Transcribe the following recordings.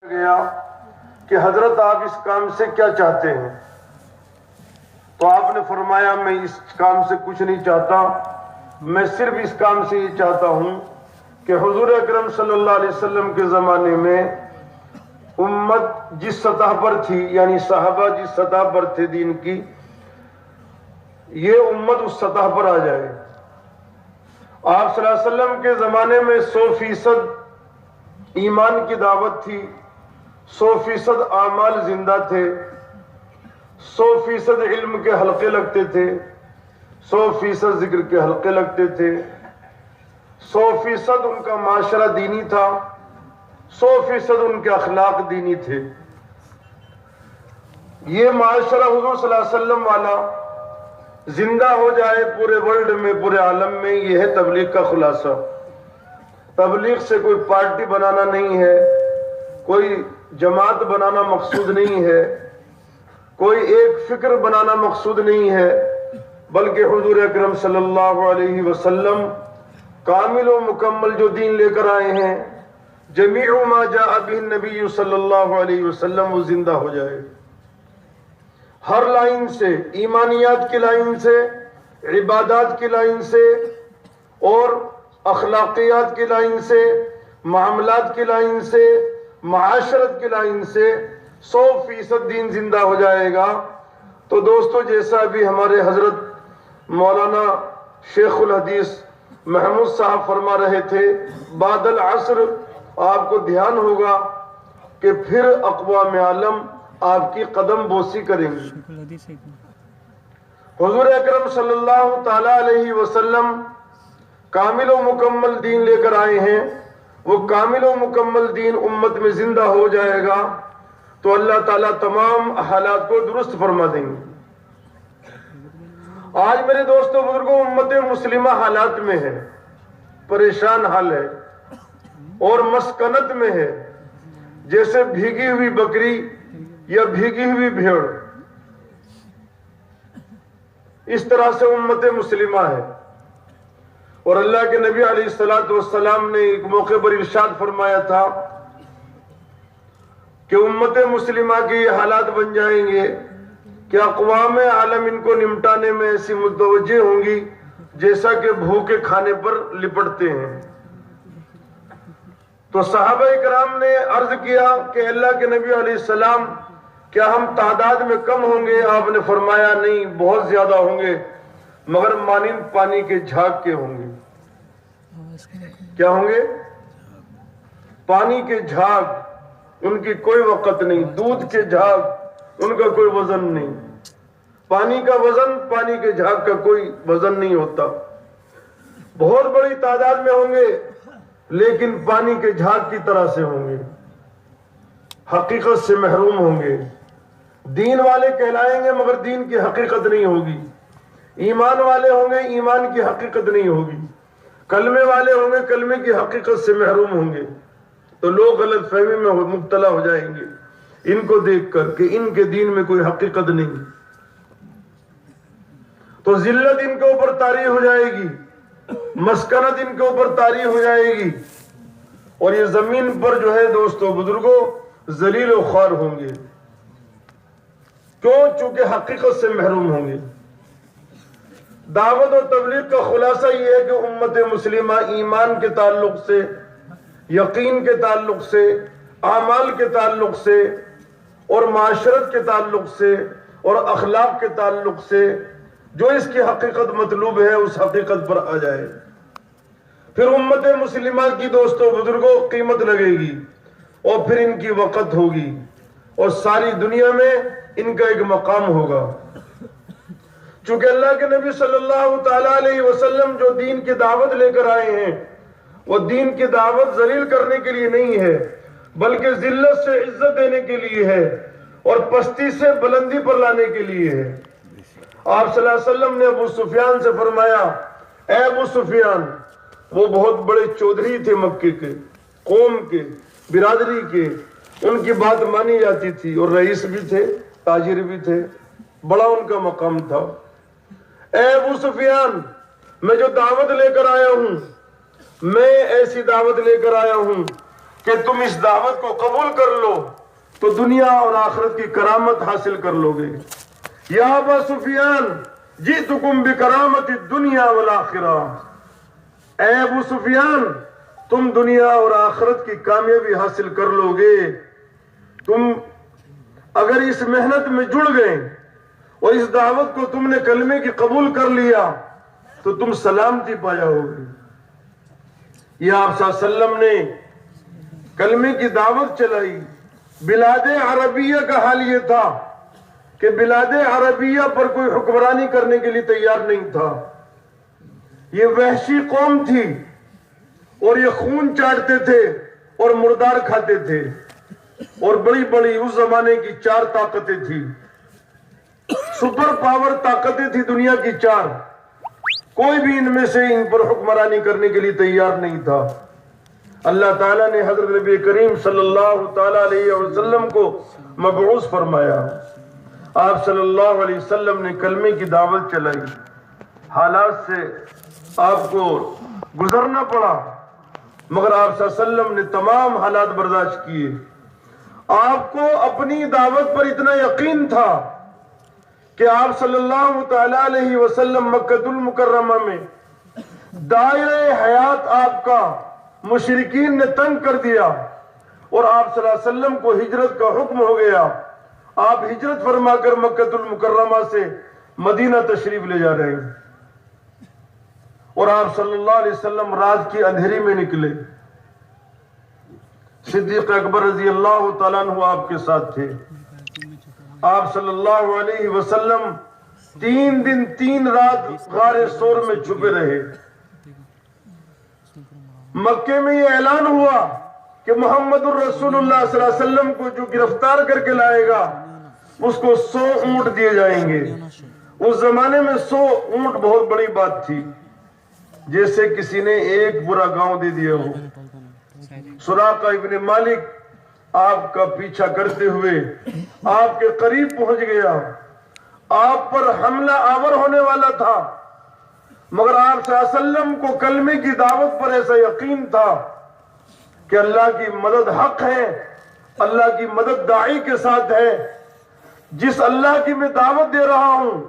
گیا کہ حضرت آپ اس کام سے کیا چاہتے ہیں؟ تو آپ نے فرمایا میں اس کام سے کچھ نہیں چاہتا، میں صرف اس کام سے یہ چاہتا ہوں کہ حضور اکرم صلی اللہ علیہ وسلم کے زمانے میں امت جس سطح پر تھی، یعنی صحابہ جس سطح پر تھے دین کی، یہ امت اس سطح پر آ جائے۔ آپ صلی اللہ علیہ وسلم کے زمانے میں 100% ایمان کی دعوت تھی، 100% اعمال زندہ تھے، 100% علم کے حلقے لگتے تھے، 100% ذکر کے حلقے لگتے تھے، 100% ان کا معاشرہ دینی تھا، 100% ان کے اخلاق دینی تھے۔ یہ معاشرہ حضور صلی اللہ علیہ وسلم والا زندہ ہو جائے پورے ورلڈ میں، پورے عالم میں، یہ ہے تبلیغ کا خلاصہ۔ تبلیغ سے کوئی پارٹی بنانا نہیں ہے، کوئی جماعت بنانا مقصود نہیں ہے، کوئی ایک فکر بنانا مقصود نہیں ہے، بلکہ حضور اکرم صلی اللہ علیہ وسلم کامل و مکمل جو دین لے کر آئے ہیں، جمیع ما جاء بہ النبی صلی اللہ علیہ وسلم، وہ زندہ ہو جائے۔ ہر لائن سے، ایمانیات کی لائن سے، عبادات کی لائن سے، اور اخلاقیات کی لائن سے، معاملات کی لائن سے، معاشرت کی لائن سے 100% دین زندہ ہو جائے گا۔ تو دوستو، جیسا بھی ہمارے حضرت مولانا شیخ الحدیث محمود صاحب فرما رہے تھے، بعد العصر آپ کو دھیان ہوگا کہ پھر اقوام عالم آپ کی قدم بوسی کریں گے۔ حضور اکرم صلی اللہ تعالی علیہ وسلم کامل و مکمل دین لے کر آئے ہیں، وہ کامل و مکمل دین امت میں زندہ ہو جائے گا تو اللہ تعالیٰ تمام حالات کو درست فرما دیں گے۔ آج میرے دوستو بزرگوں، امت مسلمہ حالات میں ہے، پریشان حال ہے اور مسکنت میں ہے، جیسے بھیگی ہوئی بکری یا بھیگی ہوئی بھیڑ، اس طرح سے امت مسلمہ ہے۔ اور اللہ کے نبی علیہ السلام نے ایک موقع پر ارشاد فرمایا تھا کہ امت مسلمہ کے یہ حالات بن جائیں گے کہ اقوام عالم ان کو نمٹانے میں ایسی متوجہ ہوں گی جیسا کہ بھوکے کھانے پر لپٹتے ہیں۔ تو صحابہ کرام نے عرض کیا کہ اللہ کے نبی علیہ السلام، کیا ہم تعداد میں کم ہوں گے؟ آپ نے فرمایا نہیں، بہت زیادہ ہوں گے، مگر مانند پانی کے جھاگ کے ہوں گے۔ کیا ہوں گے؟ پانی کے جھاگ، ان کی کوئی وقت نہیں، دودھ کے جھاگ، ان کا کوئی وزن نہیں۔ پانی کا وزن، پانی کے جھاگ کا کوئی وزن نہیں ہوتا۔ بہت بڑی تعداد میں ہوں گے لیکن پانی کے جھاگ کی طرح سے ہوں گے، حقیقت سے محروم ہوں گے۔ دین والے کہلائیں گے مگر دین کی حقیقت نہیں ہوگی، ایمان والے ہوں گے، ایمان کی حقیقت نہیں ہوگی، کلمے والے ہوں گے، کلمے کی حقیقت سے محروم ہوں گے۔ تو لوگ غلط فہمی میں مبتلا ہو جائیں گے ان کو دیکھ کر کہ ان کے دین میں کوئی حقیقت نہیں۔ تو ذلت ان کے اوپر طاری ہو جائے گی، مسکنت ان کے اوپر طاری ہو جائے گی، اور یہ زمین پر جو ہے دوستو بزرگوں ذلیل و خوار ہوں گے۔ کیوں؟ چونکہ حقیقت سے محروم ہوں گے۔ دعوت و تبلیغ کا خلاصہ یہ ہے کہ امت مسلمہ ایمان کے تعلق سے، یقین کے تعلق سے، اعمال کے تعلق سے، اور معاشرت کے تعلق سے، اور اخلاق کے تعلق سے جو اس کی حقیقت مطلوب ہے اس حقیقت پر آ جائے۔ پھر امت مسلمہ کی دوستو بزرگوں قیمت لگے گی، اور پھر ان کی وقت ہوگی، اور ساری دنیا میں ان کا ایک مقام ہوگا۔ چونکہ اللہ کے نبی صلی اللہ تعالی علیہ وسلم جو دین کی دعوت لے کر آئے ہیں، وہ دین کی دعوت ذلیل کرنے کے لیے نہیں ہے، بلکہ ذلت سے عزت دینے کے لیے ہے، اور پستی سے بلندی پر لانے کے لیے ہے۔ آپ صلی اللہ علیہ وسلم نے ابو سفیان سے فرمایا، اے ابو سفیان، وہ بہت بڑے چودھری تھے مکے کے، قوم کے، برادری کے، ان کی بات مانی جاتی تھی، اور رئیس بھی تھے، تاجر بھی تھے، بڑا ان کا مقام تھا۔ اے ابو سفیان، میں جو دعوت لے کر آیا ہوں، میں ایسی دعوت لے کر آیا ہوں کہ تم اس دعوت کو قبول کر لو تو دنیا اور آخرت کی کرامت حاصل کر لو گے۔ یا ابا سفیان جئتکم بکرامت الدنیا والآخرہ، اے ابو سفیان تم دنیا اور آخرت کی کامیابی حاصل کر لو گے۔ تم اگر اس محنت میں جڑ گئے اور اس دعوت کو تم نے کلمے کی قبول کر لیا تو تم سلامتی پا جاؤ گے۔ یہ آپ صلی اللہ علیہ وسلم نے کلمے کی دعوت چلائی۔ بلاد عربیہ کا حال یہ تھا کہ بلاد عربیہ پر کوئی حکمرانی کرنے کے لیے تیار نہیں تھا۔ یہ وحشی قوم تھی اور یہ خون چاٹتے تھے اور مردار کھاتے تھے، اور بڑی بڑی اس زمانے کی 4 طاقتیں تھی، سپر پاور طاقتیں تھی دنیا کی 4۔ کوئی بھی ان میں سے ان پر حکمرانی کرنے کے لیے تیار نہیں تھا۔ اللہ تعالیٰ نے حضرت نبی کریم صلی اللہ تعالیٰ علیہ وسلم کو مبعوث فرمایا۔ آپ صلی اللہ علیہ وسلم نے کلمے کی دعوت چلائی۔ حالات سے آپ کو گزرنا پڑا، مگر آپ صلی اللہ علیہ وسلم نے تمام حالات برداشت کیے۔ آپ کو اپنی دعوت پر اتنا یقین تھا کہ آپ صلی اللہ تعالیٰ علیہ وسلم مکہ المکرمہ میں دائرہ حیات آپ کا مشرکین نے تنگ کر دیا، اور آپ صلی اللہ علیہ وسلم کو ہجرت کا حکم ہو گیا۔ آپ ہجرت فرما کر مکہ المکرمہ سے مدینہ تشریف لے جا رہے ہیں، اور آپ صلی اللہ علیہ وسلم رات کی اندھیری میں نکلے۔ صدیق اکبر رضی اللہ تعالیٰ عنہ آپ کے ساتھ تھے۔ آپ صلی اللہ علیہ وسلم 3 دن 3 رات غار سور میں چھپے رہے۔ مکے میں یہ اعلان ہوا کہ محمد الرسول اللہ صلی اللہ علیہ وسلم کو جو گرفتار کر کے لائے گا اس کو 100 اونٹ دیے جائیں گے۔ اس زمانے میں 100 اونٹ بہت بڑی بات تھی، جیسے کسی نے ایک برا گاؤں دے دیا ہو۔ سراقہ ابن مالک آپ کا پیچھا کرتے ہوئے آپ کے قریب پہنچ گیا، آپ پر حملہ آور ہونے والا تھا، مگر آپ صلی اللہ علیہ وسلم کو کلمے کی دعوت پر ایسا یقین تھا کہ اللہ کی مدد حق ہے، اللہ کی مدد داعی کے ساتھ ہے۔ جس اللہ کی میں دعوت دے رہا ہوں،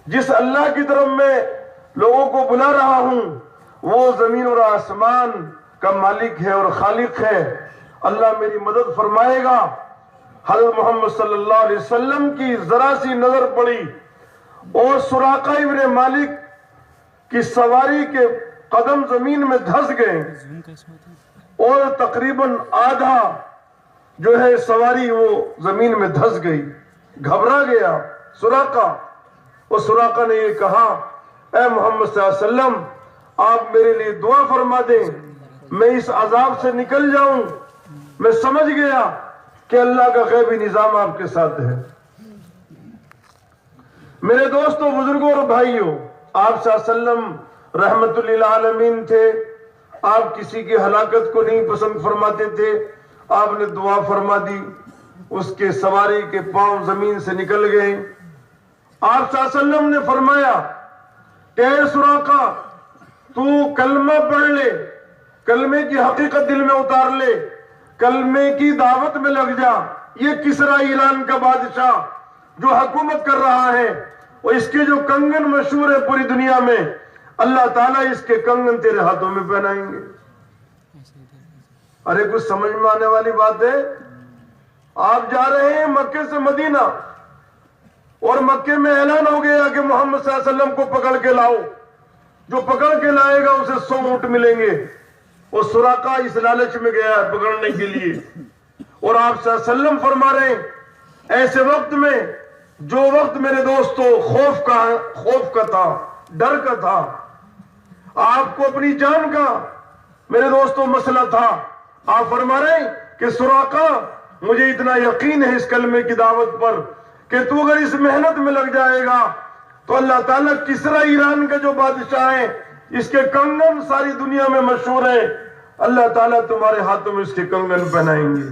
جس اللہ کی طرف میں لوگوں کو بلا رہا ہوں، وہ زمین اور آسمان کا مالک ہے اور خالق ہے، اللہ میری مدد فرمائے گا۔ حضرت محمد صلی اللہ علیہ وسلم کی ذرا سی نظر پڑی اور سراقہ ابن مالک کی سواری کے قدم زمین میں دھس گئے، اور تقریباً آدھا جو ہے سواری وہ زمین میں دھس گئی، گھبرا گیا سراقہ۔ اور سراقہ نے یہ کہا، اے محمد صلی اللہ علیہ وسلم آپ میرے لیے دعا فرما دیں، میں اس عذاب سے نکل جاؤں۔ میں سمجھ گیا کہ اللہ کا غیبی نظام آپ کے ساتھ ہے۔ میرے دوستوں، بزرگوں اور بھائیوں، آپ صلی اللہ علیہ وسلم رحمت للعالمین تھے۔ آپ کسی کی ہلاکت کو نہیں پسند فرماتے تھے۔ آپ نے دعا فرما دی، اس کے سواری کے پاؤں زمین سے نکل گئے۔ آپ صلی اللہ علیہ وسلم نے فرمایا کہ اے سراقہ تو کلمہ پڑھ لے، کلمے کی حقیقت دل میں اتار لے، کلمے کی دعوت میں لگ جا۔ یہ کسرا ایران کا بادشاہ جو حکومت کر رہا ہے، اور اس کے جو کنگن مشہور ہے پوری دنیا میں، اللہ تعالیٰ اس کے کنگن تیرے ہاتھوں میں پہنائیں گے۔ ارے کچھ سمجھ میں آنے والی بات ہے؟ آپ جا رہے ہیں مکے سے مدینہ، اور مکے میں اعلان ہو گیا کہ محمد صلی اللہ علیہ وسلم کو پکڑ کے لاؤ، جو پکڑ کے لائے گا اسے 100 اونٹ ملیں گے۔ اور سراقہ اس لالچ میں گیا ہے پکڑنے کے لیے، اور آپ صلی اللہ علیہ وسلم فرما رہے ہیں ایسے وقت میں، جو وقت میرے دوستو خوف کا تھا، ڈر کا تھا، آپ کو اپنی جان کا میرے دوستو مسئلہ تھا، آپ فرما رہے ہیں کہ سراقہ مجھے اتنا یقین ہے اس کلمے کی دعوت پر کہ تو اگر اس محنت میں لگ جائے گا تو اللہ تعالیٰ کسرا ایران کا جو بادشاہ ہے، اس کے کنگن ساری دنیا میں مشہور ہیں، اللہ تعالیٰ تمہارے ہاتھوں میں اس کے کنگن پہنائیں گے۔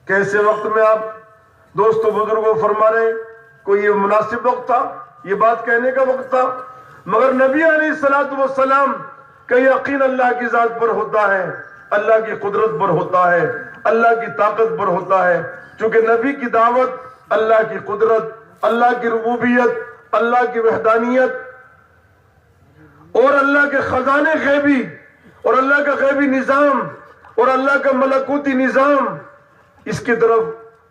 کیسے وقت میں آپ دوستو بزرگوں فرما رہے ہیں؟ کوئی یہ مناسب وقت تھا، یہ بات کہنے کا وقت تھا؟ مگر نبی علیہ الصلوۃ والسلام کا یقین اللہ کی ذات پر ہوتا ہے۔ اللہ کی قدرت پر ہوتا ہے، اللہ کی طاقت پر ہوتا ہے. چونکہ نبی کی دعوت اللہ کی قدرت، اللہ کی ربوبیت، اللہ کی وحدانیت اور اللہ کے خزانے غیبی اور اللہ کا غیبی نظام اور اللہ کا ملکوتی نظام، اس کی طرف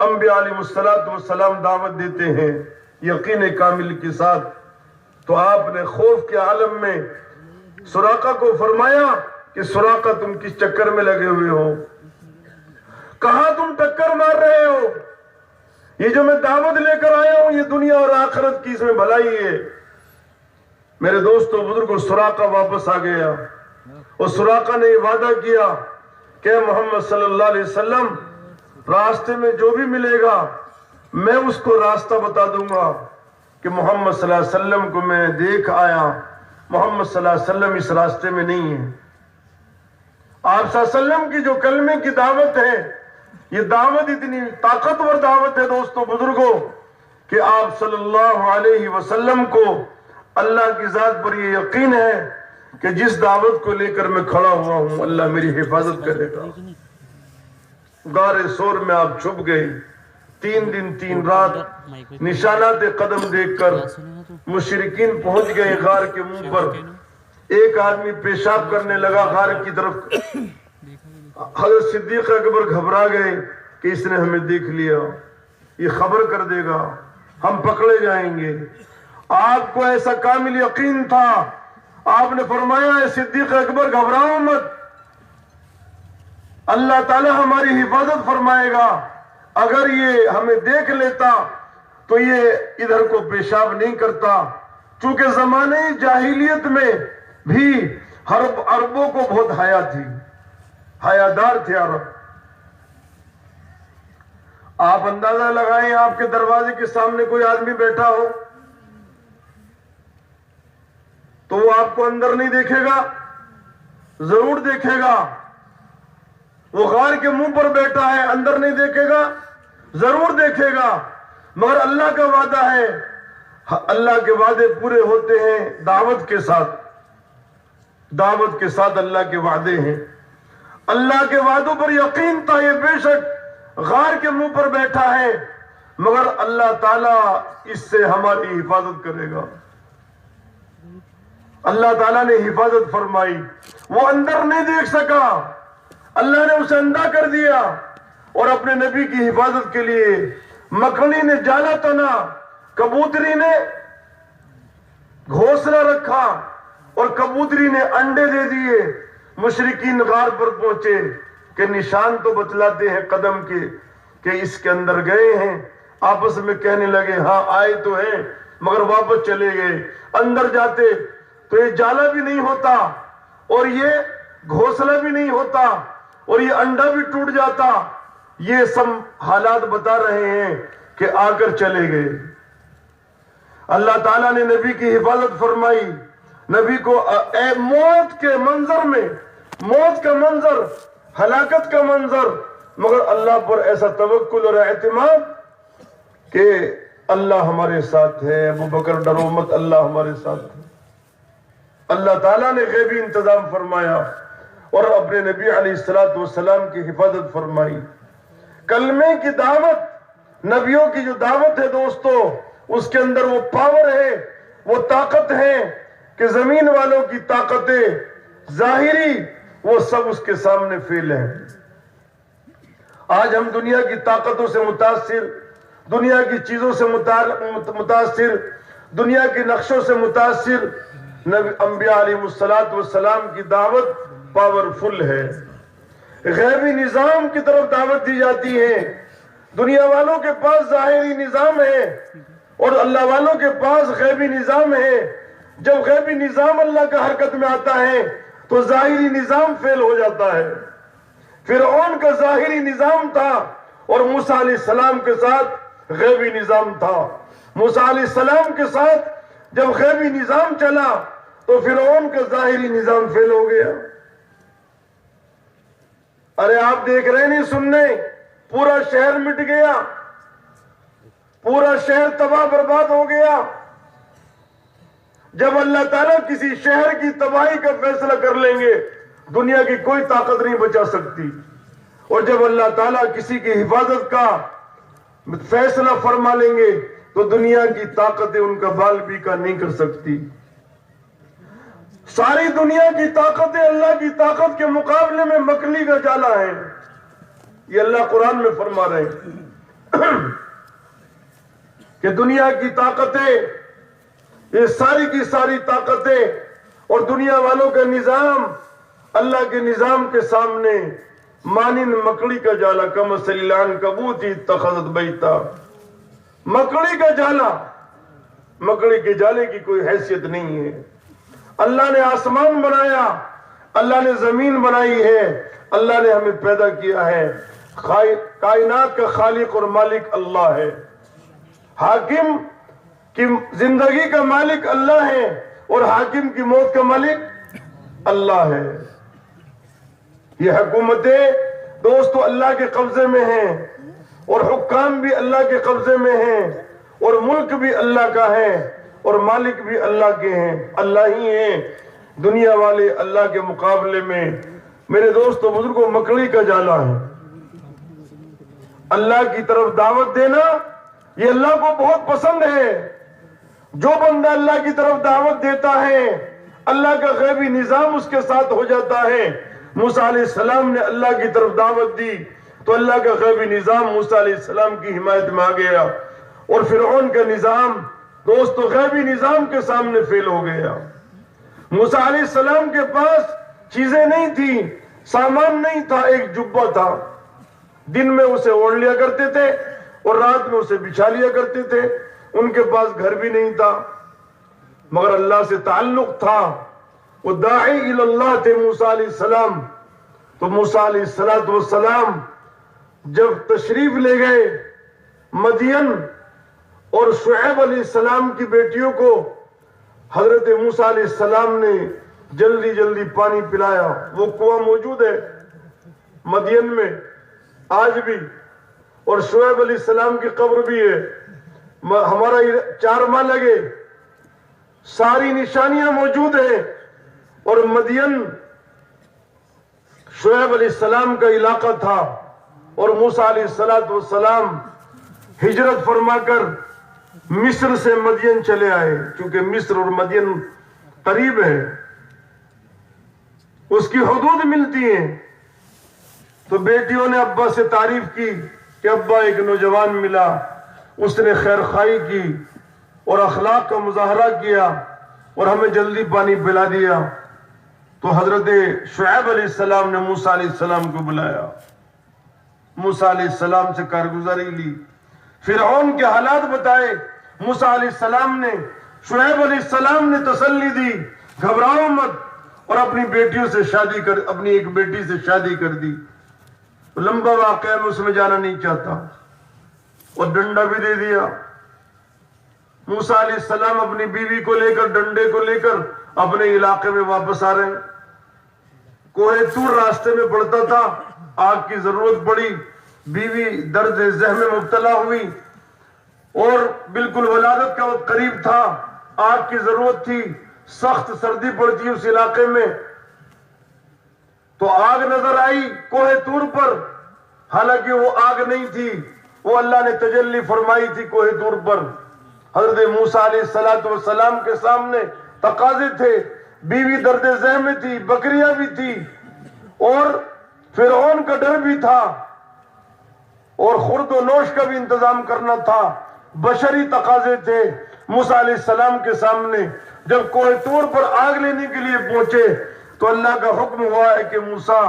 انبیاء علیہ السلام دعوت دیتے ہیں یقین کامل کے ساتھ. تو آپ نے خوف کے عالم میں سراقہ کو فرمایا کہ سراقہ تم کس چکر میں لگے ہوئے ہو، کہاں تم ٹکر مار رہے ہو؟ یہ جو میں دعوت لے کر آیا ہوں یہ دنیا اور آخرت کی اس میں بھلائی ہے. میرے دوستو بزرگوں، سراقہ واپس آ گیا اور سراقہ نے یہ وعدہ کیا کہ محمد صلی اللہ علیہ وسلم راستے میں جو بھی ملے گا میں اس کو راستہ بتا دوں گا کہ محمد صلی اللہ علیہ وسلم کو میں دیکھ آیا، محمد صلی اللہ علیہ وسلم اس راستے میں نہیں ہے. آپ صلی اللہ علیہ وسلم کی جو کلمے کی دعوت ہے، یہ دعوت اتنی طاقتور دعوت ہے دوستو بزرگوں کہ آپ صلی اللہ علیہ وسلم کو اللہ کی ذات پر یہ یقین ہے کہ جس دعوت کو لے کر میں کھڑا ہوا ہوں اللہ میری حفاظت کرے گا. غار سور میں آپ چھپ گئے، 3 دن 3 رات نشانات قدم دیکھ کر مشرکین پہنچ گئے غار کے منہ پر. ایک آدمی پیشاب کرنے لگا غار کی طرف، حضرت صدیق اکبر گھبرا گئے کہ اس نے ہمیں دیکھ لیا، یہ خبر کر دے گا، ہم پکڑے جائیں گے. آپ کو ایسا کامل یقین تھا، آپ نے فرمایا اے صدیق اکبر گھبراؤ مت، اللہ تعالی ہماری حفاظت فرمائے گا. اگر یہ ہمیں دیکھ لیتا تو یہ ادھر کو پیشاب نہیں کرتا. چونکہ زمانے جاہلیت میں بھی عربوں کو بہت حیا تھی، حیادار تھے عرب. آپ اندازہ لگائیں آپ کے دروازے کے سامنے کوئی آدمی بیٹھا ہو تو وہ آپ کو اندر نہیں دیکھے گا، ضرور دیکھے گا. وہ غار کے منہ پر بیٹھا ہے، اندر نہیں دیکھے گا، ضرور دیکھے گا. مگر اللہ کا وعدہ ہے، اللہ کے وعدے پورے ہوتے ہیں دعوت کے ساتھ. دعوت کے ساتھ اللہ کے وعدے ہیں. اللہ کے وعدوں پر یقین تھا، یہ بے شک غار کے منہ پر بیٹھا ہے مگر اللہ تعالیٰ اس سے ہماری حفاظت کرے گا. اللہ تعالیٰ نے حفاظت فرمائی. وہ اندر نہیں دیکھ سکا، اللہ نے اسے اندھا کر دیا اور اپنے نبی کی حفاظت کے لیے مکڑی نے جالا تنا، کبوتری نے گھونسلہ رکھا اور کبوتری نے انڈے دے دیے. مشرکین غار پر پہنچے کہ نشان تو بتلاتے ہیں قدم کے کہ اس کے اندر گئے ہیں. آپس میں کہنے لگے ہاں آئے تو ہیں مگر واپس چلے گئے. اندر جاتے تو یہ جالا بھی نہیں ہوتا اور یہ گھونسلہ بھی نہیں ہوتا اور یہ انڈا بھی ٹوٹ جاتا. یہ سب حالات بتا رہے ہیں کہ آ کر چلے گئے. اللہ تعالیٰ نے نبی کی حفاظت فرمائی. نبی کو اے موت کے منظر میں، موت کا منظر، ہلاکت کا منظر، مگر اللہ پر ایسا توکل اور اعتماد کہ اللہ ہمارے ساتھ ہے. ابو بکر ڈرو مت، اللہ ہمارے ساتھ ہے. اللہ تعالیٰ نے غیبی انتظام فرمایا اور اپنے نبی علیہ السلام کی حفاظت فرمائی. کلمے کی دعوت، نبیوں کی جو دعوت ہے دوستو، اس کے اندر وہ پاور ہے، وہ طاقت ہے کہ زمین والوں کی طاقتیں ظاہری وہ سب اس کے سامنے فیل ہیں. آج ہم دنیا کی طاقتوں سے متاثر، دنیا کی چیزوں سے متاثر، دنیا کے نقشوں سے متاثر. انبیاء علیہ السلام کی دعوت پاورفل ہے. غیبی نظام کی طرف دعوت دی جاتی ہے. دنیا والوں کے پاس ظاہری نظام ہے اور اللہ والوں کے پاس غیبی نظام ہے. جب غیبی نظام اللہ کا حرکت میں آتا ہے تو ظاہری نظام فیل ہو جاتا ہے. فرعون کا ظاہری نظام تھا اور موسیٰ علیہ السلام کے ساتھ غیبی نظام تھا. موسیٰ علیہ السلام کے ساتھ جب غیبی نظام چلا تو فرعون کا ظاہری نظام فیل ہو گیا. ارے آپ دیکھ رہے نہیں سننے، پورا شہر مٹ گیا، پورا شہر تباہ برباد ہو گیا. جب اللہ تعالیٰ کسی شہر کی تباہی کا فیصلہ کر لیں گے دنیا کی کوئی طاقت نہیں بچا سکتی. اور جب اللہ تعالیٰ کسی کی حفاظت کا فیصلہ فرما لیں گے تو دنیا کی طاقتیں ان کا بال بھی کا نہیں کر سکتی. ساری دنیا کی طاقتیں اللہ کی طاقت کے مقابلے میں مکڑی کا جالا ہے. یہ اللہ قرآن میں فرما رہے ہیں کہ دنیا کی طاقتیں، یہ ساری کی ساری طاقتیں اور دنیا والوں کا نظام اللہ کے نظام کے سامنے مانند مکڑی کا جالا. کمثل العنکبوت اتخذت بیتا. مکڑی کا جالا، مکڑی کے جالے کی کوئی حیثیت نہیں ہے. اللہ نے آسمان بنایا، اللہ نے زمین بنائی ہے، اللہ نے ہمیں پیدا کیا ہے. کائنات کا خالق اور مالک اللہ ہے. حاکم کی زندگی کا مالک اللہ ہے اور حاکم کی موت کا مالک اللہ ہے. یہ حکومتیں دوستو اللہ کے قبضے میں ہیں اور حکام بھی اللہ کے قبضے میں ہیں اور ملک بھی اللہ کا ہے اور مالک بھی اللہ کے ہیں. اللہ ہی ہیں. دنیا والے اللہ کے مقابلے میں میرے دوستو بزرگوں مکڑی کا جالا ہے. اللہ کی طرف دعوت دینا یہ اللہ کو بہت پسند ہے. جو بندہ اللہ کی طرف دعوت دیتا ہے اللہ کا غیبی نظام اس کے ساتھ ہو جاتا ہے. موسیٰ علیہ السلام نے اللہ کی طرف دعوت دی تو اللہ کا غیبی نظام موسیٰ علیہ السلام کی حمایت میں آ گیا اور فرعون کا نظام دوستو غیبی نظام کے سامنے فیل ہو گیا. موسیٰ علیہ السلام کے پاس چیزیں نہیں تھی، سامان نہیں تھا. ایک جبہ تھا، دن میں اسے اوڑھ لیا کرتے تھے اور رات میں اسے بچھا لیا کرتے تھے. ان کے پاس گھر بھی نہیں تھا مگر اللہ سے تعلق تھا. وہ داعی الی اللہ تھے موسیٰ علیہ السلام. تو موسیٰ علیہ السلام جب تشریف لے گئے مدین اور شعیب علیہ السلام کی بیٹیوں کو حضرت موسیٰ علیہ السلام نے جلدی جلدی پانی پلایا. وہ کنواں موجود ہے مدین میں آج بھی اور شعیب علیہ السلام کی قبر بھی ہے. ہمارا 4 ماہ لگے، ساری نشانیاں موجود ہیں. اور مدین شعیب علیہ السلام کا علاقہ تھا اور موسیٰ علیہ السلام ہجرت فرما کر مصر سے مدین چلے آئے. چونکہ مصر اور مدین قریب ہے، اس کی حدود ملتی ہیں. تو بیٹیوں نے ابا سے تعریف کی کہ ابا ایک نوجوان ملا، اس نے خیر خواہی کی اور اخلاق کا مظاہرہ کیا اور ہمیں جلدی پانی پلا دیا. تو حضرت شعیب علیہ السلام نے موسیٰ علیہ السلام کو بلایا، موسیٰ علیہ السلام سے کارگزاری لی، فرعون کے حالات بتائے. موسیٰ علیہ السلام نے شعیب علیہ السلام نے تسلی دی، گھبراؤ مت، اور اپنی بیٹیوں سے شادی کر اپنی ایک بیٹی سے شادی کر دی. لمبا واقعہ میں اس میں جانا نہیں چاہتا اور ڈنڈا بھی دے دیا. موسیٰ علیہ السلام اپنی بیوی کو لے کر ڈنڈے کو لے کر اپنے علاقے میں واپس آ رہے ہیں. کوہ طور راستے میں پڑتا تھا، آگ کی ضرورت پڑی، بیوی درد ذہن میں مبتلا ہوئی اور بالکل ولادت کا وقت قریب تھا، آگ کی ضرورت تھی، سخت سردی پڑتی اس علاقے میں. تو آگ نظر آئی کوہ طور پر، حالانکہ وہ آگ نہیں تھی، وہ اللہ نے تجلی فرمائی تھی کوہ طور پر. حضرت موسیٰ علیہ السلام کے سامنے تقاضے تھے، بیوی درد ذہن میں تھی، بکریاں بھی تھی اور فرعون کا ڈر بھی تھا اور خورد و نوش کا بھی انتظام کرنا تھا. بشری تقاضے تھے. موسیٰ علیہ السلام کے سامنے جب کوہ طور پر آگ لینے کے لیے پہنچے تو اللہ کا حکم ہوا ہے کہ موسیٰ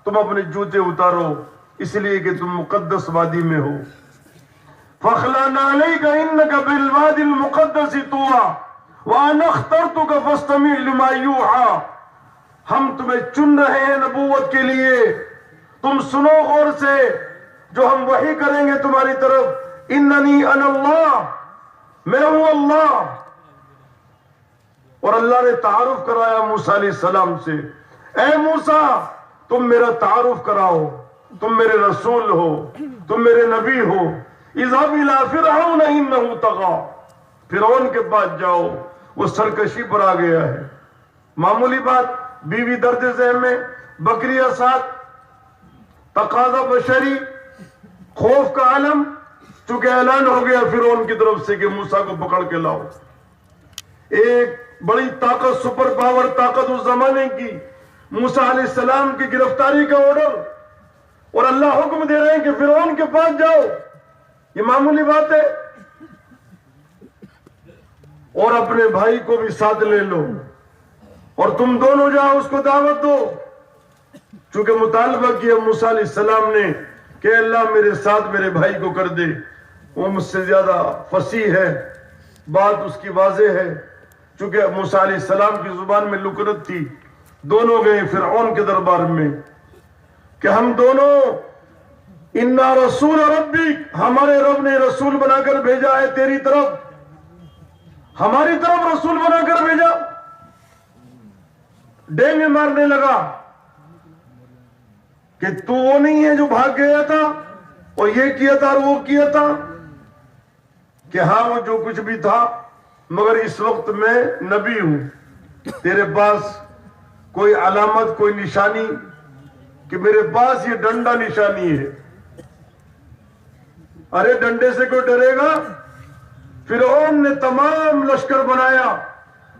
تم اپنے جوتے اتارو، اس لیے کہ تم مقدس وادی میں ہو. فَخْلَعْنَا عَلَيْكَ إِنَّكَ بِالْوَادِ الْمُقَدَّسِ طُوًى وَأَنَا اخْتَرْتُكَ فَاسْتَمِعْ لِمَا يُوحَىٰ. ہم تمہیں چن رہے ہیں نبوت کے لیے، تم سنو غور سے جو ہم وحی کریں گے تمہاری طرف. اِنَّنِي أَنَا اللَّهُ، میں ہوں اللہ. اور اللہ نے تعارف کرایا موسیٰ علیہ السلام سے، اے موسیٰ تم میرا تعارف کراؤ، تم میرے رسول ہو، تم میرے نبی ہو. اذهب الى فرعون انه طغى، فرعون کے پاس جاؤ، وہ سرکشی پر آ گیا ہے. معمولی بات، بیوی درد ذہن میں، بکریاں ساتھ، تقاضا بشری، خوف کا عالم، چونکہ اعلان ہو گیا فرعون کی طرف سے کہ موسیٰ کو پکڑ کے لاؤ۔ ایک بڑی طاقت، سپر پاور طاقت اس زمانے کی، موسیٰ علیہ السلام کی گرفتاری کا آرڈر، اور اللہ حکم دے رہے ہیں کہ فرعون کے پاس جاؤ، یہ معمولی بات ہے، اور اپنے بھائی کو بھی ساتھ لے لو اور تم دونوں جاؤ، اس کو دعوت دو۔ چونکہ مطالبہ کیا موسیٰ علیہ السلام نے کہ اللہ میرے ساتھ میرے بھائی کو کر دے، وہ مجھ سے زیادہ فصیح ہے، بات اس کی واضح ہے، چونکہ موسیٰ علیہ السلام کی زبان میں لکنت تھی۔ دونوں گئے فرعون کے دربار میں کہ ہم دونوں، انا رسول ربی، ہمارے رب نے رسول بنا کر بھیجا ہے تیری طرف، ہماری طرف رسول بنا کر بھیجا۔ ڈینگے مارنے لگا کہ تو وہ نہیں ہے جو بھاگ گیا تھا اور یہ کیا تھا اور وہ کیا تھا، کہ ہاں وہ جو کچھ بھی تھا، مگر اس وقت میں نبی ہوں، تیرے پاس کوئی علامت، کوئی نشانی، کہ میرے پاس یہ ڈنڈا نشانی ہے۔ ارے ڈنڈے سے کوئی ڈرے گا؟ فرعون نے تمام لشکر بنایا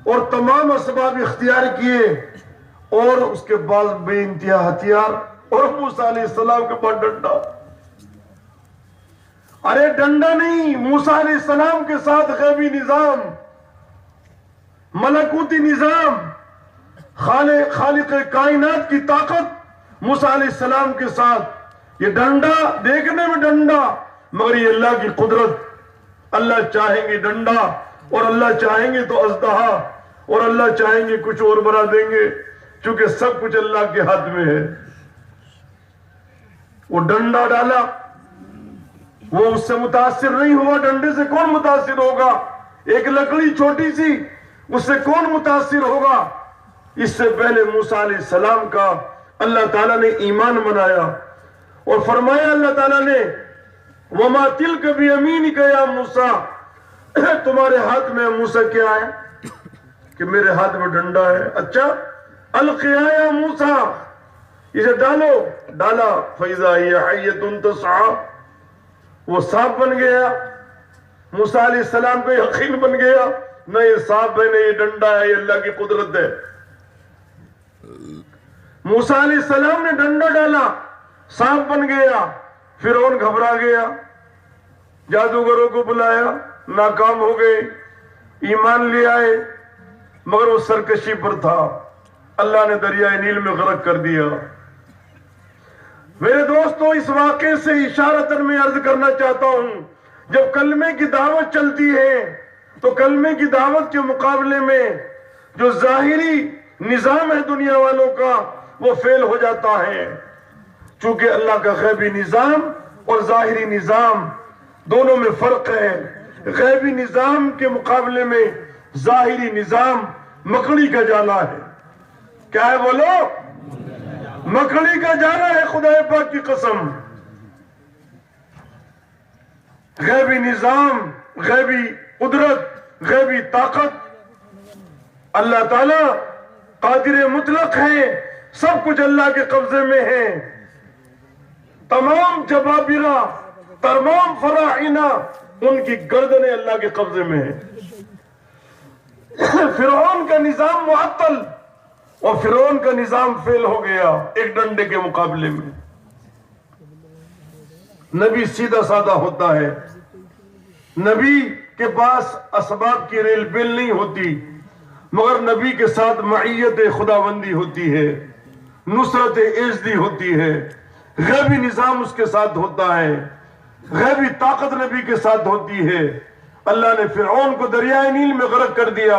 اور تمام اسباب اختیار کیے، اور اس کے بعد بے انتہا ہتھیار، اور موسیٰ علیہ السلام کے پاس ڈنڈا۔ ارے ڈنڈا نہیں، موسیٰ علیہ السلام کے ساتھ غیبی نظام، ملکوتی نظام، خالق کائنات کی طاقت موسیٰ علیہ السلام کے ساتھ۔ یہ ڈنڈا دیکھنے میں ڈنڈا، مگر یہ اللہ کی قدرت۔ اللہ چاہیں گے ڈنڈا، اور اللہ چاہیں گے تو اژدہا، اور اللہ چاہیں گے کچھ اور بنا دیں گے، چونکہ سب کچھ اللہ کے ہاتھ میں ہے۔ وہ ڈنڈا ڈالا، وہ اس سے متاثر نہیں ہوا۔ ڈنڈے سے کون متاثر ہوگا؟ ایک لکڑی چھوٹی سی، اس سے کون متاثر ہوگا؟ اس سے پہلے موسیٰ علیہ السلام کا اللہ تعالیٰ نے ایمان منایا اور فرمایا اللہ تعالیٰ نے، وَمَا تِلْكَ بِيَمِينِكَ يَا موسیٰ، تمہارے ہاتھ میں موسیٰ کیا ہے؟ کہ میرے ہاتھ میں ڈنڈا ہے۔ اچھا، القیا یا موسیٰ، اسے ڈالو۔ ڈالا، فَإِذَا هِيَ حَيَّةٌ تَسْعَىٰ، وہ سانپ بن گیا۔ موسیٰ علیہ السلام کو یقین بن گیا، نہ یہ سانپ ہے نہ یہ ڈنڈا ہے، یہ اللہ کی قدرت ہے۔ موسیٰ علیہ السلام نے ڈنڈا ڈالا، سانپ بن گیا۔ فرعون گھبرا گیا، جادوگروں کو بلایا، ناکام ہو گئے، ایمان لے آئے، مگر وہ سرکشی پر تھا، اللہ نے دریائے نیل میں غرق کر دیا۔ میرے دوستو، اس واقعے سے اشارتاً میں عرض کرنا چاہتا ہوں، جب کلمے کی دعوت چلتی ہے تو کلمے کی دعوت کے مقابلے میں جو ظاہری نظام ہے دنیا والوں کا، وہ فیل ہو جاتا ہے، چونکہ اللہ کا غیبی نظام اور ظاہری نظام دونوں میں فرق ہے۔ غیبی نظام کے مقابلے میں ظاہری نظام مکڑی کا جالا ہے۔ کیا ہے بولو؟ مکڑی کا جالا ہے، خدا پاک کی قسم۔ غیبی نظام، غیبی قدرت، غیبی طاقت، اللہ تعالیٰ قادر مطلق ہے، سب کچھ اللہ کے قبضے میں ہے۔ تمام جبابرہ، تمام فراعنہ، ان کی گردنیں اللہ کے قبضے میں ہیں۔ فرعون کا نظام معطل اور فرعون کا نظام فیل ہو گیا ایک ڈنڈے کے مقابلے میں۔ نبی سیدھا سادہ ہوتا ہے، نبی کے پاس اسباب کی ریل بل نہیں ہوتی، مگر نبی کے ساتھ معیت خداوندی ہوتی ہے، نصرت عزتی ہوتی ہے، غیبی نظام اس کے ساتھ ہوتا ہے، غیبی طاقت نبی کے ساتھ ہوتی ہے۔ اللہ نے فرعون کو دریائے نیل میں غرق کر دیا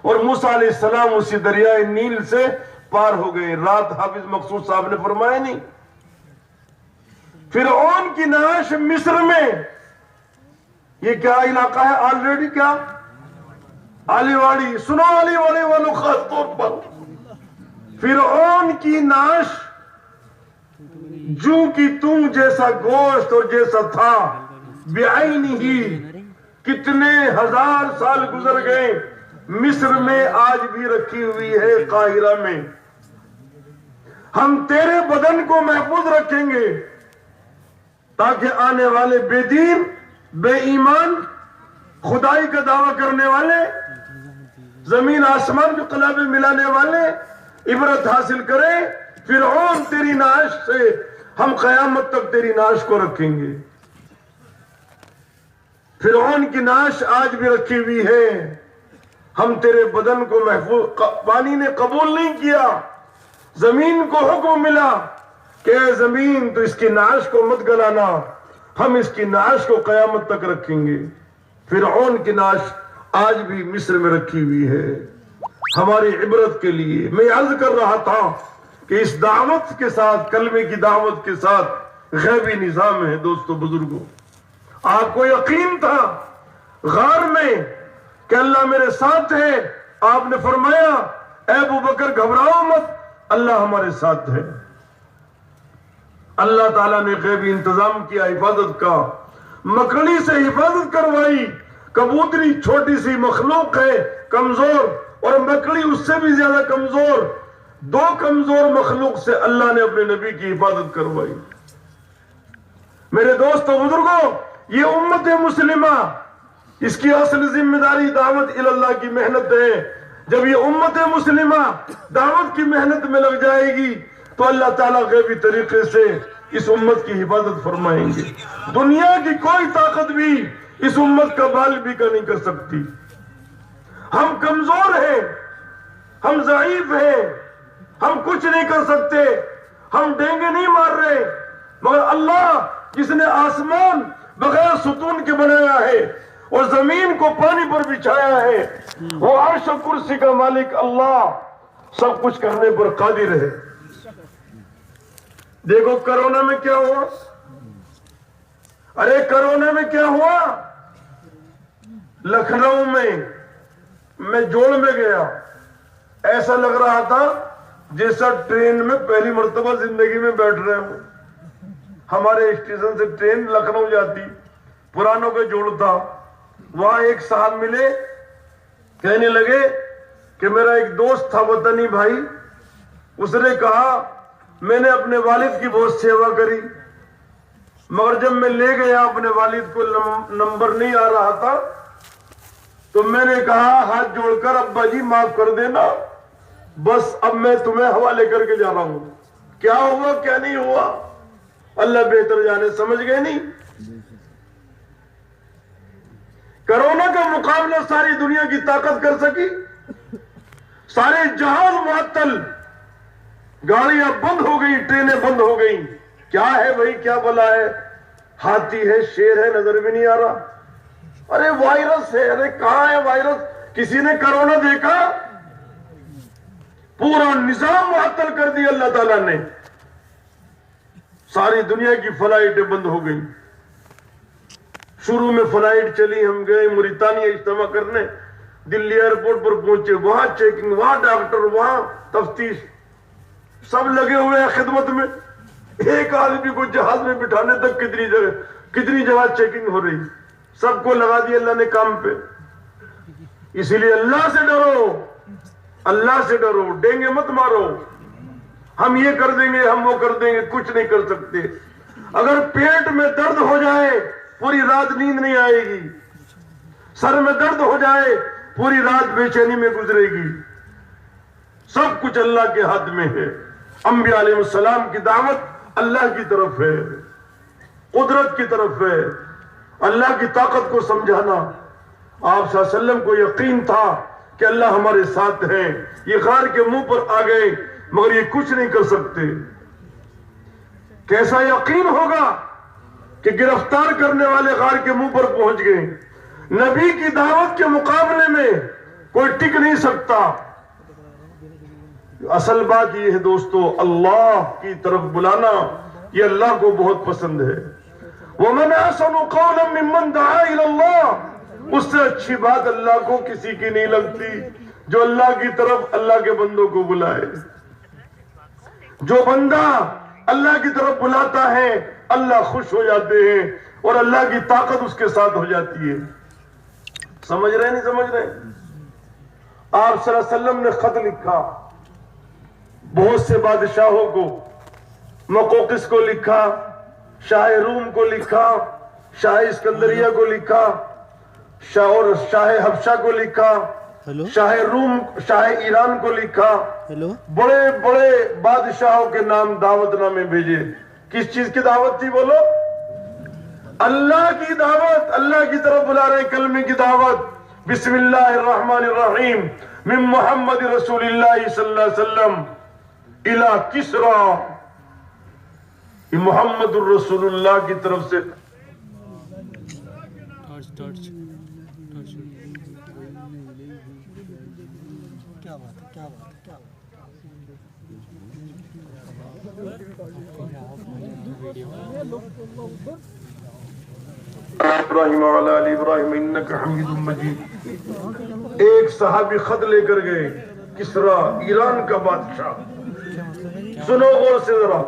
اور موسیٰ علیہ السلام اسی دریائے نیل سے پار ہو گئے۔ رات حافظ مقصود صاحب نے فرمایا نہیں، فرعون کی نعش مصر میں، یہ کیا علاقہ ہے آلریڈی؟ کیا آلی واڑی؟ سنو آلی واڑی والوں خاص طور پر، فرعون کی نعش جو کی تم جیسا گوشت اور جیسا تھا، بعینہ ہی، کتنے ہزار سال گزر گئے، مصر میں آج بھی رکھی ہوئی ہے، قاہرہ میں۔ ہم تیرے بدن کو محفوظ رکھیں گے تاکہ آنے والے بے دین، بے ایمان، خدائی کا دعویٰ کرنے والے، زمین آسمان کے قلابے ملانے والے عبرت حاصل کریں۔ فرعون تیری نعش سے ہم قیامت تک تیری نعش کو رکھیں گے۔ فرعون کی نعش آج بھی رکھی ہوئی ہے۔ ہم تیرے بدن کو محفوظ، پانی نے قبول نہیں کیا، زمین کو حکم ملا کہ اے زمین تو اس کی نعش کو مت گلانا، ہم اس کی نعش کو قیامت تک رکھیں گے۔ فرعون کی نعش آج بھی مصر میں رکھی ہوئی ہے ہماری عبرت کے لیے۔ میں عرض کر رہا تھا کہ اس دعوت کے ساتھ، کلمے کی دعوت کے ساتھ غیبی نظام ہے۔ دوستو بزرگوں، آپ کو یقین تھا غار میں کہ اللہ میرے ساتھ ہے، آپ نے فرمایا اے ابو بکر گھبراؤ مت، اللہ ہمارے ساتھ ہے۔ اللہ تعالیٰ نے غیبی انتظام کیا حفاظت کا، مکڑی سے حفاظت کروائی۔ کبوتری چھوٹی سی مخلوق ہے، کمزور، اور مکڑی اس سے بھی زیادہ کمزور، دو کمزور مخلوق سے اللہ نے اپنے نبی کی حفاظت کروائی۔ میرے دوستو بزرگوں، یہ امت مسلمہ، اس کی اصل ذمہ داری دعوت اللہ کی محنت ہے۔ جب یہ امت مسلمہ دعوت کی محنت میں لگ جائے گی تو اللہ تعالیٰ غیبی طریقے سے اس امت کی حفاظت فرمائیں گے۔ دنیا کی کوئی طاقت بھی اس امت کا بال بھی کا نہیں کر سکتی۔ ہم کمزور ہیں، ہم ضعیف ہیں، ہم کچھ نہیں کر سکتے، ہم ڈینگے نہیں مار رہے، مگر اللہ جس نے آسمان بغیر ستون کے بنایا ہے اور زمین کو پانی پر بچھایا ہے، وہ عرش و کرسی کا مالک اللہ سب کچھ کرنے پر قادر ہے۔ دیکھو کرونا میں کیا ہوا، ارے کرونا میں کیا ہوا، لکھنؤ میں جوڑ میں گیا، ایسا لگ رہا تھا جیسا ٹرین میں پہلی مرتبہ زندگی میں بیٹھ رہے ہوں۔ ہمارے اسٹیشن سے ٹرین لکھنؤ جاتی، پرانوں کا جوڑ تھا، وہاں ایک صاحب ملے، کہنے لگے کہ میرا ایک دوست تھا وطنی بھائی، اس نے کہا میں نے اپنے والد کی بہت سیوا کری، مگر جب میں لے گیا اپنے والد کو نمبر نہیں آ رہا تھا تو میں نے کہا ہاتھ جوڑ کر ابا جی معاف کر دینا، بس اب میں تمہیں حوالے کر کے جا رہا ہوں۔ کیا ہوا کیا نہیں ہوا اللہ بہتر جانے، سمجھ گئے نہیں؟ کرونا کا مقابلہ ساری دنیا کی طاقت کر سکی؟ سارے جہاز معطل، گاڑیاں بند ہو گئی، ٹرینیں بند ہو گئی، کیا ہے بھائی، کیا بلا ہے، ہاتھی ہے، شیر ہے، نظر بھی نہیں آ رہا، ارے وائرس ہے، ارے کہاں ہے وائرس، کسی نے کرونا دیکھا؟ پورا نظام معطل کر دیا اللہ تعالیٰ نے، ساری دنیا کی فلائٹیں بند ہو گئی۔ شروع میں فلائٹ چلی، ہم گئے موریتانیہ اجتماع کرنے، دلی ایئرپورٹ پر پہنچے، وہاں چیکنگ، وہاں ڈاکٹر، وہاں تفتیش، سب لگے ہوئے ہیں خدمت میں۔ ایک آدمی کو جہاز میں بٹھانے تک کتنی جگہ چیکنگ ہو رہی، سب کو لگا دیا اللہ نے کام پہ۔ اسی لیے اللہ سے ڈرو، اللہ سے ڈرو، ڈینگے مت مارو، ہم یہ کر دیں گے، ہم وہ کر دیں گے، کچھ نہیں کر سکتے۔ اگر پیٹ میں درد ہو جائے پوری رات نیند نہیں آئے گی، سر میں درد ہو جائے پوری رات بے چینی میں گزرے گی۔ سب کچھ اللہ کے ہاتھ میں ہے۔ انبیاء علیہ السلام کی دعوت اللہ کی طرف ہے، قدرت کی طرف ہے، اللہ کی طاقت کو سمجھانا۔ آپ صلی اللہ علیہ وسلم کو یقین تھا کہ اللہ ہمارے ساتھ ہیں، یہ غار کے منہ پر آ گئے مگر یہ کچھ نہیں کر سکتے۔ کیسا یقین ہوگا کہ گرفتار کرنے والے غار کے منہ پر پہنچ گئے۔ نبی کی دعوت کے مقابلے میں کوئی ٹک نہیں سکتا۔ اصل بات یہ ہے دوستو، اللہ کی طرف بلانا یہ اللہ کو بہت پسند ہے۔ وَمَنْ أَحْسَنُ قَوْلًا مِّمَّنْ دَعَا إِلَى اللَّهِ، اس سے اچھی بات اللہ کو کسی کی نہیں لگتی جو اللہ کی طرف اللہ کے بندوں کو بلائے۔ جو بندہ اللہ کی طرف بلاتا ہے اللہ خوش ہو جاتے ہیں اور اللہ کی طاقت اس کے ساتھ ہو جاتی ہے۔ سمجھ رہے نہیں سمجھ رہے؟ آپ صلی اللہ علیہ وسلم نے خط لکھا بہت سے بادشاہوں کو، مقوقس کو لکھا، شاہ روم کو لکھا، شاہ اسکندریہ کو لکھا، اور شاہ حبشہ کو لکھا، شاہ روم، شاہ ایران کو لکھا، بڑے بڑے بادشاہوں کے نام دعوت نامے بھیجے۔ کس چیز کی دعوت تھی بولو؟ اللہ کی دعوت، اللہ کی طرف بلا رہے، کلمے کی دعوت۔ بسم اللہ الرحمن الرحیم من محمد رسول اللہ صلی اللہ علیہ وسلم الى کسرا، یہ محمد الرسول اللہ کی طرف سے۔ ابراہیم وعلی آل ابراہیم انک حمید مجید۔ ایک صحابی خط لے کر گئے، کسرا ایران کا بادشاہ۔ سنو غور سے ذرا،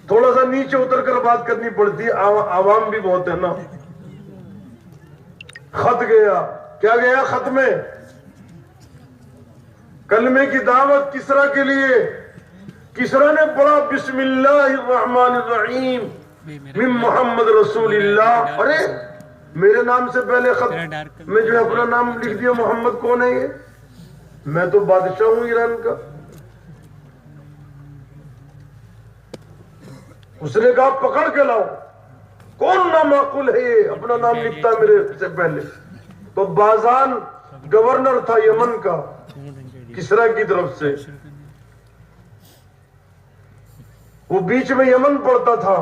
تھوڑا سا نیچے اتر کر بات کرنی پڑتی، عوام بھی بہت ہے نا۔ خط گیا، کیا گیا خط میں؟ کلمے کی دعوت کسرا کے لیے۔ کسرا نے پڑھا بسم اللہ الرحمن الرحیم من محمد رسول اللہ۔ ارے میرے نام سے پہلے خط میں جو ہے اپنا نام لکھ دیا، محمد کون ہے یہ؟ میں تو بادشاہ ہوں ایران کا۔ اس نے کہا پکڑ کے لاؤ، کون نامعقول ہے یہ اپنا نام لکھتا ہے میرے سے پہلے؟ تو بازان گورنر تھا یمن کا، کسرا کی طرف سے، وہ بیچ میں یمن پڑتا تھا۔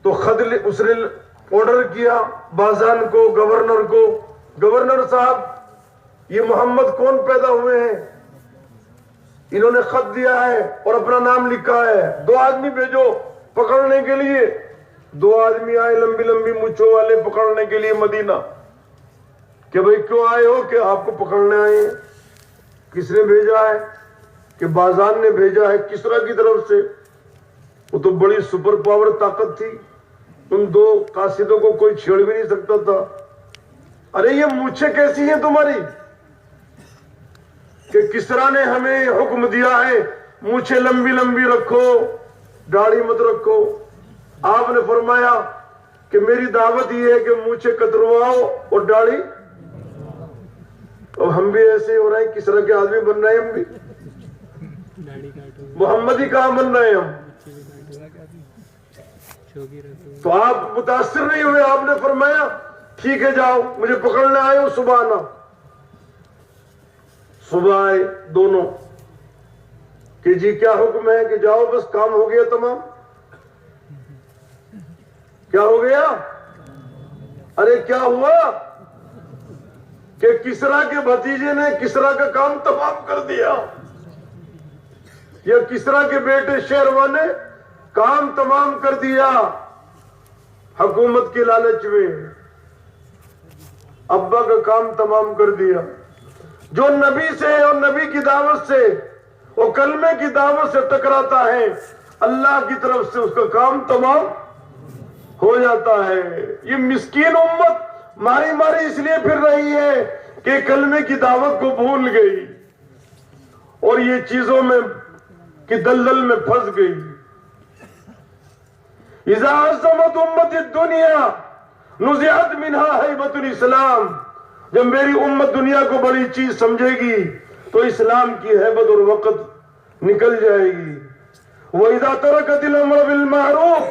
تو خط اس نے آرڈر کیا بازان کو، گورنر کو، گورنر صاحب یہ محمد کون پیدا ہوئے ہیں؟ انہوں نے خط دیا ہے اور اپنا نام لکھا ہے، 2 آدمی بھیجو پکڑنے کے لیے۔ 2 آدمی آئے لمبی لمبی مچھوں والے پکڑنے کے لیے مدینہ۔ کہ بھئی کیوں آئے ہو؟ کہ آپ کو پکڑنے آئے ہیں۔ کس نے بھیجا ہے؟ کہ بازان نے بھیجا ہے کسرا کی طرف سے۔ وہ تو بڑی سپر پاور طاقت تھی، ان 2 قاصدوں کو کوئی چھیڑ بھی نہیں سکتا تھا۔ ارے یہ مونچھیں کیسی ہیں تمہاری کہ کسرا نے ہمیں حکم دیا ہے مونچھیں لمبی لمبی رکھو، داڑھی مت رکھو۔ آپ نے فرمایا کہ میری دعوت یہ ہے کہ مونچھیں کترواؤ اور داڑھی۔ اور ہم بھی ایسے ہو رہے ہیں، کسرا کے آدمی بن رہے ہیں ہم بھی، محمد ہی کہاں بن رہے ہیں ہم۔ تو آپ متاثر نہیں ہوئے، آپ نے فرمایا ٹھیک ہے جاؤ، مجھے پکڑنے آئے ہو، صبح آنا۔ صبح آئے دونوں کہ جی کیا حکم ہے؟ کہ جاؤ بس کام ہو گیا تمام۔ کیا ہو گیا؟ ارے کیا ہوا کہ کسرا کے بھتیجے نے کسرا کا کام تمام کر دیا، یا کسرا کے بیٹے شیروان نے کام تمام کر دیا۔ حکومت کے لالچ میں ابا کا کام تمام کر دیا۔ جو نبی سے اور نبی کی دعوت سے اور کلمے کی دعوت سے ٹکراتا ہے، اللہ کی طرف سے اس کا کام تمام ہو جاتا ہے۔ یہ مسکین امت ماری ماری اس لیے پھر رہی ہے کہ کلمے کی دعوت کو بھول گئی اور یہ چیزوں میں کی دلدل میں پھنس گئی۔ اذا عظمت امت الدنیا نزعت منها ہیبت الاسلام، جب میری امت دنیا کو بڑی چیز سمجھے گی تو اسلام کی ہیبت اور وقت نکل جائے گی۔ وَإِذَا تَرَكَتِ الْأَمْرَ بِالْمَعْرُوفِ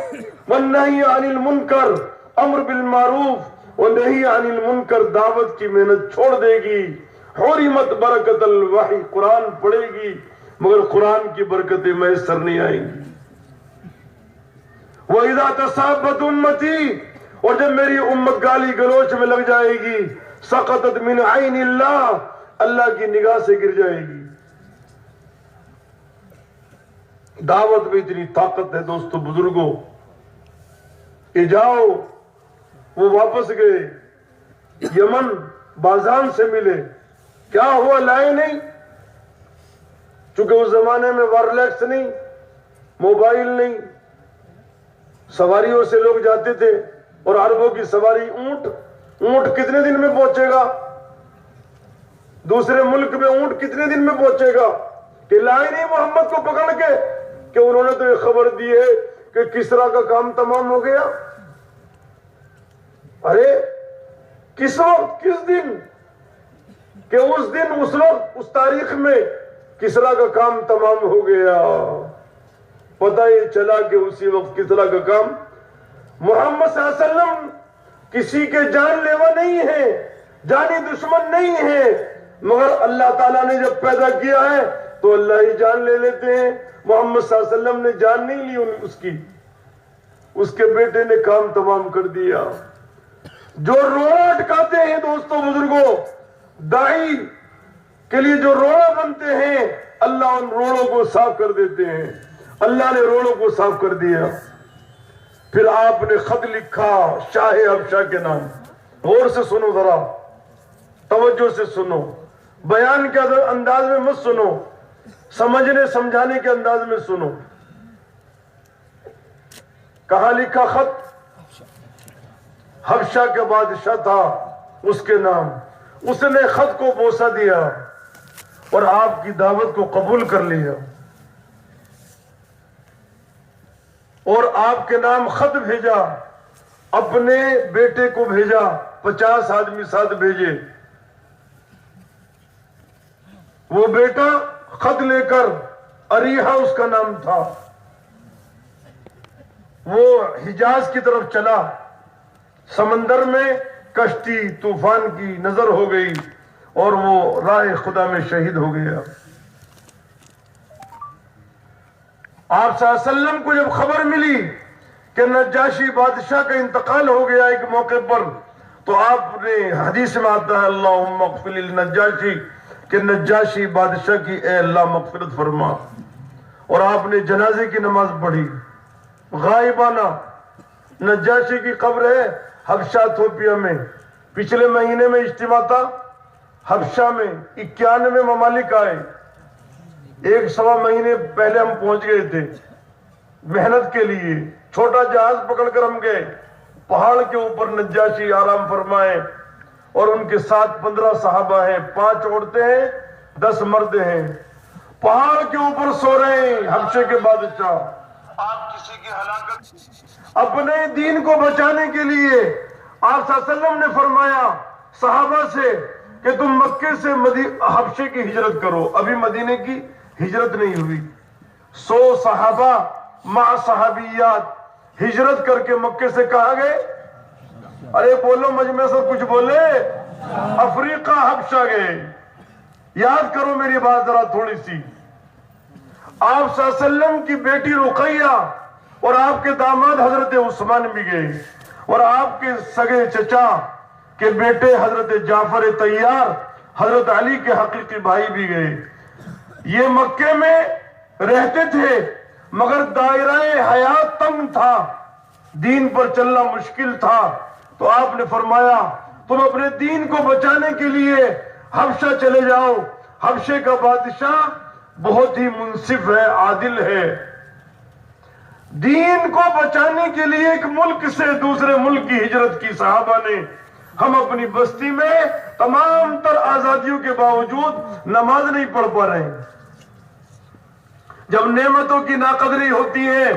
وَالنَّهِيَ عَنِ الْمُنْكَرِ، امر بالمعروف اور نہی عن المنکر دعوت کی محنت چھوڑ دے گی۔ حرمت برکت الوحی، قرآن پڑھے گی مگر قرآن کی برکتیں میسر نہیں آئیں گی۔ وَإِذَا تَصَابَتْ أُمَّتِي، اور جب میری امت گالی گلوچ میں لگ جائے گی، سقطت من عین اللہ، اللہ کی نگاہ سے گر جائے گی۔ دعوت میں اتنی طاقت ہے دوستو بزرگوں کہ جاؤ۔ وہ واپس گئے یمن، بازان سے ملے، کیا ہوا؟ لائے نہیں، چونکہ اس زمانے میں وائرلیس نہیں، موبائل نہیں، سواریوں سے لوگ جاتے تھے، اور عربوں کی سواری اونٹ۔ اونٹ کتنے دن میں پہنچے گا؟ دوسرے ملک میں اونٹ کتنے دن میں پہنچے گا کہ لائے نہیں محمد کو پکڑ کے کہ انہوں نے تو یہ خبر دی ہے کہ کسرا کا کام تمام ہو گیا. ارے کس وقت، کس دن؟ کہ اس دن، اس وقت، اس تاریخ میں کسرا کا کام تمام ہو گیا. پتہ یہ چلا کہ اسی وقت کسرا کا کام. محمد صلی اللہ علیہ وسلم کسی کے جان لیوا نہیں ہے، جانی دشمن نہیں ہے، مگر اللہ تعالیٰ نے جب پیدا کیا ہے تو اللہ ہی جان لے لیتے ہیں. محمد صلی اللہ علیہ وسلم نے جان نہیں لی اس کی، اس کے بیٹے نے کام تمام کر دیا. جو روڑا اٹکاتے ہیں دوستوں بزرگوں، داعی کے لیے جو روڑا بنتے ہیں، اللہ ان روڑوں کو صاف کر دیتے ہیں. اللہ نے روڑوں کو صاف کر دیا. پھر آپ نے خط لکھا شاہ حبشہ کے نام. غور سے سنو، ذرا توجہ سے سنو، بیان کے انداز میں مت سنو، سمجھنے سمجھانے کے انداز میں سنو. کہاں لکھا خط؟ حبشہ کے بادشاہ تھا اس کے نام. اس نے خط کو بوسہ دیا اور آپ کی دعوت کو قبول کر لیا اور آپ کے نام خط بھیجا. اپنے بیٹے کو بھیجا، 50 آدمی ساتھ بھیجے. وہ بیٹا خط لے کر، اریحہ اس کا نام تھا، وہ حجاز کی طرف چلا. سمندر میں کشتی طوفان کی نظر ہو گئی اور وہ راہ خدا میں شہید ہو گیا. آپ صلی اللہ علیہ وسلم کو جب خبر ملی کہ نجاشی بادشاہ کا انتقال ہو گیا ایک موقع پر، تو آپ نے، حدیث میں آتا ہے اللہم اغفر للنجاشی، کہ نجاشی بادشاہ کی اے اللہ مغفرت فرما. اور آپ نے جنازے کی نماز پڑھی غائبانہ. نجاشی کی قبر ہے حبشہ ایتھوپیا میں. پچھلے مہینے میں اجتماع تھا حبشہ میں، 91 ممالک آئے. 1.25 مہینے پہلے ہم پہنچ گئے تھے محنت کے لیے. چھوٹا جہاز پکڑ کر ہم گئے. پہاڑ کے اوپر نجاشی آرام فرمائے اور ان کے ساتھ 15 صحابہ ہیں، 5 عورتیں ہیں، 10 مرد ہیں. پہاڑ کے اوپر سو رہے ہیں حبشے کے بادشاہ. آپ کسی کی ہلاکت، اپنے دین کو بچانے کے لیے آپ صلی اللہ علیہ وسلم نے فرمایا صحابہ سے کہ تم مکے سے حبشے کی ہجرت کرو. ابھی مدینے کی ہجرت نہیں ہوئی. 100 صحابہ مع صحابیات ہجرت کر کے مکے سے کہاں گئے؟ ارے بولو مجمع سے کچھ بولے. افریقہ حبشہ گئے. یاد کرو میری بات ذرا تھوڑی سی. آپ صلی اللہ علیہ وسلم کی بیٹی رقیہ اور آپ کے داماد حضرت عثمان بھی گئے اور آپ کے سگے چچا کے بیٹے حضرت جعفر طیار، حضرت علی کے حقیقی بھائی بھی گئے. یہ مکے میں رہتے تھے مگر دائرہ حیات تنگ تھا، دین پر چلنا مشکل تھا. تو آپ نے فرمایا تم اپنے دین کو بچانے کے لیے حبشہ چلے جاؤ. حبشے کا بادشاہ بہت ہی منصف ہے، عادل ہے. دین کو بچانے کے لیے ایک ملک سے دوسرے ملک کی ہجرت کی صحابہ نے. ہم اپنی بستی میں تمام تر آزادیوں کے باوجود نماز نہیں پڑھ پا رہے ہیں. جب نعمتوں کی ناقدری ہوتی ہے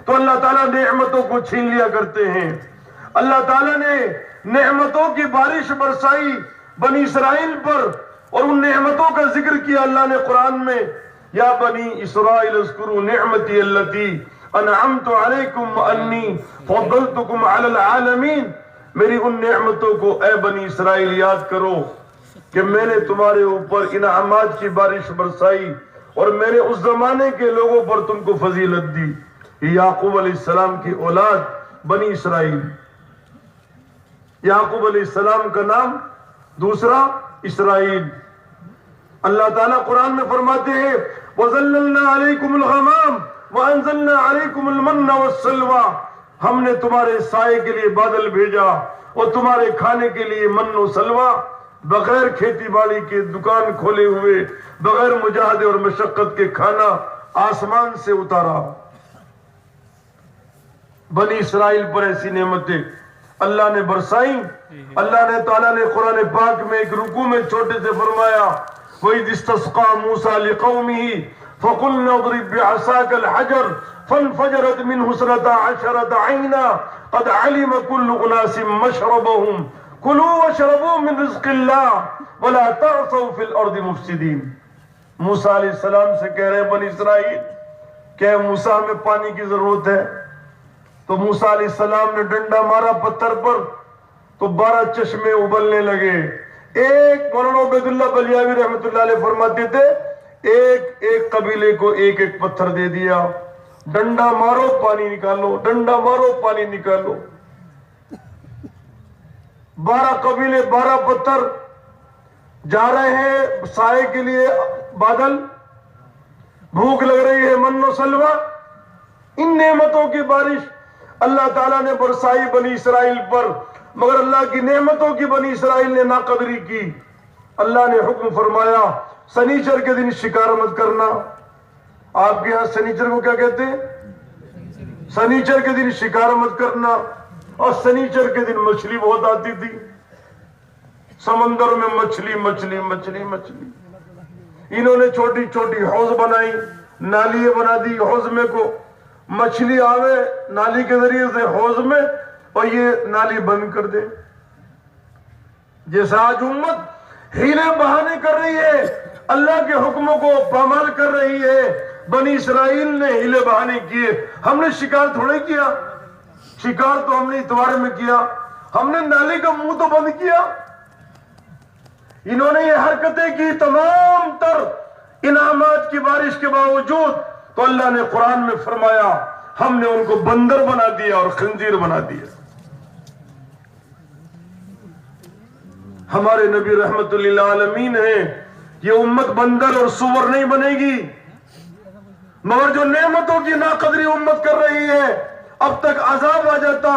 تو اللہ تعالیٰ نعمتوں کو چھین لیا کرتے ہیں. اللہ تعالیٰ نے نعمتوں کی بارش برسائی بنی اسرائیل پر اور ان نعمتوں کا ذکر کیا اللہ نے قرآن میں. یا بنی اسرائیل اذکروا نعمتی التی انعمت علیکم انی فضلتکم علی العالمین. میری ان نعمتوں کو اے بنی اسرائیل یاد کرو کہ میں نے تمہارے اوپر انعامات کی بارش برسائی اور میں نے اس زمانے کے لوگوں پر تم کو فضیلت دی. یعقوب علیہ السلام کی اولاد بنی اسرائیل. یعقوب علیہ السلام کا نام دوسرا اسرائیل. اللہ تعالیٰ قرآن میں فرماتے ہیں وَظَلَّلْنَا عَلَيْكُمُ الْغَمَامِ وَأَنزَلْنَا عَلَيْكُمُ الْمَنَّ وَالسَّلْوَىٰ. ہم نے تمہارے سائے کے لیے بادل بھیجا اور تمہارے کھانے کے لیے من و سلوہ، بغیر کھیتی باڑی کے دکان کھولے ہوئے، بغیر مجاہدے اور مشقت کے کھانا آسمان سے اتارا. بنی اسرائیل پر ایسی نعمتیں اللہ نے برسائی. اللہ نے تعالیٰ نے قرآن پاک میں ایک رکوع میں چھوٹے سے فرمایا وَإِذِ اسْتَسْقَىٰ مُوسَىٰ لِقَوْمِهِ فَقُلْنَا اضْرِب بِّعَصَاكَ الْحَجَرَ فَانْفَجَرَتْ مِنْهُ اثْنَتَا عَشْرَةَ عَيْنًا قَدْ عَلِمَ كُلُّ أُنَاسٍ مَّشْرَبَهُمْ كُلُوا وَاشْرَبُوا مِن رِّزْقِ اللَّهِ وَلَا تَعْثَوْا فِي الْأَرْضِ مُفْسِدِينَ. موسیٰ علیہ السلام سے کہہ رہے بنی اسرائیل کہ موسیٰ ہمیں پانی کی ضرورت ہے. تو موسیٰ علیہ السلام نے ڈنڈا مارا پتھر پر تو 12 چشمے ابلنے لگے. ایک مولانا عبید اللہ بلیاوی رحمۃ اللہ علیہ فرماتے تھے ایک ایک قبیلے کو ایک ایک پتھر دے دیا, ڈنڈا مارو پانی نکالو, ڈنڈا مارو پانی نکالو. 12 قبیلے 12 پتھر جا رہے ہیں سائے کے لیے. بادل, بھوک لگ رہی ہے, من و سلوہ, ان نعمتوں کی بارش اللہ تعالیٰ نے برسائی بنی اسرائیل پر, مگر اللہ کی نعمتوں کی بنی اسرائیل نے ناقدری کی. اللہ نے حکم فرمایا سنیچر کے دن شکار مت کرنا. آپ کے ہاں سنیچر کو کیا کہتے ہیں؟ سنیچر کے دن شکار مت کرنا. اور سنیچر کے دن مچھلی بہت آتی تھی, سمندر میں مچھلی مچھلی مچھلی مچھلی. انہوں نے چھوٹی چھوٹی حوض بنائی, نالی بنا دی حوض میں کو, مچھلی آوے نالی کے ذریعے سے حوض میں اور یہ نالی بند کر دے. جیسا آج امت ہیلے بہانے کر رہی ہے, اللہ کے حکموں کو پامال کر رہی ہے. بنی اسرائیل نے ہیلے بہانے کیے. ہم نے شکار تھوڑے کیا, شکار تو ہم نے اتوار میں کیا, ہم نے نالی کا منہ تو بند کیا. انہوں نے یہ حرکتیں کی تمام تر انعامات کی بارش کے باوجود, تو اللہ نے قرآن میں فرمایا ہم نے ان کو بندر بنا دیا اور خنزیر بنا دیا. ہمارے نبی رحمت للعالمین ہیں, یہ امت بندر اور سور نہیں بنے گی, مگر جو نعمتوں کی ناقدری امت کر رہی ہے اب تک عذاب آ جاتا.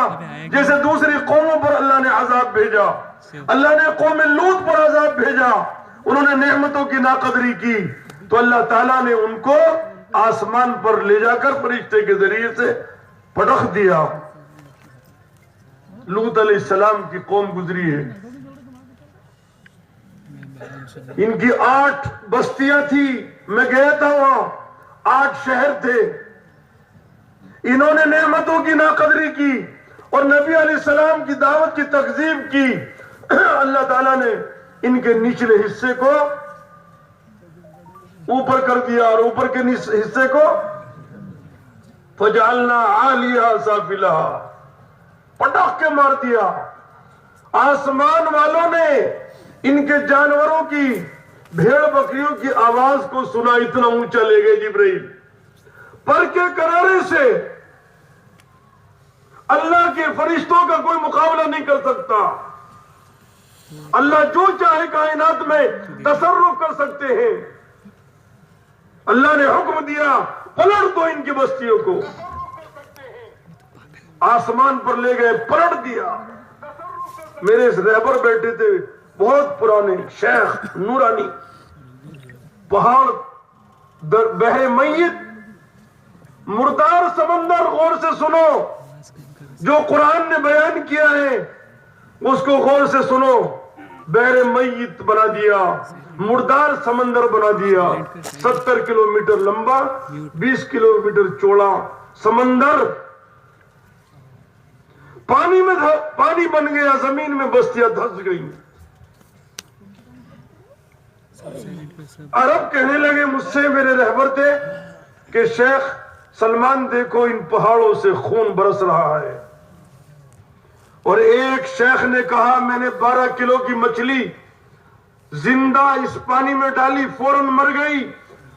جیسے دوسری قوموں پر اللہ نے عذاب بھیجا, اللہ نے قوم لوط پر عذاب بھیجا, انہوں نے نعمتوں کی ناقدری کی تو اللہ تعالیٰ نے ان کو آسمان پر لے جا کر فرشتے کے ذریعے سے پٹخ دیا. لوط علیہ السلام کی قوم گزری ہے, ان کی 8 بستیاں تھی, میں گیا تھا وہاں, 8 شہر تھے. انہوں نے نعمتوں کی ناقدری کی اور نبی علیہ السلام کی دعوت کی تکذیب کی. اللہ تعالیٰ نے ان کے نچلے حصے کو اوپر کر دیا اور اوپر کے حصے کو فجعلنا عالیہا سافلہا, پٹخ کے مار دیا. آسمان والوں نے ان کے جانوروں کی, بھیڑ بکریوں کی آواز کو سنا, اتنا اونچا لے گئے جبرائیل, پر کے کنارے سے. اللہ کے فرشتوں کا کوئی مقابلہ نہیں کر سکتا. اللہ جو چاہے کائنات میں تصرف کر سکتے ہیں. اللہ نے حکم دیا پلٹ دو ان کی بستیوں کو, آسمان پر لے گئے, پلٹ دیا. میرے رہبر بیٹھے تھے بہت پرانے شیخ نورانی, پہاڑ بحر میت, مردار سمندر. غور سے سنو, جو قرآن نے بیان کیا ہے اس کو غور سے سنو. بحر میت بنا دیا, مردار سمندر بنا دیا, 70 کلومیٹر لمبا, 20 کلومیٹر چوڑا سمندر. پانی بن گیا, زمین میں بستیاں دھس گئی. عرب کہنے لگے مجھ سے, میرے رہبر تھے, کہ شیخ سلمان دیکھو ان پہاڑوں سے خون برس رہا ہے. اور ایک شیخ نے کہا میں نے 12 کلو کی مچھلی زندہ اس پانی میں ڈالی, فوراً مر گئی.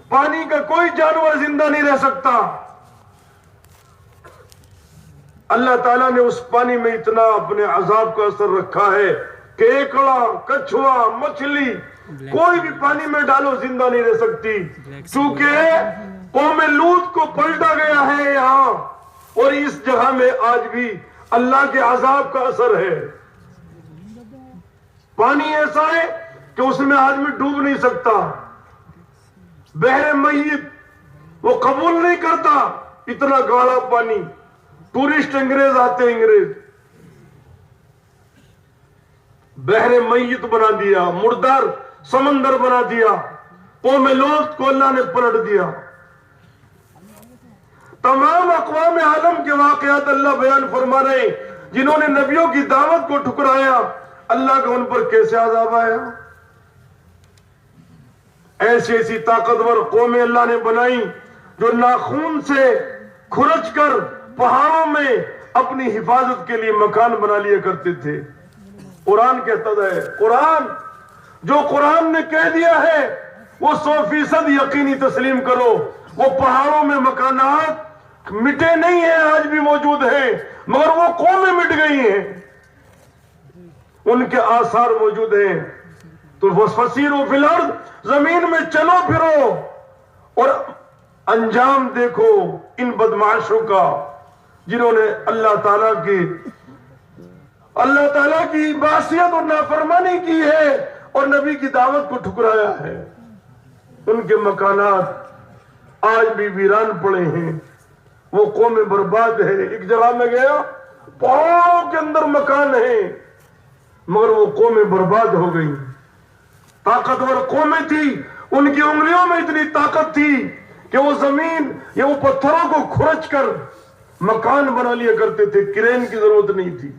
پانی کا کوئی جانور زندہ نہیں رہ سکتا. اللہ تعالیٰ نے اس پانی میں اتنا اپنے عذاب کا اثر رکھا ہے, کیکڑا, کچھوا, مچھلی, کوئی بھی پانی میں ڈالو زندہ نہیں رہ سکتی. چونکہ قوم لوط کو پلٹا گیا ہے یہاں, اور اس جگہ میں آج بھی اللہ کے عذاب کا اثر ہے. پانی ایسا ہے کہ اس میں آدمی ڈوب نہیں سکتا. بحر میت وہ قبول نہیں کرتا اتنا گاڑا پانی. ٹورسٹ انگریز آتے ہیں, انگریز بحر میت بنا دیا، مردار سمندر بنا دیا، قوم لوط کو اللہ نے پلٹ دیا. تمام اقوام عالم کے واقعات اللہ بیان فرما رہے ہیں. جنہوں نے نبیوں کی دعوت کو ٹھکرایا اللہ کا ان پر کیسے عذاب آیا. ایسی ایسی طاقتور قومیں اللہ نے بنائی جو ناخون سے کھرچ کر پہاڑوں میں اپنی حفاظت کے لیے مکان بنا لیا کرتے تھے. قرآن کہتا ہے، قرآن جو قرآن نے کہہ دیا ہے وہ 100% یقینی تسلیم کرو. وہ پہاڑوں میں مکانات مٹے نہیں ہیں، آج بھی موجود ہیں، مگر وہ قومیں مٹ گئی ہیں، ان کے آثار موجود ہیں. تو فسیروا فی الارض، زمین میں چلو پھرو اور انجام دیکھو ان بدمعاشوں کا جنہوں نے اللہ تعالیٰ کی معصیت اور نافرمانی کی ہے اور نبی کی دعوت کو ٹھکرایا ہے. ان کے مکانات آج بھی ویران پڑے ہیں، وہ قومیں برباد ہے. ایک جگہ میں گیا، پہاڑوں کے اندر مکان ہیں مگر وہ قومیں برباد ہو گئی. طاقتور قومیں تھی، ان کی انگلیوں میں اتنی طاقت تھی کہ وہ زمین یا وہ پتھروں کو کھرچ کر مکان بنا لیا کرتے تھے، کرین کی ضرورت نہیں تھی.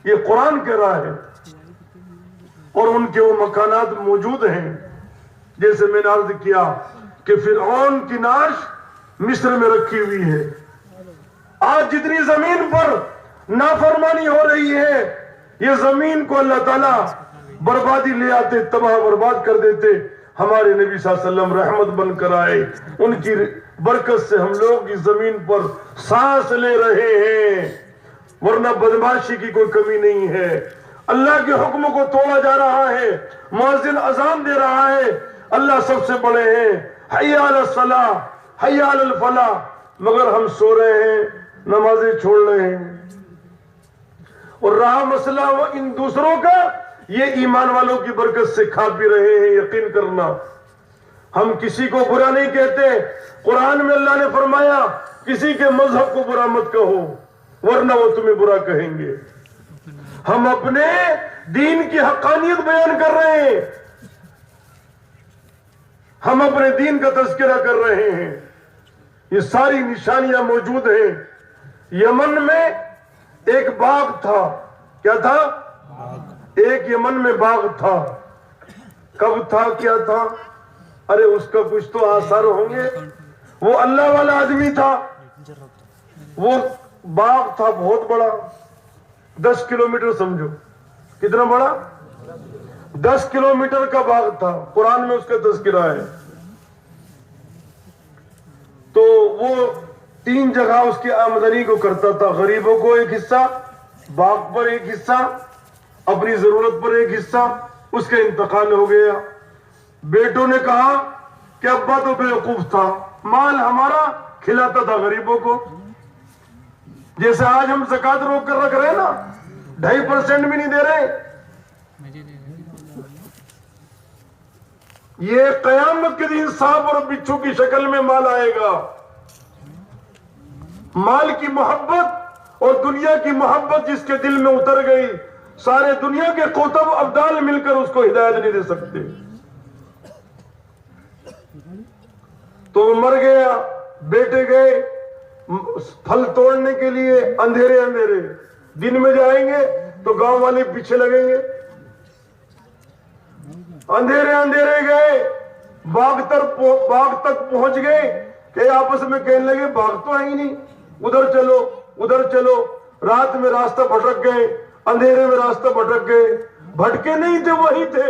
یہ قرآن کہہ رہا ہے اور ان کے وہ مکانات موجود ہیں. جیسے میں نے عرض کیا کہ فرعون کی نعش مصر میں رکھی ہوئی ہے. آج جتنی زمین پر نافرمانی ہو رہی ہے، یہ زمین کو اللہ تعالیٰ بربادی لے آتے، تباہ برباد کر دیتے. ہمارے نبی صلی اللہ علیہ وسلم رحمت بن کر آئے، ان کی برکت سے ہم لوگ اس زمین پر سانس لے رہے ہیں، ورنہ بدماشی کی کوئی کمی نہیں ہے. اللہ کے حکم کو توڑا جا رہا ہے، مؤذن اذان دے رہا ہے، اللہ سب سے بڑے ہیں، حی علی الصلاۃ حی علی الفلاح، مگر ہم سو رہے ہیں، نمازیں چھوڑ رہے ہیں. اور رہا مسئلہ وہ ان دوسروں کا، یہ ایمان والوں کی برکت سے کھا پی رہے ہیں. یقین کرنا، ہم کسی کو برا نہیں کہتے. قرآن میں اللہ نے فرمایا کسی کے مذہب کو برا مت کہو ورنہ وہ تمہیں برا کہیں گے. ہم اپنے دین کی حقانیت بیان کر رہے ہیں، ہم اپنے دین کا تذکرہ کر رہے ہیں. یہ ساری نشانیاں موجود ہیں. یمن میں ایک باغ تھا. کیا تھا؟ ایک یمن میں باغ تھا. کب تھا؟ کیا تھا؟ ارے اس کا کچھ تو آثار ہوں گے. وہ اللہ والا آدمی تھا. وہ باغ تھا بہت بڑا، 10 کلومیٹر سمجھو. کتنا بڑا؟ 10 کلومیٹر کا باغ تھا. قرآن میں اس کا تذکرہ ہے. تو وہ 3 جگہ اس کی آمدنی کو کرتا تھا. غریبوں کو ایک حصہ، باغ پر ایک حصہ، اپنی ضرورت پر ایک حصہ. اس کا انتقال ہو گیا. بیٹوں نے کہا کہ ابا تو بیوقوف تھا، مال ہمارا کھلاتا تھا غریبوں کو. جیسے آج ہم زکات روک کر رکھ رہے ہیں نا، 2.5% بھی نہیں دے رہے. یہ قیامت کے دن سانپ اور بچھو کی شکل میں مال آئے گا. مال کی محبت اور دنیا کی محبت جس کے دل میں اتر گئی، سارے دنیا کے قطب ابدال مل کر اس کو ہدایت نہیں دے سکتے. تو وہ مر گیا. بیٹے گئے پھل توڑنے کے لیے، اندھیرے اندھیرے. دن میں جائیں گے تو گاؤں والے پیچھے لگیں گے. اندھیرے اندھیرے گئے، باغ تک پہنچ گئے کہ آپس میں کہنے لگے باغ تو ہے ہی نہیں، ادھر چلو ادھر چلو. رات میں راستہ بھٹک گئے، اندھیرے میں راستہ بھٹک گئے. بھٹکے نہیں تھے، وہی تھے.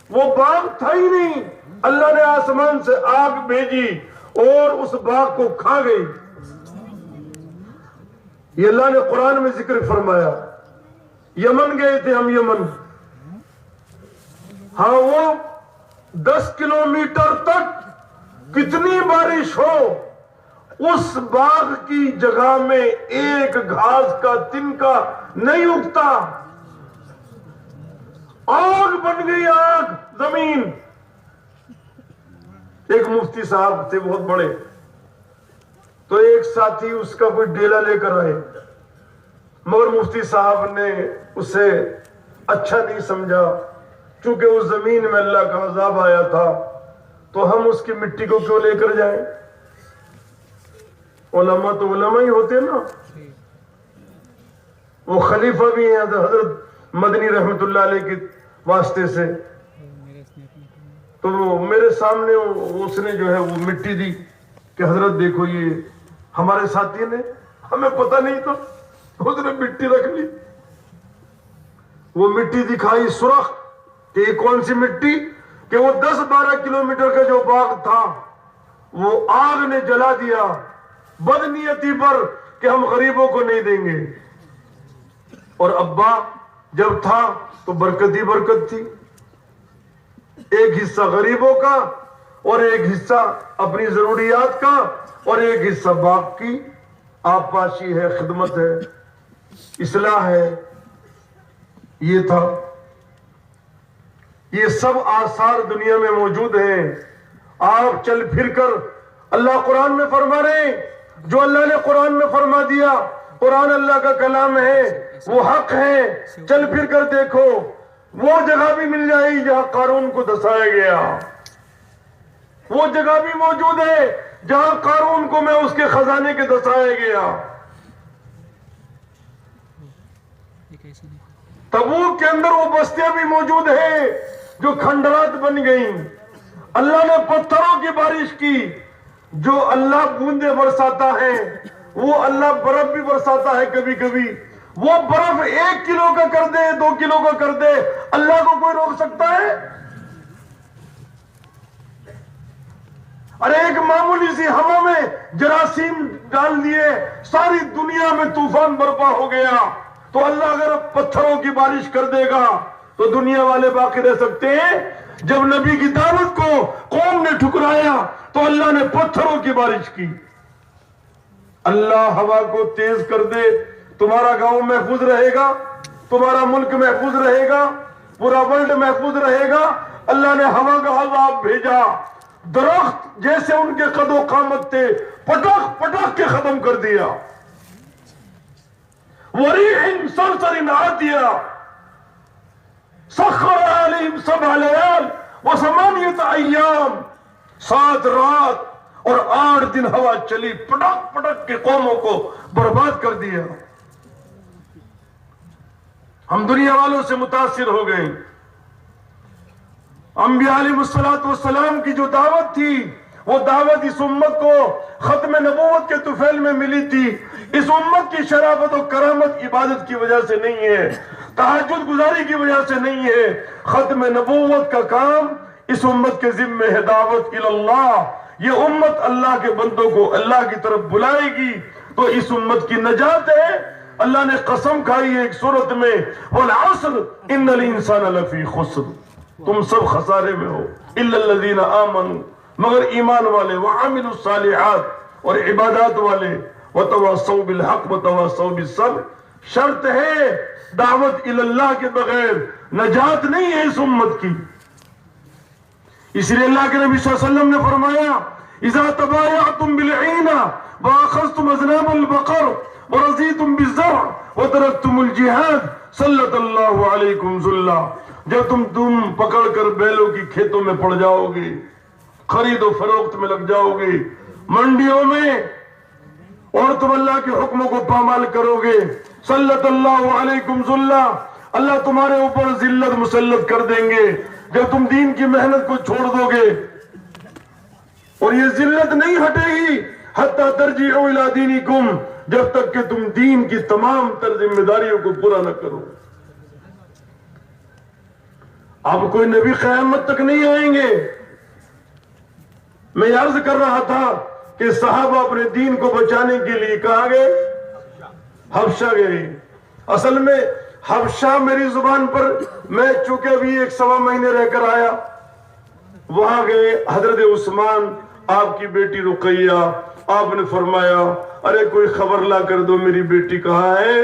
وہ باغ تھا ہی نہیں. اللہ نے آسمان سے آگ بھیجی اور اس باغ کو کھا گئی. یہ اللہ نے قرآن میں ذکر فرمایا. یمن گئے تھے ہم، یمن. ہاں، وہ 10 کلومیٹر تک کتنی بارش ہو، اس باغ کی جگہ میں ایک گھاس کا تنکا نہیں اگتا. آگ بن گئی، آگ زمین. ایک مفتی صاحب تھے بہت بڑے، تو ایک ساتھی اس کا کوئی ڈیلا لے کر آئے. مگر مفتی صاحب نے اسے اچھا نہیں سمجھا، چونکہ اس زمین میں اللہ کا عذاب آیا تھا تو ہم اس کی مٹی کو کیوں لے کر جائیں؟ علماء تو علماء ہی ہوتے نا، وہ خلیفہ بھی ہیں حضرت مدنی رحمت اللہ علیہ کے واسطے سے. تو وہ میرے سامنے اس نے جو ہے وہ مٹی دی کہ حضرت دیکھو یہ ہمارے ساتھی نے، ہمیں پتہ نہیں تھا، اس نے مٹی رکھ لی. وہ مٹی دکھائی سرخ کہ یہ کون سی مٹی، کہ وہ 10-12 کلومیٹر کا جو باغ تھا وہ آگ نے جلا دیا بدنیتی پر کہ ہم غریبوں کو نہیں دیں گے. اور ابا جب تھا تو برکت ہی برکت تھی، ایک حصہ غریبوں کا اور ایک حصہ اپنی ضروریات کا اور ایک حصہ باغ کی آبپاشی ہے، خدمت ہے، اصلاح ہے. یہ تھا. یہ سب آثار دنیا میں موجود ہیں. آپ چل پھر کر اللہ قرآن میں فرما رہے ہیں، جو اللہ نے قرآن میں فرما دیا، قرآن اللہ کا کلام ہے، وہ حق ہے. چل پھر کر دیکھو، وہ جگہ بھی مل جائے گی جہاں قارون کو دسایا گیا، وہ جگہ بھی موجود ہے جہاں قارون کو میں اس کے خزانے کے دسایا گیا. تبوک کے اندر وہ بستیاں بھی موجود ہیں جو کھنڈرات بن گئیں. اللہ نے پتھروں کی بارش کی، جو اللہ بوندے برساتا ہے وہ اللہ برف بھی برساتا ہے. کبھی کبھی وہ برف 1 کلو کا کر دے، 2 کلو کا کر دے، اللہ کو کوئی روک سکتا ہے؟ ارے ایک معمولی سی ہوا میں جراثیم ڈال دیے، ساری دنیا میں طوفان برپا ہو گیا. تو اللہ اگر پتھروں کی بارش کر دے گا تو دنیا والے باقی رہ سکتے ہیں؟ جب نبی کی دعوت کو قوم نے ٹھکرایا تو اللہ نے پتھروں کی بارش کی. اللہ ہوا کو تیز کر دے، تمہارا گاؤں محفوظ رہے گا، تمہارا ملک محفوظ رہے گا، پورا ورلڈ محفوظ رہے گا. اللہ نے ہوا کا عذاب بھیجا، درخت جیسے ان کے قد و قامت تھے پٹخ پٹخ کے ختم کر دیا. وَرِيحٍ صَرْصَرٍ عَاتِيَةٍ سَخَّرَ عَلَيْهِمْ 7 لَيَالٍ وَثَمَانِيَةَ أَيَّامٍ، 7 رات اور 8 دن ہوا چلی، پٹک پٹک کے قوموں کو برباد کر دیا. ہم دنیا والوں سے متاثر ہو گئے. انبیاء علیہ السلام کی جو دعوت تھی وہ دعوت اس امت کو ختم نبوت کے طفیل میں ملی تھی. اس امت کی شرافت و کرامت عبادت کی وجہ سے نہیں ہے، تہجد گزاری کی وجہ سے نہیں ہے. ختم نبوت کا کام اس امت کے ذمہ ہے، دعوت اللہ. یہ امت اللہ کے بندوں کو اللہ کی طرف بلائے گی تو اس امت کی نجات ہے. اللہ نے قسم کھائی ہے ایک سورت میں، والعصر ان الانسان لفی خسر، تم سب خسارے میں ہو الا الذین آمنوا، مگر ایمان والے، وعملوا الصالحات، اور عبادات والے، وتواصوا بالحق وتواصوا بالصبر. شرط ہے دعوت اللہ کے بغیر نجات نہیں ہے اس امت کی. اس لیے اللہ کے نبی صلی اللہ علیہ وسلم نے فرمایا، اذا تبایعتم بالعینہ واخذتم اذناب البقر ورضیتم بالزرع وترکتم الجہاد سلط اللہ علیکم ذلہ. جب تم پکڑ کر بیلوں کی کھیتوں میں پڑ جاؤ گے، خرید و فروخت میں لگ جاؤ گے، منڈیوں میں، اور تم اللہ کے حکموں کو پامال کرو گے، سلط اللہ علیکم ذلہ، اللہ تمہارے اوپر ذلت مسلط کر دیں گے. جب تم دین کی محنت کو چھوڑ دو گے، اور یہ ذلت نہیں ہٹے گی حتی ترجعوا الی دینکم، جب تک کہ تم دین کی تمام تر ذمہ داریوں کو پورا نہ کرو. اب کوئی نبی قیامت تک نہیں آئیں گے. میں عرض کر رہا تھا کہ صحابہ اپنے دین کو بچانے کے لیے کہاں گئے؟ حبشہ گئے. اصل میں حبشہ میری زبان پر، میں چونکہ ابھی 1.25 مہینے رہ کر آیا، وہاں گئے. حضرت عثمان، آپ کی بیٹی رقیہ، آپ نے فرمایا ارے کوئی خبر لا کر دو، میری بیٹی کہاں ہے،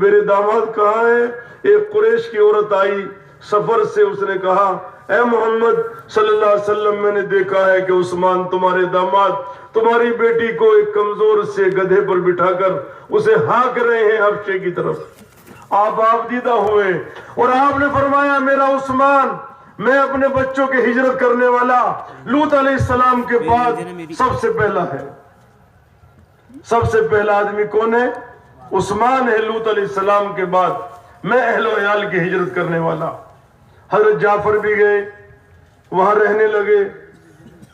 میرے داماد کہاں ہے. ایک قریش کی عورت آئی، سفر سے اس نے کہا اے محمد صلی اللہ علیہ وسلم میں نے دیکھا ہے کہ عثمان تمہارے داماد تمہاری بیٹی کو ایک کمزور سے گدھے پر بٹھا کر اسے ہانک رہے ہیں حبشے کی طرف. آپ دیدہ ہوئے اور آپ نے فرمایا میرا عثمان میں اپنے بچوں کے ہجرت کرنے والا لوط علیہ السلام کے بعد سب سے پہلا ہے. سب سے پہلا آدمی کون ہے؟ عثمان ہے لوط علیہ السلام کے بعد. میں اہل و عیال کی ہجرت کرنے والا. حضرت جعفر بھی گئے وہاں رہنے لگے.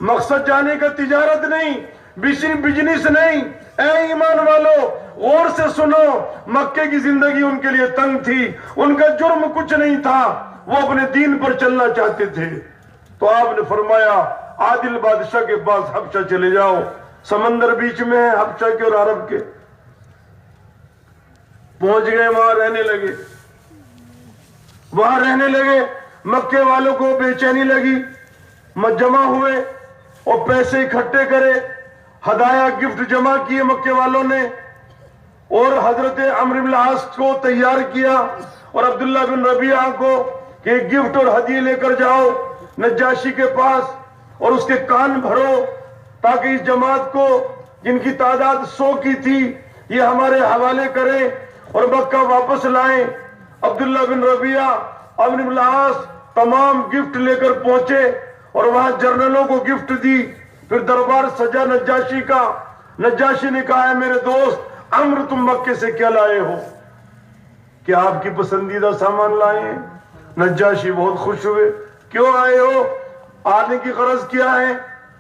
مقصد جانے کا تجارت نہیں بزنس نہیں. اے ایمان والو غور سے سنو, مکے کی زندگی ان کے لیے تنگ تھی. ان کا جرم کچھ نہیں تھا, وہ اپنے دین پر چلنا چاہتے تھے. تو آپ نے فرمایا عادل بادشاہ کے پاس حبشہ چلے جاؤ. سمندر بیچ میں ہے حبشہ کے اور عرب کے. پہنچ گئے وہاں رہنے لگے. وہاں رہنے لگے. مکے والوں کو بے چینی لگی. جمع ہوئے اور پیسے اکٹھے کرے. ہدایہ گفٹ جمع کیے مکے والوں نے اور حضرت عمرو بن العاص کو تیار کیا اور عبداللہ بن ربیعہ کو کہ گفٹ اور ہدیے لے کر جاؤ نجاشی کے پاس اور اس کے کان بھرو تاکہ اس جماعت کو جن کی تعداد 100 کی تھی یہ ہمارے حوالے کریں اور مکہ واپس لائیں. عبداللہ بن ربیعہ عمرو بن العاص تمام گفٹ لے کر پہنچے اور وہاں جرنلوں کو گفٹ دی. پھر دربار سجا نجاشی کا. نجاشی نے کہا ہے میرے دوست عمرو تم مکے سے کیا لائے ہو؟ کیا آپ کی پسندیدہ سامان لائے ہیں؟ نجاشی بہت خوش ہوئے. کیوں آئے ہو؟ آنے کی غرض کیا ہے؟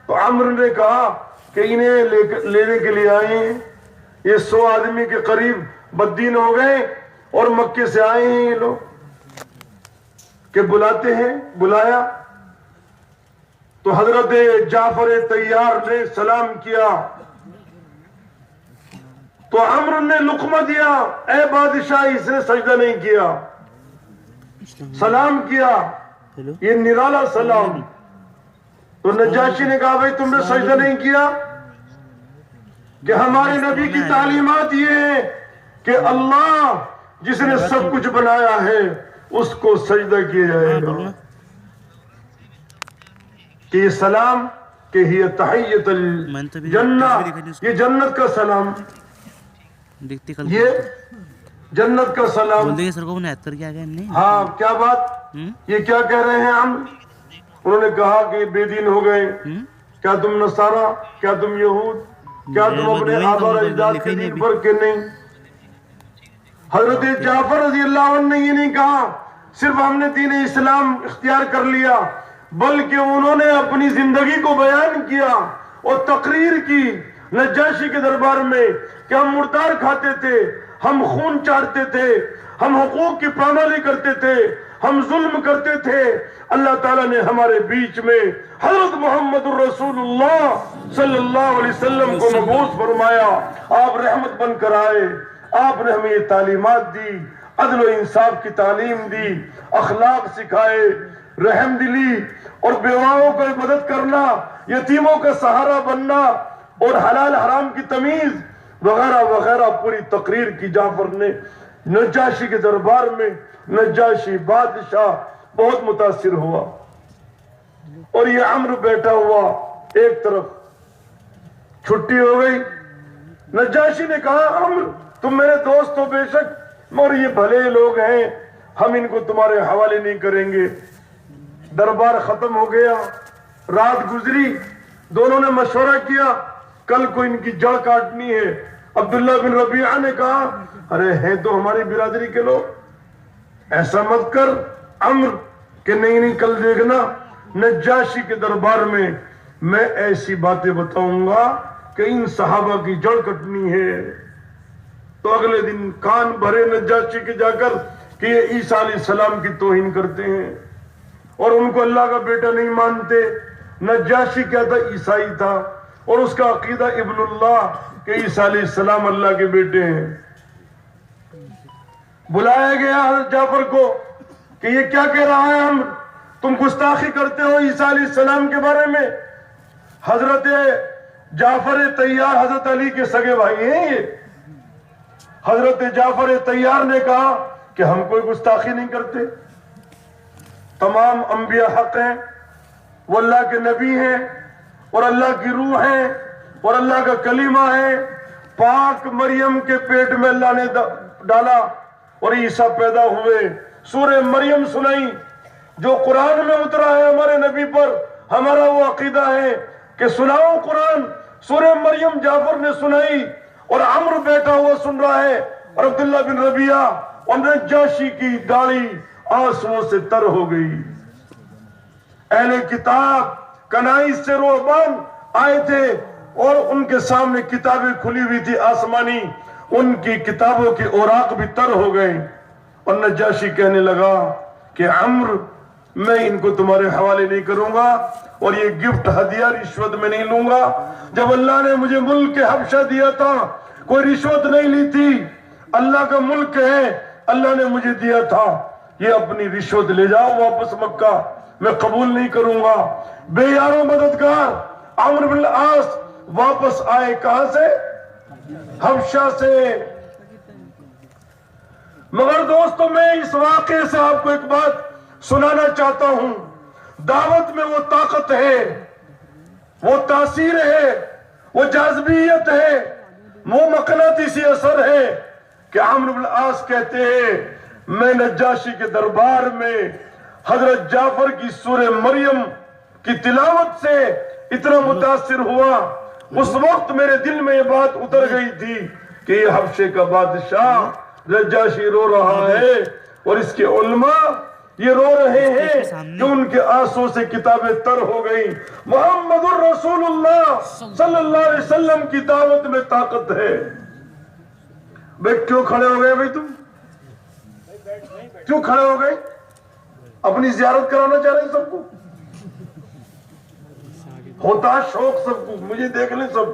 تو عمرو نے کہا کہ انہیں لینے کے لیے آئے ہیں. یہ 100 آدمی کے قریب بددین ہو گئے اور مکے سے آئے ہیں یہ لوگ کہ بلاتے ہیں. بلایا تو حضرت جعفر طیار نے سلام کیا تو عمرو نے لقمہ دیا. اے بادشاہ اس نے سجدہ نہیں کیا. سلام کیا, یہ نرالا سلام. تو نجاشی نے کہا بھائی تم نے سجدہ نہیں کیا کہ ہمارے نبی کی تعلیمات یہ ہیں کہ اللہ جس نے سب کچھ بنایا ہے اس کو سجدہ کیا جائے گا. کہ یہ سلام کہ ہی تحیت الجنہ, یہ جنت کا سلام, یہ جنت کا سلام. ہاں کیا بات, یہ کیا کہہ رہے ہیں ہم؟ انہوں نے کہا کہ بے دین ہو گئے. کیا تم نصارہ, کیا تم یہود, کیا تم اپنے آبا و اجداد کے دین پر کہ نہیں؟ حضرت جعفر رضی اللہ عنہ نے یہ نہیں کہا صرف ہم نے دین اسلام اختیار کر لیا, بلکہ انہوں نے اپنی زندگی کو بیان کیا اور تقریر کی نجاشی کے دربار میں کہ ہم مردار کھاتے تھے, ہم خون چاٹتے تھے, ہم حقوق کی پامالی کرتے تھے, ہم ظلم کرتے تھے. اللہ تعالیٰ نے ہمارے بیچ میں حضرت محمد الرسول اللہ صلی اللہ علیہ وسلم کو مبعوث فرمایا. آپ رحمت بن کر آئے. آپ نے ہمیں یہ تعلیمات دی, عدل و انصاف کی تعلیم دی, اخلاق سکھائے, رحم دلی اور بیواؤں کو مدد کرنا, یتیموں کا سہارا بننا اور حلال حرام کی تمیز وغیرہ وغیرہ پوری تقریر کی جعفر نے نجاشی کے دربار میں. نجاشی بادشاہ بہت متاثر ہوا اور یہ عمرو بیٹھا ہوا ایک طرف. چھٹی ہو گئی. نجاشی نے کہا عمرو تم میرے دوست ہو بے شک مگر یہ بھلے لوگ ہیں, ہم ان کو تمہارے حوالے نہیں کریں گے. دربار ختم ہو گیا. رات گزری. دونوں نے مشورہ کیا کل کو ان کی جڑ کاٹنی ہے. عبداللہ بن ربیعہ نے کہا ارے ہیں تو ہماری برادری کے لوگ, ایسا مت کر. عمرو کہ نہیں کل دیکھنا نجاشی کے دربار میں میں ایسی باتیں بتاؤں گا کہ ان صحابہ کی جڑ کٹنی ہے. تو اگلے دن کان بھرے نجاشی کے جا کر کہ یہ عیسیٰ علیہ السلام کی توہین کرتے ہیں اور ان کو اللہ کا بیٹا نہیں مانتے. نجاشی کیا تھا؟ عیسائی تھا اور اس کا عقیدہ ابن اللہ کہ عیسیٰ علیہ السلام اللہ کے بیٹے ہیں. بلایا گیا حضرت جعفر کو کہ یہ کیا کہہ رہا ہے, ہم تم گستاخی کرتے ہو عیسیٰ علیہ السلام کے بارے میں. حضرت جعفر طیار حضرت علی کے سگے بھائی ہیں. یہ حضرت جعفر طیار نے کہا کہ ہم کوئی گستاخی نہیں کرتے. تمام انبیاء حق ہیں، وہ اللہ کے نبی ہیں اور اللہ کی روح ہیں اور اللہ کا کلمہ ہے۔ پاک مریم کے پیٹ میں اللہ نے ڈالا اور عیسیٰ پیدا ہوئے۔ سورہ مریم سنائی جو قرآن میں اترا ہے ہمارے نبی پر، ہمارا وہ عقیدہ ہے کہ سناؤ قرآن۔ سورہ مریم جعفر نے سنائی اور عمرو بیٹھا ہوا سن رہا ہے اور عبداللہ بن ربیعہ اور نجاشی کی داڑھی آنسوؤں سے تر ہو گئی۔ اہل کتاب کنائز سے رہبان آئے تھے اور ان کے سامنے کتابیں کھلی ہوئی تھی آسمانی، ان کی کتابوں کے اوراق بھی تر ہو گئے۔ اور نجاشی کہنے لگا کہ عمرو میں ان کو تمہارے حوالے نہیں کروں گا اور یہ گفٹ ہدیہ رشوت میں نہیں لوں گا۔ جب اللہ نے مجھے ملک حبشہ دیا تھا کوئی رشوت نہیں لی تھی، اللہ کا ملک ہے، اللہ نے مجھے دیا تھا، یہ اپنی رشوت لے جاؤ واپس مکہ، میں قبول نہیں کروں گا۔ بے یارو مددگار عمرو بن العاص واپس آئے کہاں سے؟ حبشہ سے۔ مگر دوستو میں اس واقعے سے آپ کو ایک بات سنانا چاہتا ہوں، دعوت میں وہ طاقت ہے، وہ تاثیر ہے، وہ جاذبیت ہے، وہ مقناطیسی اثر ہے کہ عمرو بن العاص کہتے ہیں میں نجاشی کے دربار میں حضرت جعفر کی سورہ مریم کی تلاوت سے اتنا متاثر ہوا، اس وقت میرے دل میں یہ بات اتر گئی تھی کہ یہ حبشے کا بادشاہ نجاشی رو رہا ہے اور اس کے علماء یہ رو رہے ہیں کہ ان کے آنسوں سے کتابیں تر ہو گئی۔ محمد الرسول اللہ صلی اللہ علیہ وسلم کی دعوت میں طاقت ہے۔ بھئی کیوں کھڑے ہو گئے بھئی تم؟ کیوں کھڑے ہو گئے؟ اپنی زیارت کرانا چاہ رہے ہیں سب کو؟ ہوتا شوق سب کو، مجھے دیکھ لیں سب،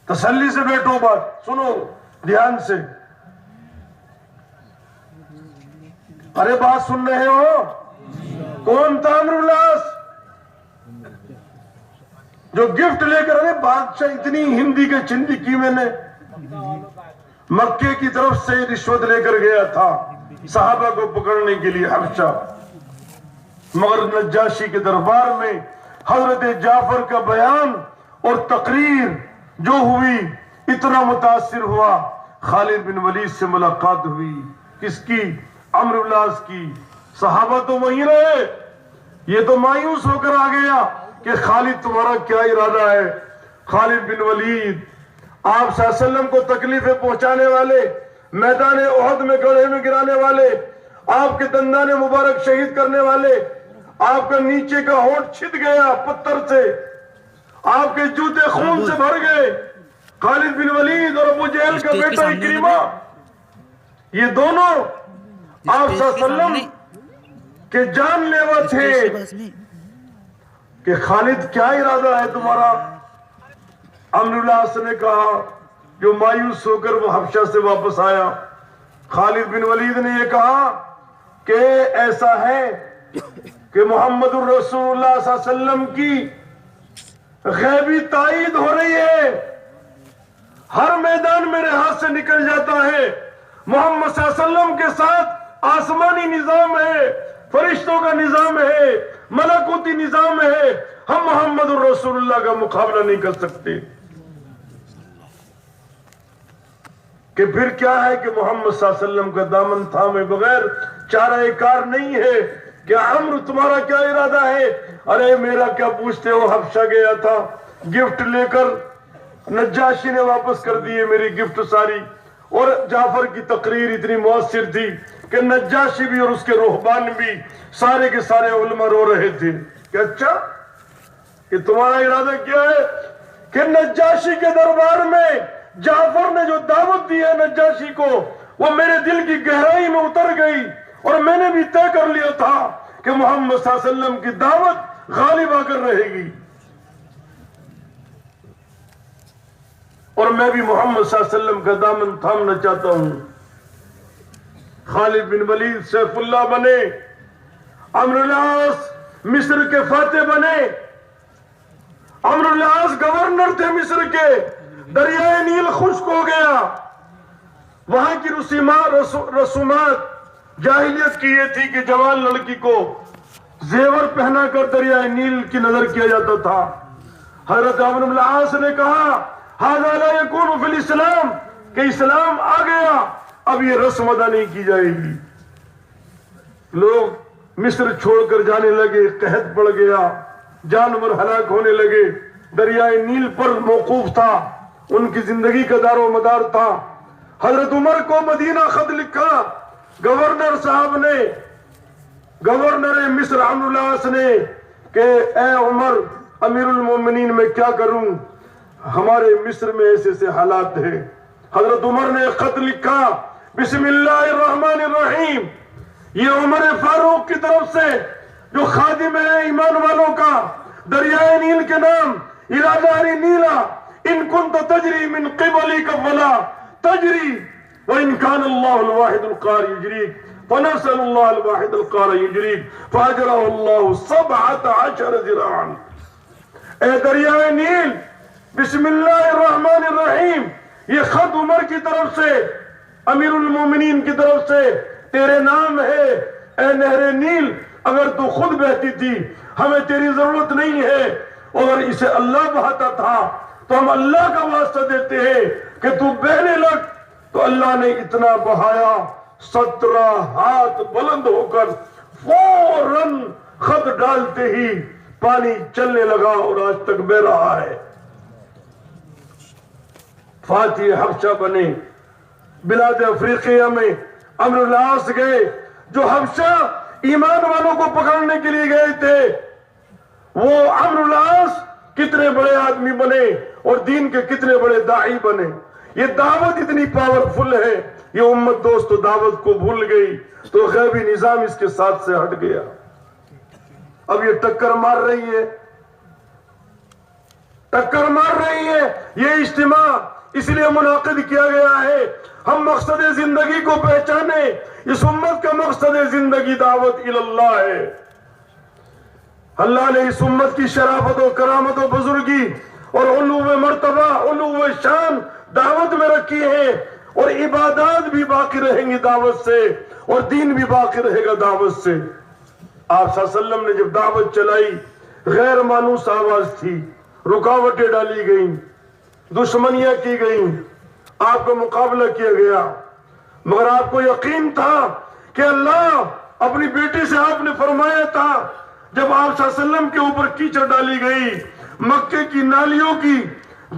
تسلی سے بیٹھو، بات سنو دھیان سے۔ ارے بات سن رہے ہو؟ کون تھا عمرو بن العاص جو گفٹ لے کر؟ ارے بادشاہ اتنی ہندی کے چندی کی میں نے مکے کی طرف سے رشوت لے کر گیا تھا صحابہ کو پکڑنے کے لیے حبشہ، مگر نجاشی کے دربار میں حضرت جعفر کا بیان اور تقریر جو ہوئی اتنا متاثر ہوا۔ خالد بن ولید سے ملاقات ہوئی، کس کی؟ عمرو بن العاص کی۔ صحابہ تو وہیں رہے، یہ تو مایوس ہو کر آ گیا کہ خالد تمہارا کیا ارادہ ہے؟ خالد بن ولید آپ صلی اللہ علیہ وسلم کو تکلیفیں پہنچانے والے، میدان احد میں گڑھے میں گرانے والے، آپ کے دندان مبارک شہید کرنے والے، آپ کا نیچے کا ہونٹ چھد گیا پتھر سے، آپ کے جوتے خون سے بھر گئے۔ خالد بن ولید اور ابو جہل کا بیٹا اکرمہ، یہ دونوں آپ صلی اللہ علیہ وسلم کے جان لیوا تھے کہ خالد کیا ارادہ ہے تمہارا؟ عمرو بن العاص نے کہا، جو مایوس ہو کر وہ حبشہ سے واپس آیا۔ خالد بن ولید نے یہ کہا کہ ایسا ہے کہ محمد الرسول اللہ صلی اللہ علیہ وسلم کی غیبی تائید ہو رہی ہے، ہر میدان میرے ہاتھ سے نکل جاتا ہے۔ محمد صلی اللہ علیہ وسلم کے ساتھ آسمانی نظام ہے، فرشتوں کا نظام ہے، ملکوتی نظام ہے، ہم محمد الرسول اللہ کا مقابلہ نہیں کر سکتے۔ کہ پھر کیا ہے کہ محمد صلی اللہ علیہ وسلم کا دامن تھامے بغیر چارہ کار نہیں ہے کہ عمرو تمہارا کیا ارادہ ہے؟ ارے میرا کیا پوچھتے ہو، حبشہ گیا تھا گفٹ لے کر، نجاشی نے واپس کر دیے میری گفٹ ساری، اور جعفر کی تقریر اتنی مؤثر تھی کہ نجاشی بھی اور اس کے روحبان بھی سارے کے سارے علماء رو رہے تھے کہ اچھا کہ تمہارا ارادہ کیا ہے؟ کہ نجاشی کے دربار میں جعفر نے جو دعوت دی ہے نجاشی کو، وہ میرے دل کی گہرائی میں اتر گئی، اور میں نے بھی طے کر لیا تھا کہ محمد صلی اللہ علیہ وسلم کی دعوت غالب آ کر رہے گی، اور میں بھی محمد صلی اللہ علیہ وسلم کا دامن تھامنا چاہتا ہوں۔ خالد بن ولید سیف اللہ بنے، عمرو بن العاص مصر کے فاتح بنے۔ عمرو بن العاص گورنر تھے مصر کے، دریائے نیل خشک ہو گیا، وہاں کی رسومات جاہلیت کی یہ تھی کہ جوان لڑکی کو زیور پہنا کر دریائے نیل کی نظر کیا جاتا تھا. حضرت عمرو بن العاص نے کہا ھذا لا یکون فی الاسلام، کہ اسلام آ گیا اب یہ رسم ادا نہیں کی جائے گی. لوگ مصر چھوڑ کر جانے لگے، قحط پڑ گیا، جانور ہلاک ہونے لگے، دریائے نیل پر موقوف تھا، ان کی زندگی کا دار و مدار تھا. حضرت عمر کو مدینہ خط لکھا گورنر صاحب نے، گورنر مصر عمرو بن العاص نے، کہ اے عمر امیر المومنین میں کیا کروں، ہمارے مصر میں ایسے ایسے حالات ہیں. حضرت عمر نے خط لکھا بسم اللہ الرحمن الرحیم. یہ عمر فاروق کی طرف سے جو خادم ہے ایمان والوں کا، دریائے نیل کے نام اراداری نیلا ان کنت تجری من قبلک ولا تجری وان کان اللہ الواحد القہار یجریک فنسأل اللہ الواحد القہار یجریک فاجرہ اللہ 17 ذراعا. اے دریائے نیل بسم اللہ الرحمن الرحیم، یہ خط عمر کی طرف سے، امیر المومنین کی طرف سے تیرے نام ہے. اے نہر نیل اگر تو خود بہتی تھی ہمیں تیری ضرورت نہیں ہے، اگر اسے اللہ بہاتا تھا تو ہم اللہ کا واسطہ دیتے ہیں کہ تو بہنے لگ. تو اللہ نے اتنا بہایا 17 ہاتھ بلند ہو کر فوراً خط ڈالتے ہی پانی چلنے لگا اور آج تک بہ رہا ہے. فاتح حبشہ بنے، بلاد افریقیہ میں عمرو بن العاص گئے، جو حبشہ ایمان والوں کو پکڑنے کے لیے گئے تھے. وہ عمرو بن العاص کتنے بڑے آدمی بنے اور دین کے کتنے بڑے داعی بنے. یہ دعوت اتنی پاورفل ہے، یہ امت دوست دعوت کو بھول گئی تو غیبی نظام اس کے ساتھ سے ہٹ گیا. اب یہ ٹکر مار رہی ہے، ٹکر مار رہی ہے. یہ اجتماع اس لیے منعقد کیا گیا ہے ہم مقصد زندگی کو پہچانے. اس امت کا مقصد زندگی دعوت اللہ ہے. اللہ نے اس امت کی شرافت و کرامت و بزرگی اور علو مرتبہ، علو شان دعوت میں رکھی ہے، اور عبادات بھی باقی رہیں گی دعوت سے، اور دین بھی باقی رہے گا دعوت سے. آپ صلی اللہ علیہ وسلم نے جب دعوت چلائی غیر مانوس آواز تھی، رکاوٹیں ڈالی گئیں، دشمنیاں کی گئیں، آپ کا مقابلہ کیا گیا، مگر آپ کو یقین تھا کہ اللہ اپنی بیٹی سے آپ نے فرمایا تھا جب آپ صلی اللہ علیہ وسلم کے اوپر کیچڑ ڈالی گئی، مکے کی نالیوں کی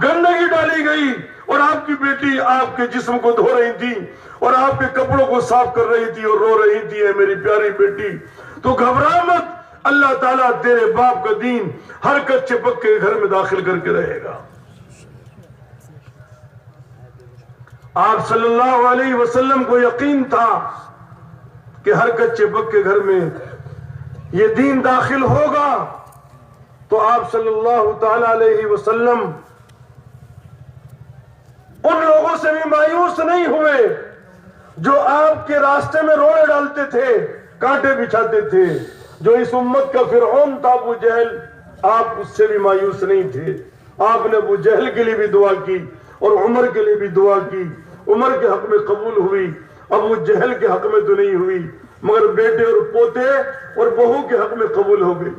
گندگی ڈالی گئی، اور آپ کی بیٹی آپ کے جسم کو دھو رہی تھی اور آپ کے کپڑوں کو صاف کر رہی تھی اور رو رہی تھی اے میری پیاری بیٹی، تو گھبرا مت، اللہ تعالیٰ تیرے باپ کا دین ہر کچے پکے گھر میں داخل کر کے رہے گا. آپ صلی اللہ علیہ وسلم کو یقین تھا کہ ہر کچے پکے گھر میں یہ دین داخل ہوگا. تو آپ صلی اللہ تعالی علیہ وسلم ان لوگوں سے بھی مایوس نہیں ہوئے جو آپ کے راستے میں روڑے ڈالتے تھے، کانٹے بچھاتے تھے. جو اس امت کا فرعون تھا ابو جہل، آپ اس سے بھی مایوس نہیں تھے. آپ نے ابو جہل کے لیے بھی دعا کی اور عمر کے لیے بھی دعا کی. عمر کے حق میں قبول ہوئی، ابو جہل کے حق میں تو نہیں ہوئی، مگر بیٹے اور پوتے اور بہو کے حق میں قبول ہو گئی.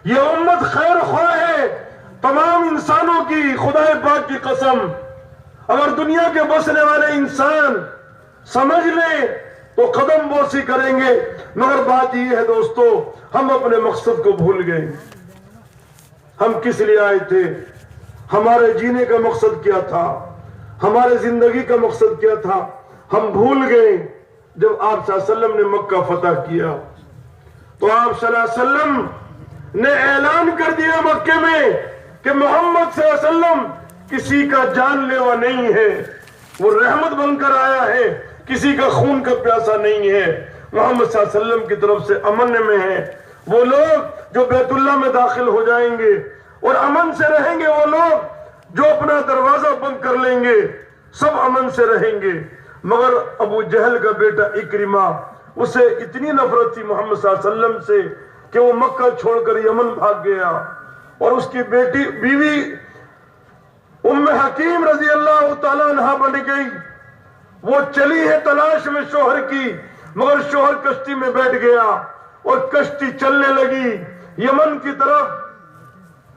یہ امت خیر خواہ ہے تمام انسانوں کی. خدا پاک کی قسم اگر دنیا کے بسنے والے انسان سمجھ لیں تو قدم بوسی کریں گے، مگر بات یہ ہے دوستو ہم اپنے مقصد کو بھول گئے. ہم کس لیے آئے تھے؟ ہمارے جینے کا مقصد کیا تھا؟ ہمارے زندگی کا مقصد کیا تھا؟ ہم بھول گئے. جب آپ صلی اللہ علیہ وسلم نے مکہ فتح کیا تو آپ صلی اللہ علیہ وسلم نے اعلان کر دیا مکے میں کہ محمد صلی اللہ علیہ وسلم کسی کا جان لیوا نہیں ہے، وہ رحمت بن کر آیا ہے، کسی کا خون کا پیاسا نہیں ہے. محمد صلی اللہ علیہ وسلم کی طرف سے امن میں ہے. وہ لوگ جو بیت اللہ میں داخل ہو جائیں گے اور امن سے رہیں گے، وہ لوگ جو اپنا دروازہ بند کر لیں گے سب امن سے رہیں گے. مگر ابو جہل کا بیٹا اکرمہ، اسے اتنی نفرت تھی محمد صلی اللہ علیہ وسلم سے کہ وہ مکہ چھوڑ کر یمن بھاگ گیا، اور اس کی بیوی ام حکیم رضی اللہ تعالیٰ عنہ بن گئی. وہ چلی ہے تلاش میں شوہر کی، مگر شوہر کشتی میں بیٹھ گیا اور کشتی چلنے لگی یمن کی طرف،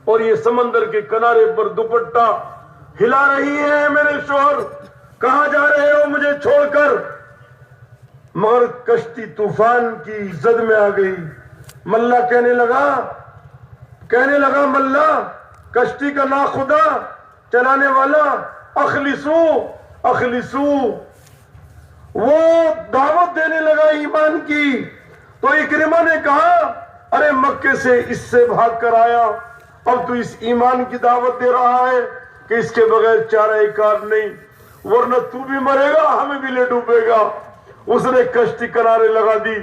اور یہ سمندر کے کنارے پر دوپٹہ ہلا رہی ہے، میرے شوہر کہاں جا رہے ہو مجھے چھوڑ کر؟ مگر کشتی طوفان کی زد میں آ گئی۔ ملا کہنے لگا ملا کشتی کا ناخدا چلانے والا، اخلصو۔ وہ دعوت دینے لگا ایمان کی، تو اکرمہ نے کہا ارے مکے سے اس سے بھاگ کر آیا، اب تو اس ایمان کی دعوت دے رہا ہے کہ اس کے بغیر چارہ کار نہیں، ورنہ تو بھی مرے گا ہمیں بھی لے ڈوبے گا۔ اس نے کشتی کنارے لگا دی،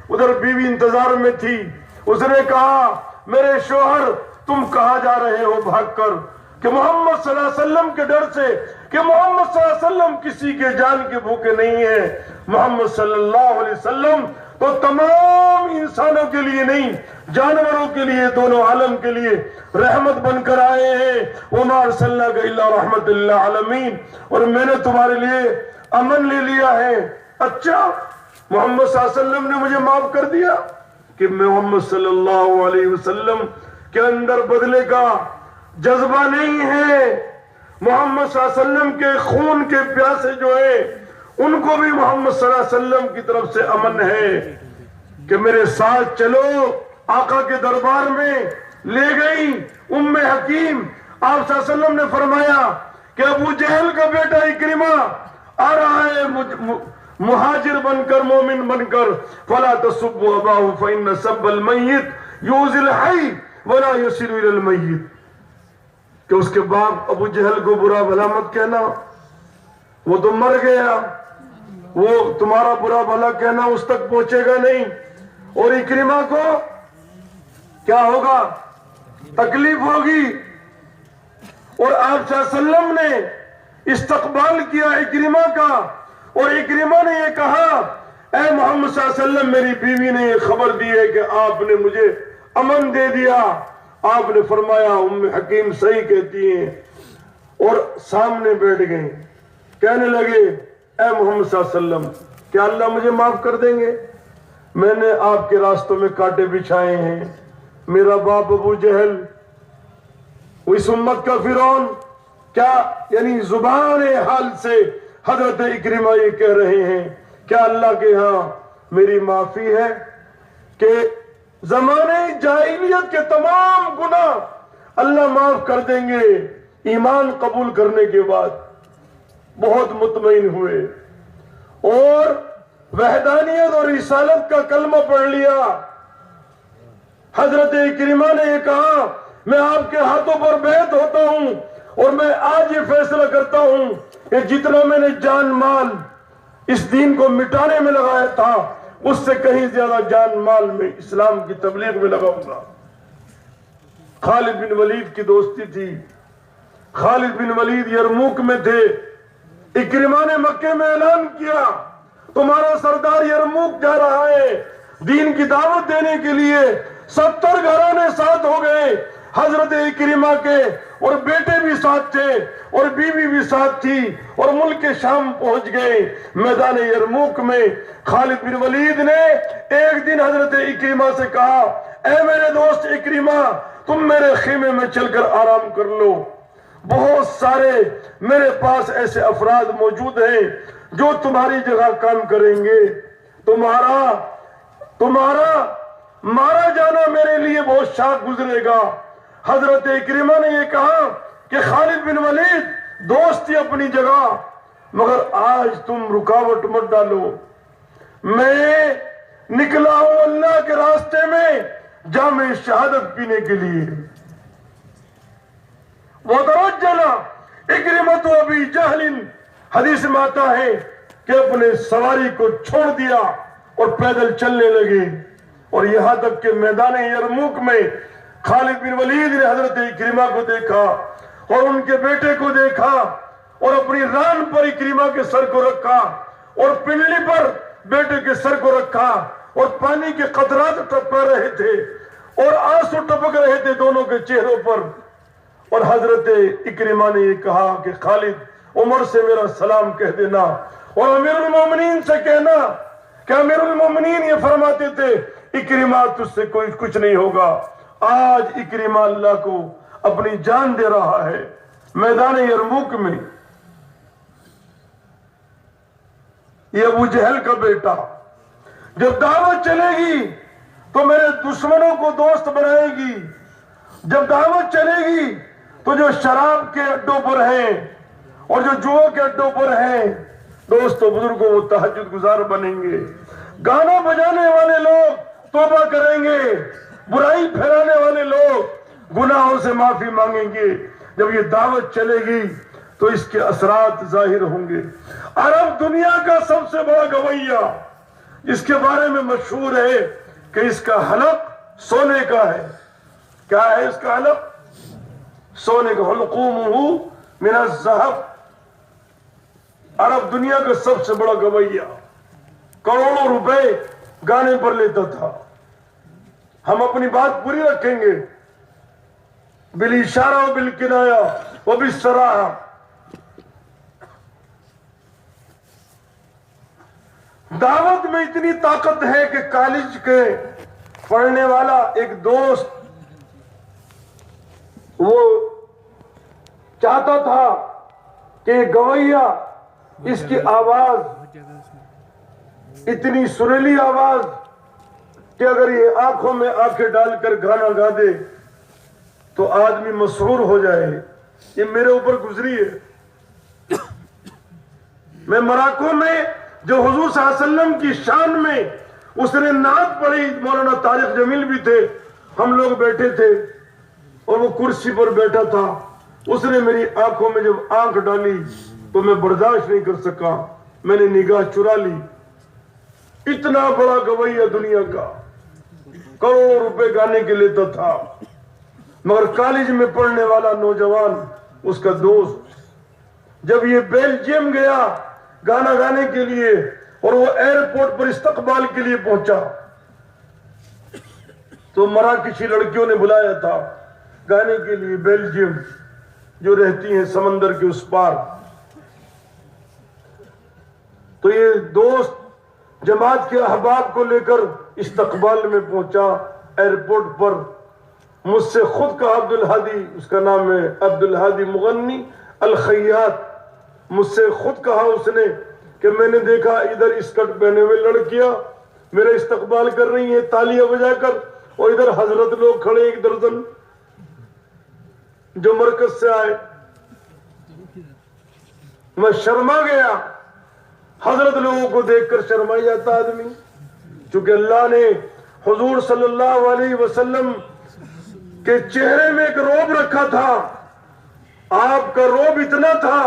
ادھر بیوی انتظار میں تھی۔ اس نے کہا میرے شوہر تم کہاں جا رہے ہو بھاگ کر؟ کہ محمد صلی اللہ علیہ وسلم کے ڈر سے، کہ محمد صلی اللہ علیہ وسلم کسی کے جان کے بھوکے نہیں ہیں، محمد صلی اللہ علیہ وسلم تو تمام انسانوں کے لیے نہیں، جانوروں کے لیے، دونوں عالم کے لیے رحمت بن کر آئے ہیں۔ وَمَا أَرْسَلْنَاكَ إِلَّا رَحْمَةً لِّلْعَالَمِينَ، اور میں نے تمہارے لیے امن لے لیا ہے۔ اچھا محمد صلی اللہ علیہ وسلم نے مجھے معاف کر دیا کہ محمد صلی اللہ علیہ وسلم کے اندر بدلے کا جذبہ نہیں ہے، محمد صلی اللہ علیہ وسلم کے خون کے پیاسے جو ہیں ان کو بھی محمد صلی اللہ علیہ وسلم کی طرف سے امن ہے کہ میرے ساتھ چلو۔ آقا کے دربار میں لے گئی ام حکیم، آپ صلی اللہ علیہ وسلم نے فرمایا کہ ابو جہل کا بیٹا اکرمہ آ رہا ہے مہاجر بن کر، مومن بن کر، فلا تسبوا اباہ فإن سب المیت یؤذی الحی ولا یصل الی المیت، کہ اس کے باپ ابو جہل کو برا بھلا مت کہنا، وہ تو مر گیا، وہ تمہارا برا بھلا کہنا اس تک پہنچے گا نہیں۔ اور اکرمہ کو کیا ہوگا؟ تکلیف ہوگی۔ اور آپ صلی اللہ علیہ وسلم نے استقبال کیا اکرمہ کا، اور اکرمہ نے یہ کہا اے محمد صلی اللہ علیہ وسلم میری بیوی نے یہ خبر دی ہے کہ آپ نے مجھے امن دے دیا۔ آپ نے فرمایا ام حکیم صحیح کہتی ہیں، اور سامنے بیٹھ گئے، کہنے لگے اے محمد صلی اللہ علیہ وسلم کیا اللہ مجھے معاف کر دیں گے؟ میں نے آپ کے راستوں میں کانٹے بچھائے ہیں، میرا باپ ابو جہل، اس امت کا فرعون، کیا یعنی زبان حال سے حضرت اکرمہ یہ کہہ رہے ہیں کیا اللہ کے ہاں میری معافی ہے کہ زمانے جاہلیت کے تمام گناہ اللہ معاف کر دیں گے؟ ایمان قبول کرنے کے بعد بہت مطمئن ہوئے اور وحدانیت اور رسالت کا کلمہ پڑھ لیا۔ حضرت اکرمہ نے یہ کہا میں آپ کے ہاتھوں پر بیعت ہوتا ہوں، اور میں آج یہ فیصلہ کرتا ہوں کہ جتنا میں نے جان مال اس دین کو مٹانے میں لگایا تھا اس سے کہیں زیادہ جان مال میں اسلام کی تبلیغ میں لگاؤں گا۔ خالد بن ولید کی دوستی تھی، خالد بن ولید یرموک میں تھے، اکرمہ نے مکے میں اعلان کیا تمہارا سردار یرموک جا رہا ہے دین کی دعوت دینے کے لیے۔ 70 گھرانے ساتھ ہو گئے حضرت اکرمہ کے، اور بیٹے بھی ساتھ تھے اور بیوی بھی ساتھ تھی، اور ملک شام پہنچ گئے۔ میدان یرموک میں خالد بن ولید نے ایک دن حضرت اکرمہ سے کہا اے میرے دوست اکرمہ تم میرے خیمے میں چل کر آرام کر لو، بہت سارے میرے پاس ایسے افراد موجود ہیں جو تمہاری جگہ کام کریں گے، تمہارا مارا جانا میرے لیے بہت شاق گزرے گا۔ حضرت اکرمہ نے یہ کہا کہ خالد بن ولید دوستی اپنی جگہ، مگر آج تم رکاوٹ مت ڈالو، میں نکلا ہوں اللہ کے راستے میں جام شہادت پینے کے لیے۔ وَتَرَجَّلَ اکرمۃ ابی جہل، حدیث میں آتا ہے کہ اپنے سواری کو چھوڑ دیا اور پیدل چلنے لگے، اور یہاں تک کہ میدان یرموک میں خالد بن ولید نے حضرت اکرمہ کو دیکھا اور ان کے بیٹے کو دیکھا، اور اپنی ران پر اکرمہ کے سر کو رکھا اور پنڈلی پر بیٹے کے سر کو رکھا، اور پانی کے قطرات ٹپک رہے تھے اور آنسو ٹپک رہے تھے دونوں کے چہروں پر۔ اور حضرت اکرمہ نے یہ کہا کہ خالد عمر سے میرا سلام کہہ دینا، اور امیر المومنین سے کہنا کہ امیر المومنین یہ فرماتے تھے اکرمہ تجھ سے کوئی کچھ نہیں ہوگا. آج اکرمہ اللہ کو اپنی جان دے رہا ہے میدان یرموک میں. یہ ابو جہل کا بیٹا جب دعوت چلے گی تو میرے دشمنوں کو دوست بنائے گی. جب دعوت چلے گی تو جو شراب کے اڈوں پر ہیں اور جو جوا کے اڈوں پر ہیں دوستو بزرگوں وہ تہجد گزار بنیں گے. گانا بجانے والے لوگ توبہ کریں گے. برائی پھیلانے والے لوگ گناہوں سے معافی مانگیں گے. جب یہ دعوت چلے گی تو اس کے اثرات ظاہر ہوں گے. عرب دنیا کا سب سے بڑا گویہ جس کے بارے میں مشہور ہے کہ اس کا حلق سونے کا ہے. کیا ہے اس کا حلق؟ سونے کا. حلقومہ من الذہب. عرب دنیا کا سب سے بڑا گویہ کروڑوں روپے گانے پر لیتا تھا. ہم اپنی بات پوری رکھیں گے بالاشارہ و بالکنایہ و بالصراحہ. دعوت میں اتنی طاقت ہے کہ کالج کے پڑھنے والا ایک دوست وہ چاہتا تھا کہ گویہ اس کی آواز اتنی سریلی آواز کہ اگر یہ آنکھوں میں آنکھیں ڈال کر گانا گا دے تو آدمی مسحور ہو جائے. یہ میرے اوپر گزری ہے. میں مراکو میں جو حضور صلی اللہ علیہ وسلم کی شان میں اس نے نعت پڑھی, مولانا طارق جمیل بھی تھے, ہم لوگ بیٹھے تھے اور وہ کرسی پر بیٹھا تھا. اس نے میری آنکھوں میں جب آنکھ ڈالی تو میں برداشت نہیں کر سکا, میں نے نگاہ چرا لی. اتنا بڑا گویہ دنیا کا کروڑوں روپے گانے کے لیتا تھا, مگر کالج میں پڑھنے والا نوجوان اس کا دوست جب یہ بیلجیم گیا گانا گانے کے لیے اور وہ ایئرپورٹ پر استقبال کے لیے پہنچا تو مراکشی لڑکیوں نے بلایا تھا گانے کے لیے. بیلجیم جو رہتی ہیں سمندر کے اس پار. تو یہ دوست جماعت کے احباب کو لے کر استقبال میں پہنچا ایئرپورٹ پر. مجھ سے خود کہا عبدالہادی, اس کا نام ہے عبدالہادی مغنی الخیاط, مجھ سے خود کہا اس نے کہ میں نے دیکھا ادھر اسکرٹ پہنے ہوئے لڑکیاں میرا استقبال کر رہی ہیں تالیاں بجا کر, اور ادھر حضرت لوگ کھڑے ایک درجن جو مرکز سے آئے. میں شرما گیا. حضرت لوگوں کو دیکھ کر شرمائی جاتا آدمی, چونکہ اللہ نے حضور صلی اللہ علیہ وسلم کے چہرے میں ایک روب رکھا تھا. آپ کا روب اتنا تھا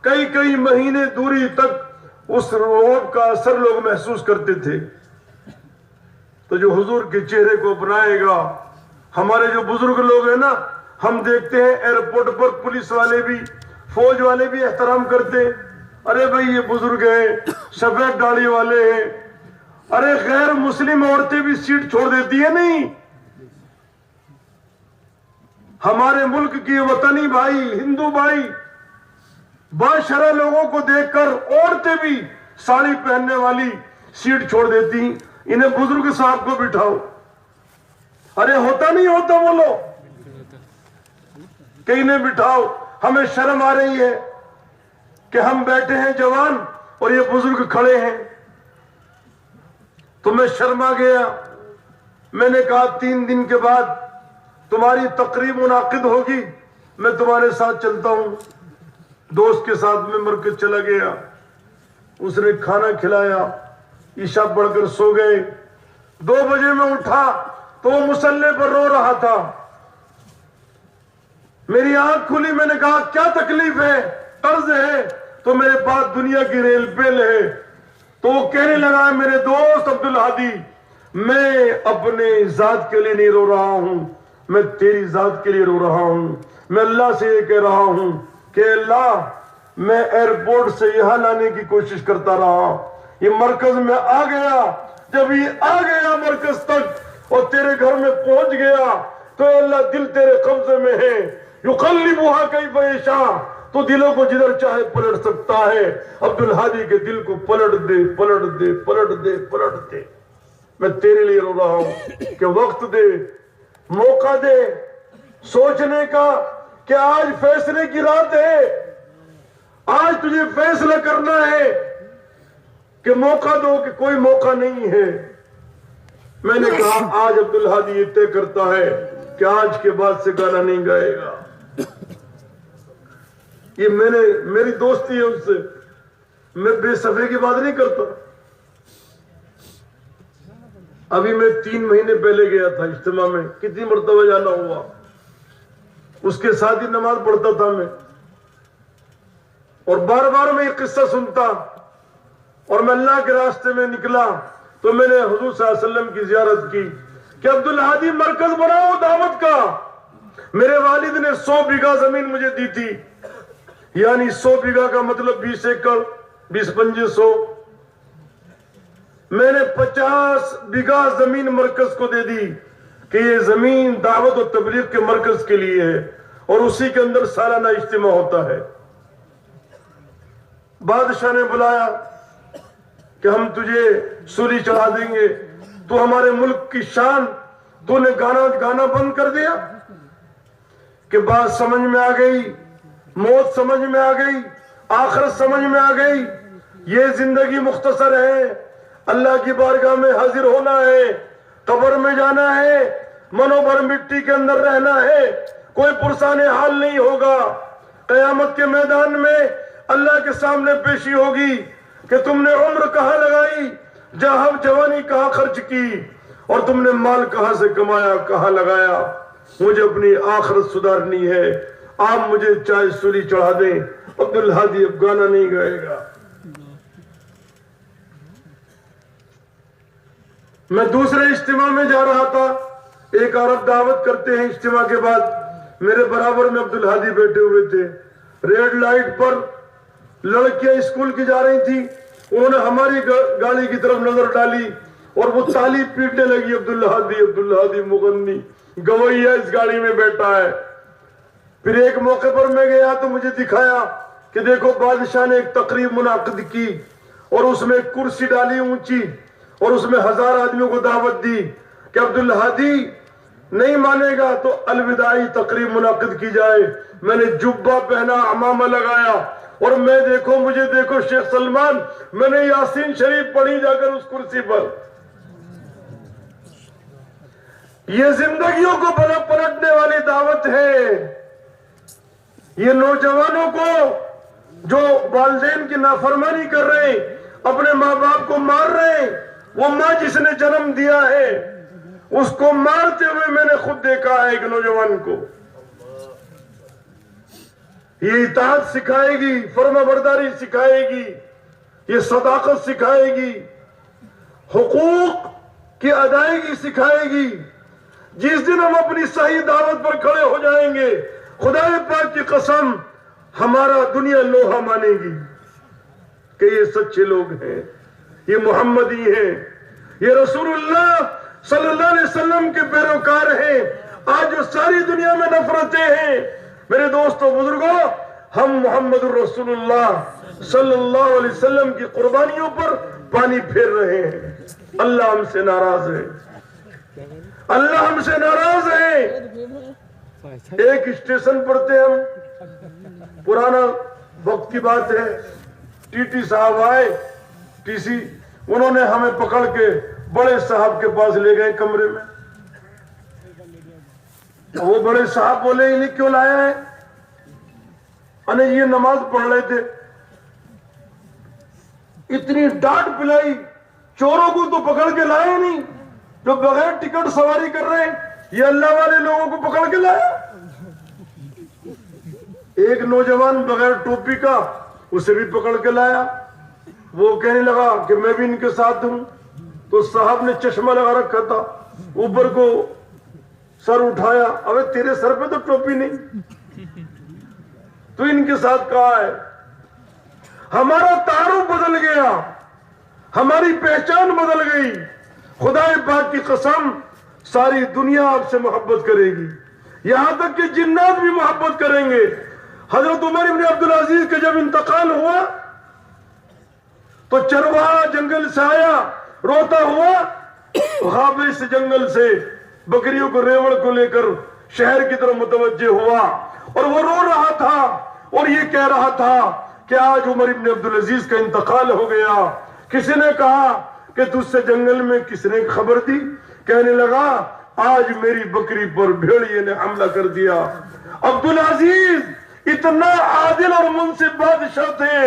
کئی کئی مہینے دوری تک اس روب کا اثر لوگ محسوس کرتے تھے. تو جو حضور کے چہرے کو اپنائے گا, ہمارے جو بزرگ لوگ ہیں نا, ہم دیکھتے ہیں ایئرپورٹ پر پولیس والے بھی فوج والے بھی احترام کرتے, ارے بھائی یہ بزرگ ہیں سفید داڑھی والے ہیں. ارے غیر مسلم عورتیں بھی سیٹ چھوڑ دیتی ہیں. نہیں, ہمارے ملک کی وطنی بھائی ہندو بھائی باشرہ لوگوں کو دیکھ کر عورتیں بھی ساڑی پہننے والی سیٹ چھوڑ دیتی. انہیں بزرگ صاحب کو بٹھاؤ. ارے ہوتا نہیں ہوتا, بولو کہ انہیں بٹھاؤ. ہمیں شرم آ رہی ہے کہ ہم بیٹھے ہیں جوان اور یہ بزرگ کھڑے ہیں. تو میں شرما گیا. میں نے کہا 3 دن کے بعد تمہاری تقریب منعقد ہوگی, میں تمہارے ساتھ چلتا ہوں. دوست کے ساتھ میں مرکز چلا گیا. اس نے کھانا کھلایا, عشاء پڑھ کر سو گئے. 2 بجے میں اٹھا تو وہ مصلی پر رو رہا تھا. میری آنکھ کھلی, میں نے کہا کیا تکلیف ہے, قرض ہے؟ تو میرے پاس دنیا کی ریل پیل ہے. تو وہ کہنے لگا میرے دوست عبدالہادی, میں اپنے ذات کے لیے نہیں رو رہا ہوں, میں تیری ذات کے لیے رو رہا ہوں. میں اللہ سے یہ کہہ رہا ہوں کہ اللہ, میں ایئرپورٹ سے یہاں لانے کی کوشش کرتا رہا, یہ مرکز میں آ گیا. جب یہ آ گیا مرکز تک اور تیرے گھر میں پہنچ گیا تو اللہ دل تیرے قبضے میں ہے. یقلبها کیف یشاء, تو دلوں کو جدھر چاہے پلٹ سکتا ہے. عبدالہادی کے دل کو پلٹ دے پلٹ دے پلٹ دے پلٹ دے. میں تیرے لیے رو رہا ہوں کہ وقت دے, موقع دے سوچنے کا کہ آج فیصلے کی رات ہے. آج تجھے فیصلہ کرنا ہے کہ موقع دو کہ کوئی موقع نہیں ہے. میں نے کہا آج عبدالہادی یہ طے کرتا ہے کہ آج کے بعد سے گانا نہیں گائے گا. یہ میری دوستی ہے اس سے, میں بے صفے کی بات نہیں کرتا. ابھی میں 3 مہینے پہلے گیا تھا اجتماع میں, کتنی مرتبہ جانا ہوا, اس کے ساتھ ہی نماز پڑھتا تھا میں, اور بار بار میں یہ قصہ سنتا, اور میں اللہ کے راستے میں نکلا تو میں نے حضور صلی اللہ علیہ وسلم کی زیارت کی کہ عبدالہادی مرکز بناؤ دعوت کا. میرے والد نے 100 بیگھہ زمین مجھے دی تھی, یعنی 100 بیگھہ کا مطلب 20 ایکڑ, 20 پنجے 100. میں نے 50 بیگھہ زمین مرکز کو دے دی کہ یہ زمین دعوت و تبلیغ کے مرکز کے لیے ہے, اور اسی کے اندر سالانہ اجتماع ہوتا ہے. بادشاہ نے بلایا کہ ہم تجھے سولی چڑھا دیں گے, تو ہمارے ملک کی شان, تو نے گانا بند کر دیا. کہ بات سمجھ میں آ گئی, موت سمجھ میں آ گئی, آخرت سمجھ میں آ گئی. یہ زندگی مختصر ہے, اللہ کی بارگاہ میں حاضر ہونا ہے, قبر میں جانا ہے, منو بھر مٹی کے اندر رہنا ہے, کوئی پرسان حال نہیں ہوگا. قیامت کے میدان میں اللہ کے سامنے پیشی ہوگی کہ تم نے عمر کہاں لگائی, جوانی کہاں خرچ کی, اور تم نے مال کہاں سے کمایا, کہاں لگایا. مجھے اپنی آخرت سدھارنی ہے, آپ مجھے چاہے سولی چڑھا دیں, عبدالہادی اب گانا نہیں گائے گا. میں دوسرے اجتماع میں جا رہا تھا, ایک عرب دعوت کرتے ہیں, اجتماع کے بعد میرے برابر میں عبدالہادی بیٹھے ہوئے تھے. ریڈ لائٹ پر لڑکیاں اسکول کی جا رہی تھی, انہوں نے ہماری گاڑی کی طرف نظر ڈالی اور وہ تالی پیٹنے لگی, عبدالہادی عبدالہادی مغنی گویا اس گاڑی میں بیٹھا ہے. پھر ایک موقع پر میں گیا تو مجھے دکھایا کہ دیکھو بادشاہ نے ایک تقریب منعقد کی, اور اس میں ایک کرسی ڈالی اونچی, اور اس میں 1000 آدمیوں کو دعوت دی کہ عبدالہادی نہیں مانے گا تو الوداعی تقریب منعقد کی جائے. میں نے جبہ پہنا, عمامہ لگایا, اور مجھے دیکھو شیخ سلمان, میں نے یاسین شریف پڑھی جا کر اس کرسی پر. یہ زندگیوں کو پلٹنے والی دعوت ہے. یہ نوجوانوں کو جو والدین کی نافرمانی کر رہے ہیں, اپنے ماں باپ کو مار رہے ہیں, وہ ماں جس نے جنم دیا ہے اس کو مارتے ہوئے میں نے خود دیکھا ہے ایک نوجوان کو. یہ اطاعت سکھائے گی, فرما برداری سکھائے گی, یہ صداقت سکھائے گی, حقوق کی ادائیگی سکھائے گی. جس دن ہم اپنی صحیح دعوت پر کھڑے ہو جائیں گے, خدا پاک کی قسم ہمارا دنیا لوہا مانے گی کہ یہ سچے لوگ ہیں, یہ محمدی ہیں, یہ رسول اللہ صلی اللہ علیہ وسلم کے پیروکار ہیں. آج جو ساری دنیا میں نفرتیں ہیں, میرے دوستوں بزرگوں, ہم محمد الرسول اللہ صلی اللہ علیہ وسلم کی قربانیوں پر پانی پھیر رہے ہیں. اللہ ہم سے ناراض ہے, اللہ ہم سے ناراض ہے. ایک اسٹیشن پر تھے ہم, پرانا وقت کی بات ہے, ٹی ٹی صاحب آئے, ٹی سی, انہوں نے ہمیں پکڑ کے بڑے صاحب کے پاس لے گئے کمرے میں. وہ بڑے صاحب بولے انہیں کیوں لایا ہے؟ یہ نماز پڑھ رہے تھے. اتنی ڈانٹ پلائی, چوروں کو تو پکڑ کے لائے نہیں, جو بغیر ٹکٹ سواری کر رہے ہیں, یہ اللہ والے لوگوں کو پکڑ کے لایا. ایک نوجوان بغیر ٹوپی کا, اسے بھی پکڑ کے لایا. وہ کہنے لگا کہ میں بھی ان کے ساتھ ہوں. تو صاحب نے چشمہ لگا رکھا تھا, اوپر کو سر اٹھایا, ابے تیرے سر پہ تو ٹوپی نہیں, تو ان کے ساتھ کہا ہے. ہمارا تعارف بدل گیا, ہماری پہچان بدل گئی. خدا پاک کی قسم ساری دنیا آپ سے محبت کرے گی, یہاں تک کہ جنات بھی محبت کریں گے. حضرت عمر ابن عبدالعزیز کا جب انتقال ہوا تو چرواہا جنگل سے آیا روتا ہوا، غابے سے جنگل سے بکریوں کو ریوڑ کو لے کر شہر کی طرف متوجہ ہوا، اور وہ رو رہا تھا اور یہ کہہ رہا تھا کہ آج عمر ابن عبدالعزیز کا انتقال ہو گیا۔ کسی نے کہا کہ تجھ سے جنگل میں کس نے خبر دی؟ کہنے لگا آج میری بکری پر بھیڑیے نے حملہ کر دیا۔ عبدالعزیز اتنا عادل اور منصف بادشاہ تھے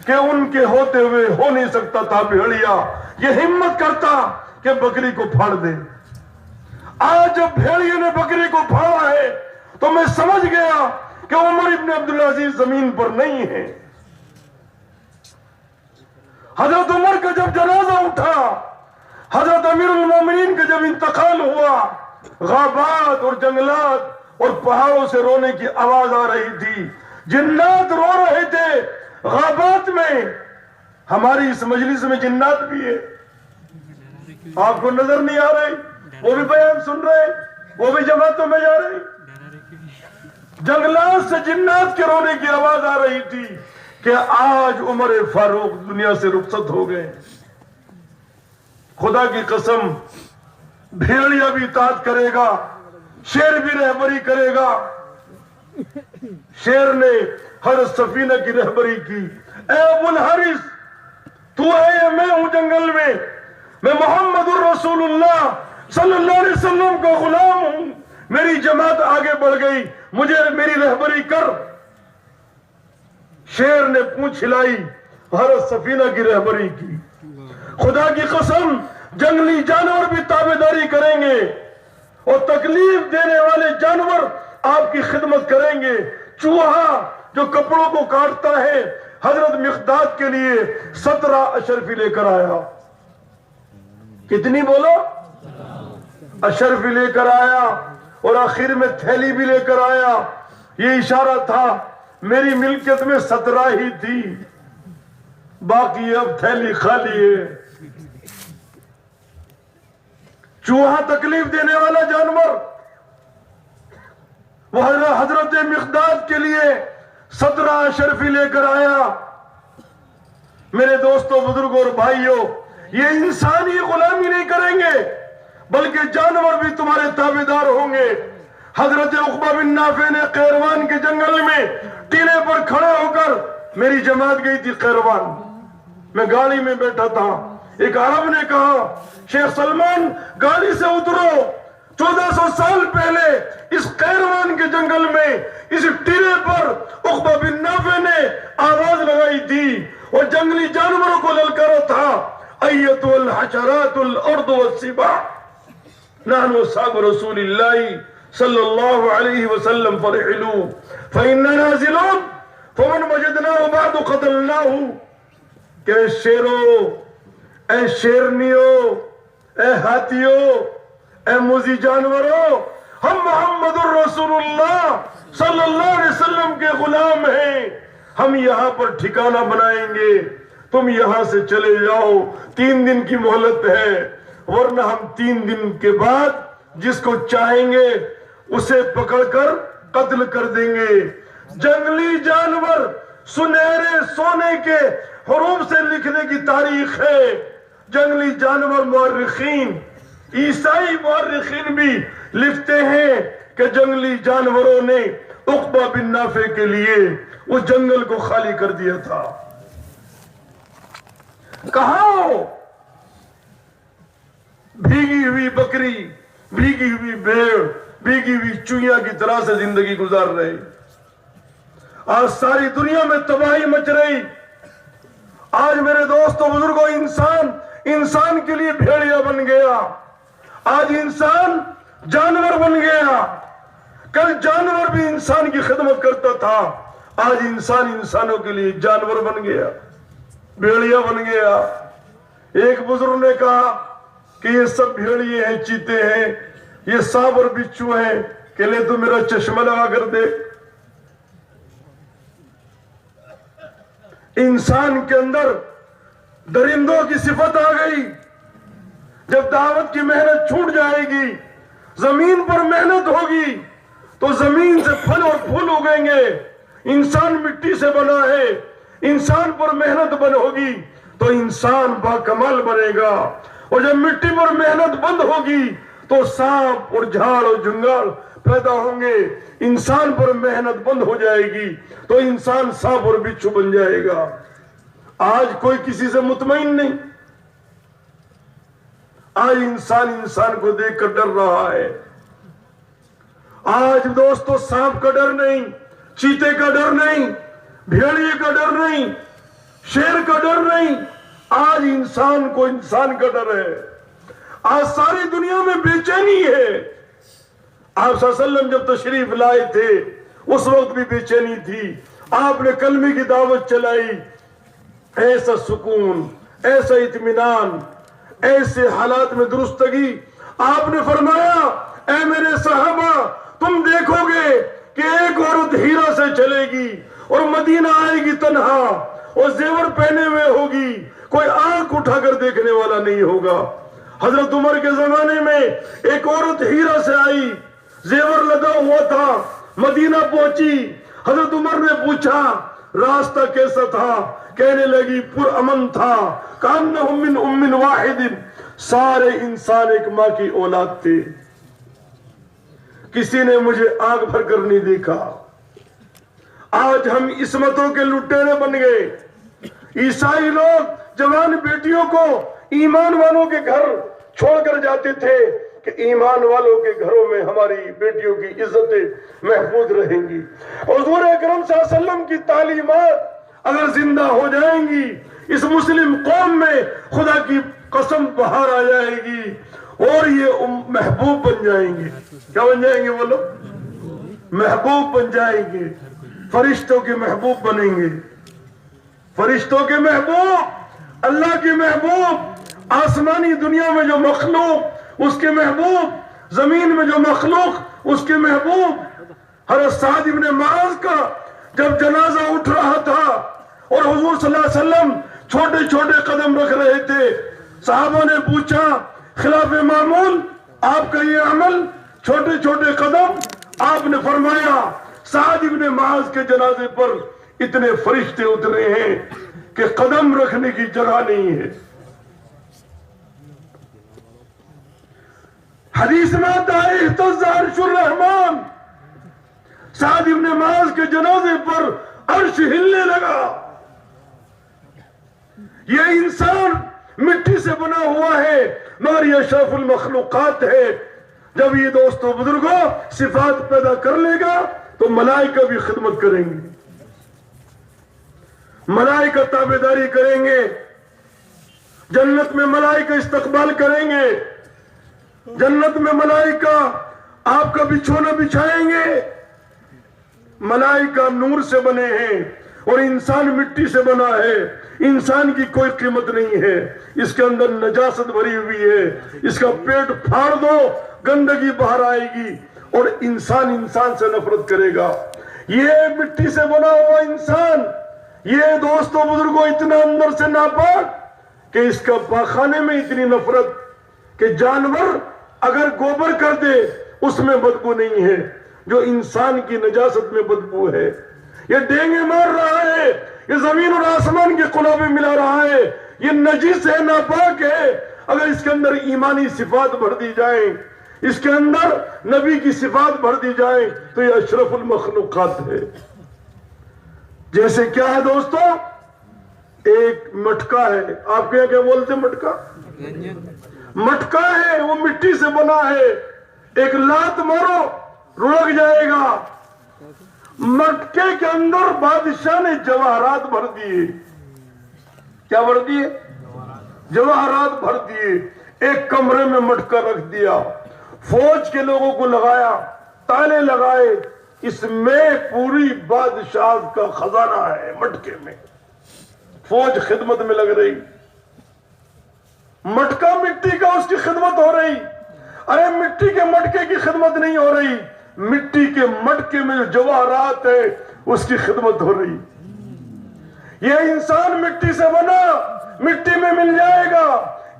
کہ ان کے ہوتے ہوئے ہو نہیں سکتا تھا بھیڑیا یہ ہمت کرتا کہ بکری کو پھاڑ دے۔ آج جب بھیڑیے نے بکری کو پھاڑا ہے تو میں سمجھ گیا کہ عمر ابن عبدالعزیز زمین پر نہیں ہے۔ حضرت عمر کا جب جنازہ اٹھا، حضرت امیر المومنین کا جب انتقال ہوا، غابات اور جنگلات اور پہاڑوں سے رونے کی آواز آ رہی تھی، جنات رو رہے تھے غابات میں۔ ہماری اس مجلس میں جنات بھی ہے، آپ کو نظر نہیں آ رہے، وہ بھی بیان سن رہے، وہ بھی جماعتوں میں جا رہے۔ جنگلات سے جنات کے رونے کی آواز آ رہی تھی کہ آج عمر فاروق دنیا سے رخصت ہو گئے۔ خدا کی قسم بھیڑیا بھی اطاعت کرے گا، شیر بھی رہبری کرے گا۔ شیر نے ہر سفینہ کی رہبری کی۔ اے ابو الحارث، تو ہے یا میں ہوں جنگل میں محمد الرسول اللہ صلی اللہ علیہ وسلم کا غلام ہوں، میری جماعت آگے بڑھ گئی، مجھے میری رہبری کر۔ شیر نے پونچھ ہلائی، ہر سفینہ کی رہبری کی۔ خدا کی قسم جنگلی جانور بھی تابعداری کریں گے اور تکلیف دینے والے جانور آپ کی خدمت کریں گے۔ چوہا جو کپڑوں کو کاٹتا ہے حضرت مقداد کے لیے 17 اشرفی لے کر آیا۔ کتنی بولو؟ اشرفی لے کر آیا، اور آخر میں تھیلی بھی لے کر آیا۔ یہ اشارہ تھا میری ملکیت میں 17 ہی تھی، باقی اب تھیلی خالی ہے۔ چوہا تکلیف دینے والا جانور، وہ حضرت مقداد کے لیے 17 اشرفی لے کر آیا۔ میرے دوستوں، بزرگوں اور بھائیوں، یہ انسان ہی غلامی نہیں کریں گے بلکہ جانور بھی تمہارے تابعدار ہوں گے۔ حضرت عقبہ بن نافع نے قیروان کے جنگل میں ٹیلے پر کھڑے ہو کر، میری جماعت گئی تھی قیروان، میں گاڑی میں بیٹھا تھا، ایک عرب نے کہا شیخ سلمان گاڑی سے اترو، 1400 سال پہلے اس قیروان کے جنگل میں اس ٹیلے پر عقبہ بن نافع نے آواز لگائی تھی اور جنگلی جانوروں کو للکارا تھا، ایتها الحشرات الارض والسباع نحن اصحاب رسول اللہ صلی اللہ علیہ وسلم فرحلوا فإننا نازلون فمن وجدناه بعد قتلناه۔ کہ شیرو، اے شیرنیوں، اے ہاتھیوں، اے موذی جانوروں، ہم محمد الرسول اللہ صلی اللہ علیہ وسلم کے غلام ہیں، ہم یہاں پر ٹھکانہ بنائیں گے، تم یہاں سے چلے جاؤ، 3 دن کی مہلت ہے، ورنہ ہم 3 دن کے بعد جس کو چاہیں گے اسے پکڑ کر قتل کر دیں گے۔ جنگلی جانور سنہرے سونے کے حروف سے لکھنے کی تاریخ ہے۔ جنگلی جانور مورخین، عیسائی مورخین بھی لکھتے ہیں کہ جنگلی جانوروں نے عقبہ بن نافع کے لیے اس جنگل کو خالی کر دیا تھا۔ کہاں ہو؟ بھیگی ہوئی بکری، بھیگی ہوئی بھیڑ، بھیگی ہوئی چوہیا کی طرح سے زندگی گزار رہے۔ آج ساری دنیا میں تباہی مچ رہی۔ آج میرے دوستوں بزرگوں، انسان کے لیے بھیڑیا بن گیا، آج انسان جانور بن گیا۔ کل جانور بھی انسان کی خدمت کرتا تھا، آج انسان انسانوں کے لیے جانور بن گیا، بھیڑیا بن گیا۔ ایک بزرگ نے کہا کہ یہ سب بھیڑیے ہیں، چیتے ہیں، یہ سانپ اور بچھو ہیں، کہ لے تو میرا چشمہ لگا کر دے۔ انسان کے اندر درندوں کی صفت آ گئی۔ جب دعوت کی محنت چھوٹ جائے گی، زمین پر محنت ہوگی تو زمین سے پھل اور پھول اگیں گے، انسان مٹی سے بنا ہے، انسان پر محنت بند ہوگی تو انسان باکمال بنے گا، اور جب مٹی پر محنت بند ہوگی تو سانپ اور جھاڑ اور جنگال پیدا ہوں گے، انسان پر محنت بند ہو جائے گی تو انسان سانپ اور بچھو بن جائے گا۔ آج کوئی کسی سے مطمئن نہیں، آج انسان کو دیکھ کر ڈر رہا ہے۔ آج دوستو سانپ کا ڈر نہیں، چیتے کا ڈر نہیں، بھیڑیے کا ڈر نہیں، شیر کا ڈر نہیں، آج انسان کو انسان کا ڈر ہے۔ آج ساری دنیا میں بے چینی ہے۔ آپ صلی اللہ علیہ وسلم جب تشریف لائے تھے اس وقت بھی بے چینی تھی، آپ نے کلمے کی دعوت چلائی، ایسا سکون، ایسا اطمینان، ایسے حالات میں درستگی۔ آپ نے فرمایا اے میرے صحابہ، تم دیکھو گے کہ ایک عورت ہیرا سے چلے گی اور مدینہ آئے گی تنہا اور زیور پہنے ہوئے ہوگی، کوئی آنکھ اٹھا کر دیکھنے والا نہیں ہوگا۔ حضرت عمر کے زمانے میں ایک عورت ہیرا سے آئی، زیور لگا ہوا تھا، مدینہ پہنچی، حضرت عمر نے پوچھا راستہ کیسا تھا؟ کہنے لگی پر امن تھا، کانہم من ام واحد، سارے انسان ایک ماں کی اولاد تھے، کسی نے مجھے آنکھ بھر کر نہیں دیکھا۔ آج ہم عصمتوں کے لٹیرے بن گئے۔ عیسائی لوگ جوان بیٹیوں کو ایمان والوں کے گھر چھوڑ کر جاتے تھے کہ ایمان والوں کے گھروں میں ہماری بیٹیوں کی عزتیں محفوظ رہیں گی۔ حضور اکرم صلی اللہ علیہ وسلم کی تعلیمات اگر زندہ ہو جائیں گی، اس مسلم قوم میں خدا کی قسم بہار آ جائے گی اور یہ محبوب بن جائیں گے۔ کیا بن جائیں گے وہ لوگ؟ محبوب بن جائیں گے، فرشتوں کے محبوب بنیں گے، فرشتوں کے محبوب، اللہ کے محبوب، آسمانی دنیا میں جو مخلوق اس کے محبوب، زمین میں جو مخلوق اس کے محبوب۔ حضرت سعد بن معاذ کا جب جنازہ اٹھ رہا تھا اور حضور صلی اللہ علیہ وسلم چھوٹے چھوٹے قدم رکھ رہے تھے، صحابہ نے پوچھا خلاف معمول آپ کا یہ عمل، چھوٹے چھوٹے قدم؟ آپ نے فرمایا سعد بن معاذ کے جنازے پر اتنے فرشتے اترے ہیں کہ قدم رکھنے کی جگہ نہیں ہے۔ حدیث میں آتا ہے اہتز عرش الرحمن، سعد بن معاذ کے جنازے پر عرش ہلنے لگا۔ یہ انسان مٹی سے بنا ہوا ہے مگر یہ اشرف المخلوقات ہے۔ جب یہ دوستو بزرگوں صفات پیدا کر لے گا تو ملائکہ بھی خدمت کریں گے، ملائکہ تابعداری کریں گے، جنت میں ملائکہ استقبال کریں گے، جنت میں ملائکہ آپ کا بچھونا بچھائیں گے۔ ملائکہ نور سے بنے ہیں اور انسان مٹی سے بنا ہے، انسان کی کوئی قیمت نہیں ہے، اس کے اندر نجاست بھری ہوئی ہے، اس کا پیٹ پھاڑ دو گندگی باہر آئے گی اور انسان سے نفرت کرے گا۔ یہ مٹی سے بنا ہوا انسان، یہ دوستوں بزرگوں اتنا اندر سے ناپاک کہ اس کا پاخانے میں اتنی نفرت کہ جانور اگر گوبر کر دے اس میں بدبو نہیں ہے، جو انسان کی نجاست میں بدبو ہے۔ یہ ڈینگے مار رہا ہے، یہ زمین اور آسمان کے قلابے ملا رہا ہے، یہ نجس ہے، ناپاک ہے۔ اگر اس کے اندر ایمانی صفات بھر دی جائیں، اس کے اندر نبی کی صفات بھر دی جائیں تو یہ اشرف المخلوقات ہے۔ جیسے کیا ہے دوستو، ایک مٹکا ہے، آپ کے یہاں کیا بولتے ہیں؟ مٹکا ہے، وہ مٹی سے بنا ہے، ایک لات مارو رڑک جائے گا۔ مٹکے کے اندر بادشاہ نے جواہرات بھر دیے۔ کیا بھر دیے؟ جواہرات بھر دیے۔ ایک کمرے میں مٹکا رکھ دیا، فوج کے لوگوں کو لگایا، تالے لگائے، اس میں پوری بادشاہ کا خزانہ ہے مٹکے میں، فوج خدمت میں لگ رہی، مٹکا مٹی کا اس کی خدمت ہو رہی۔ ارے مٹی کے مٹکے کی خدمت نہیں ہو رہی، مٹی کے مٹکے میں جو جواہرات ہے اس کی خدمت ہو رہی۔ یہ انسان مٹی سے بنا، مٹی میں مل جائے گا،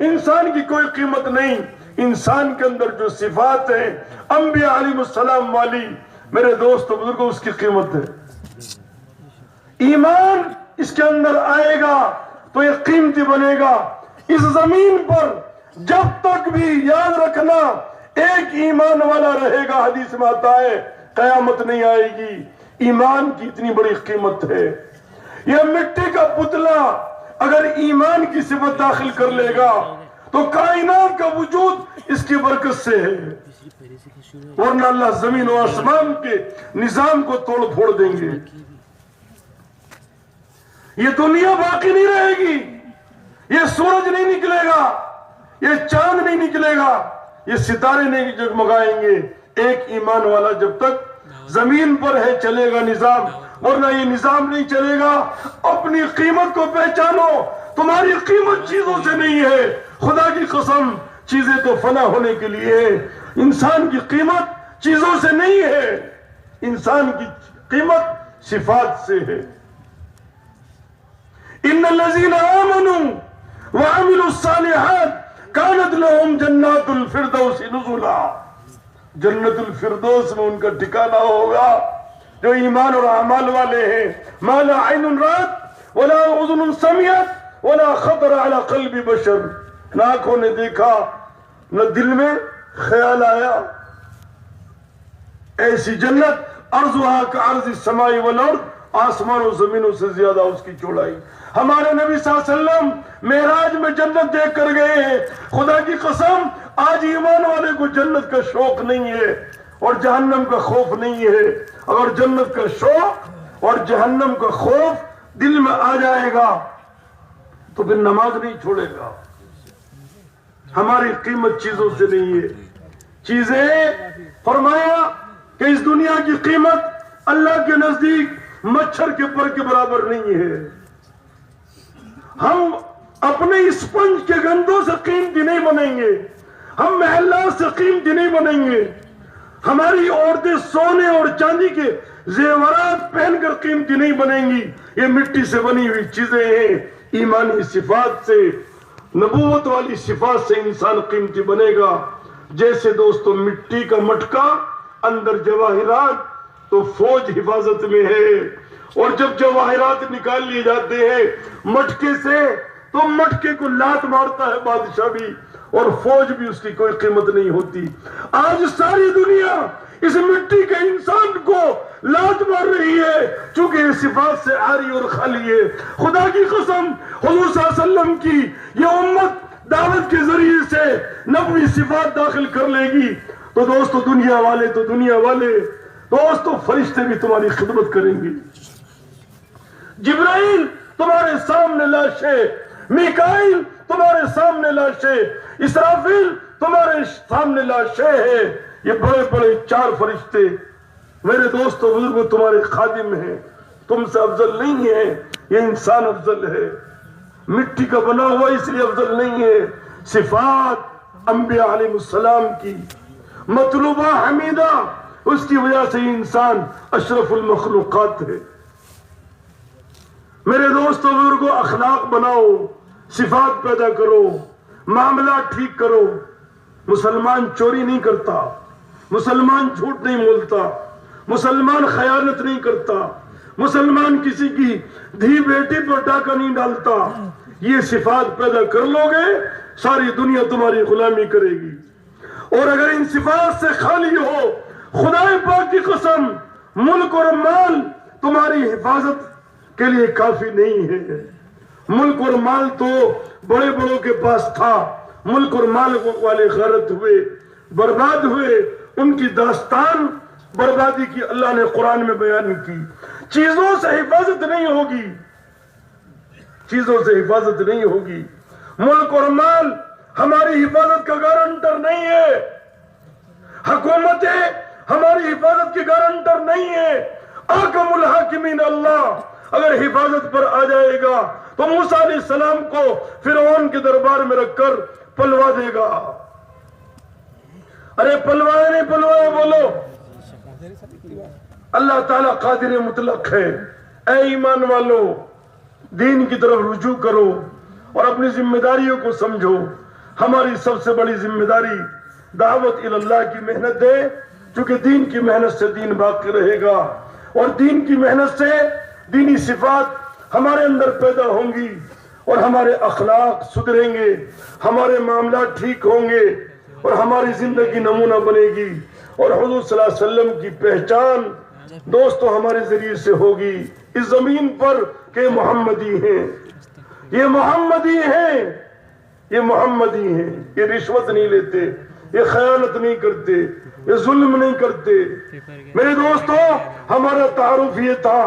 انسان کی کوئی قیمت نہیں۔ انسان کے اندر جو صفات ہیں انبیاء علیہ السلام والی، میرے دوست و بزرگوں، اس کی قیمت ہے۔ ایمان اس کے اندر آئے گا تو یہ قیمتی بنے گا۔ اس زمین پر جب تک بھی یاد رکھنا ایک ایمان والا رہے گا، حدیث میں آتا ہے قیامت نہیں آئے گی۔ ایمان کی اتنی بڑی قیمت ہے۔ یہ مٹی کا پتلا اگر ایمان کی صفت داخل کر لے گا تو کائنات کا وجود اس کی برکت سے ہے، ورنہ اللہ زمین و آسمان کے نظام کو توڑ پھوڑ دیں گے۔ یہ دنیا باقی نہیں رہے گی، یہ سورج نہیں نکلے گا، یہ چاند نہیں نکلے گا، یہ ستارے نہیں جگمگائیں گے۔ ایک ایمان والا جب تک زمین پر ہے چلے گا نظام، ورنہ یہ نظام نہیں چلے گا۔ اپنی قیمت کو پہچانو، تمہاری قیمت چیزوں سے نہیں ہے، خدا کی قسم چیزیں تو فنا ہونے کے لیے ہے، انسان کی قیمت چیزوں سے نہیں ہے، انسان کی قیمت صفات سے ہے۔ ان الذين آمنوا وعملوا الصالحات كانت لهم جنات الفردوس نزلا، جنت الفردوس میں ان کا ٹھکانہ ہوگا جو ایمان اور اعمال والے ہیں۔ ما لا عین رأت ولا اذن سمعت ولا خطر على قلب بشر، نہ آنکھوں نے دیکھا نہ دل میں خیال آیا۔ ایسی جنت عرضها كعرض السماء والارض، آسمان و زمینوں سے زیادہ اس کی چوڑائی۔ ہمارے نبی صلی اللہ علیہ وسلم معراج میں جنت دیکھ کر گئے ہیں۔ خدا کی قسم آج ایمان والے کو جنت کا شوق نہیں ہے اور جہنم کا خوف نہیں ہے۔ اگر جنت کا شوق اور جہنم کا خوف دل میں آ جائے گا تو پھر نماز نہیں چھوڑے گا۔ ہماری قیمت چیزوں سے نہیں ہے، چیزیں فرمایا کہ اس دنیا کی قیمت اللہ کے نزدیک مچھر کے پر کے برابر نہیں ہے۔ ہم اپنے اسپنج کے گندوں سے قیمتی نہیں بنیں گے، ہم محلات سے قیمتی نہیں بنیں گے، ہماری عورتیں سونے اور چاندی کے زیورات پہن کر قیمتی نہیں بنیں گی۔ یہ مٹی سے بنی ہوئی چیزیں ہیں۔ ایمانی صفات سے، نبوت والی صفات سے انسان قیمتی بنے گا۔ جیسے دوستو مٹی کا مٹکا اندر جواہرات، تو فوج حفاظت میں ہے، اور جب جواہرات نکال لیے جاتے ہیں مٹکے سے تو مٹکے کو لات مارتا ہے بادشاہ بھی، اور فوج بھی اس کی کوئی قیمت نہیں ہوتی۔ آج ساری دنیا اس مٹی کے انسان کو لات مار رہی ہے چونکہ یہ صفات سے عاری اور خالی ہے۔ خدا کی قسم حضور صلی اللہ علیہ وسلم کی یہ امت دعوت کے ذریعے سے نبوی صفات داخل کر لے گی تو دوستو دنیا والے دوستو فرشتے بھی تمہاری خدمت کریں گے۔ جبرائیل تمہارے سامنے لاشے، میکائیل تمہارے سامنے لاشے، اسرافیل تمہارے سامنے لاشے ہیں۔ یہ بڑے بڑے چار فرشتے میرے دوستو بزرگوں تمہارے خادم ہیں، تم سے افضل نہیں ہے۔ یہ انسان افضل ہے، مٹی کا بنا ہوا اس لیے افضل نہیں ہے۔ صفات انبیاء علیہ السلام کی مطلوبہ حمیدہ، اس کی وجہ سے انسان اشرف المخلوقات ہے۔ میرے دوستو بزرگوں اخلاق بناؤ، صفات پیدا کرو، معاملات ٹھیک کرو۔ مسلمان چوری نہیں کرتا، مسلمان جھوٹ نہیں بولتا، مسلمان خیانت نہیں کرتا، مسلمان کسی کی دھی بیٹی پر ڈاکہ نہیں ڈالتا۔ یہ صفات پیدا کر لو گے ساری دنیا تمہاری غلامی کرے گی۔ اور اگر ان صفات سے خالی ہو، خدا پاک کی قسم ملک اور مال تمہاری حفاظت کے لیے کافی نہیں ہے۔ ملک اور مال تو بڑے بڑوں کے پاس تھا، ملک اور مال والے غارت ہوئے، برباد ہوئے۔ ان کی داستان بربادی کی اللہ نے قرآن میں بیان کی۔ چیزوں سے حفاظت نہیں ہوگی، چیزوں سے حفاظت نہیں ہوگی۔ ملک اور مال ہماری حفاظت کا گارنٹر نہیں ہے، حکومتیں ہماری حفاظت کی گارنٹر نہیں ہے۔ احکم الحاکمین اللہ اگر حفاظت پر آ جائے گا تو موسیٰ علیہ السلام کو فرعون کے دربار میں رکھ کر پلوا دے گا۔ ارے پلوایا نہیں پلوایا بولو۔ اللہ تعالیٰ قادر مطلق ہے۔ اے ایمان والو دین کی طرف رجوع کرو اور اپنی ذمہ داریوں کو سمجھو۔ ہماری سب سے بڑی ذمہ داری دعوت اللہ کی محنت ہے، چونکہ دین کی محنت سے دین باقی رہے گا، اور دین کی محنت سے دینی صفات ہمارے اندر پیدا ہوں گی اور ہمارے اخلاق سدھریں گے، ہمارے معاملات ٹھیک ہوں گے اور ہماری زندگی نمونہ بنے گی، اور حضور صلی اللہ علیہ وسلم کی پہچان دوستو ہمارے ذریعے سے ہوگی اس زمین پر کہ محمدی ہیں، یہ محمدی ہیں، یہ محمدی ہیں، یہ رشوت نہیں لیتے، یہ خیانت نہیں کرتے، یہ ظلم نہیں کرتے۔ میرے دوستو ہمارا تعارف یہ تھا،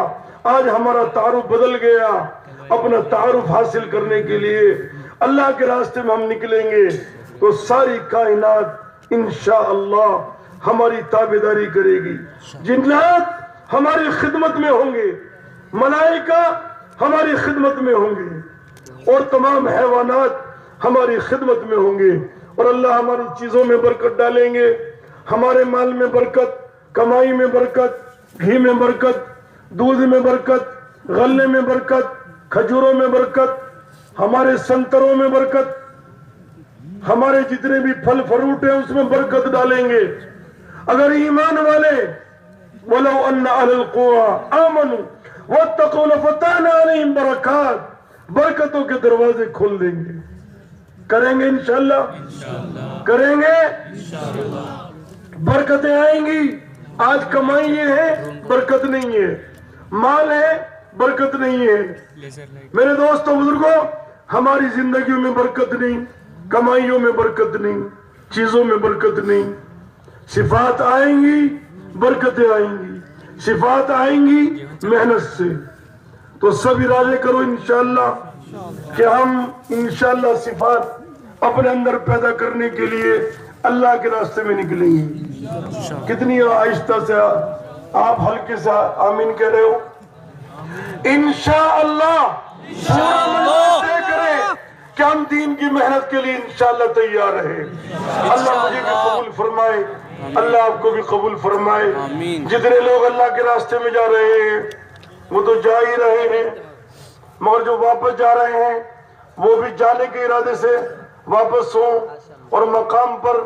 آج ہمارا تعارف بدل گیا۔ اپنا تعارف حاصل کرنے کے لیے اللہ کے راستے میں ہم نکلیں گے تو ساری کائنات انشاءاللہ ہماری تابعداری کرے گی۔ جنات ہماری خدمت میں ہوں گے، ملائکہ ہماری خدمت میں ہوں گے، اور تمام حیوانات ہماری خدمت میں ہوں گے، اور اللہ ہماری چیزوں میں برکت ڈالیں گے، ہمارے مال میں برکت، کمائی میں برکت، گھی میں برکت، دودھ میں برکت، غلے میں برکت، کھجوروں میں برکت، ہمارے سنتروں میں برکت، ہمارے جتنے بھی پھل فروٹ ہیں اس میں برکت ڈالیں گے۔ اگر ایمان والے وَلَوْ أَنَّ أَهْلَ الْقُرَىٰ آمَنُوا وَاتَّقُوا لَفَتَحْنَا عَلَيْهِمْ بَرَكَاتٍ، برکتوں کے دروازے کھول دیں گے۔ کریں گے انشاءاللہ، کریں گے، برکتیں آئیں گی۔ آج کمائی یہ ہے، برکت نہیں ہے، مال ہے، برکت نہیں ہے۔ میرے دوستوں بزرگوں، ہماری زندگیوں میں برکت نہیں، کمائیوں میں برکت نہیں، چیزوں میں برکت نہیں۔ صفات آئیں گی، برکتیں آئیں گی، صفات آئیں گی محنت سے۔ تو سب ارادے کرو انشاءاللہ کہ ہم انشاءاللہ صفات اپنے اندر پیدا کرنے کے لیے اللہ کے راستے میں نکلیں گے۔ کتنی آہستہ سے آپ ہلکے سے آمین کہہ رہے ہو؟ انشاءاللہ طے کریں کہ ہم دین کی محنت کے لیے انشاءاللہ تیار رہے۔ اللہ مجھے بھی قبول فرمائے، اللہ آپ کو بھی قبول فرمائے۔ جتنے لوگ اللہ کے راستے میں جا رہے ہیں وہ تو جا ہی رہے ہیں، مگر جو واپس جا رہے ہیں وہ بھی جانے کے ارادے سے واپس ہوں اور مقام پر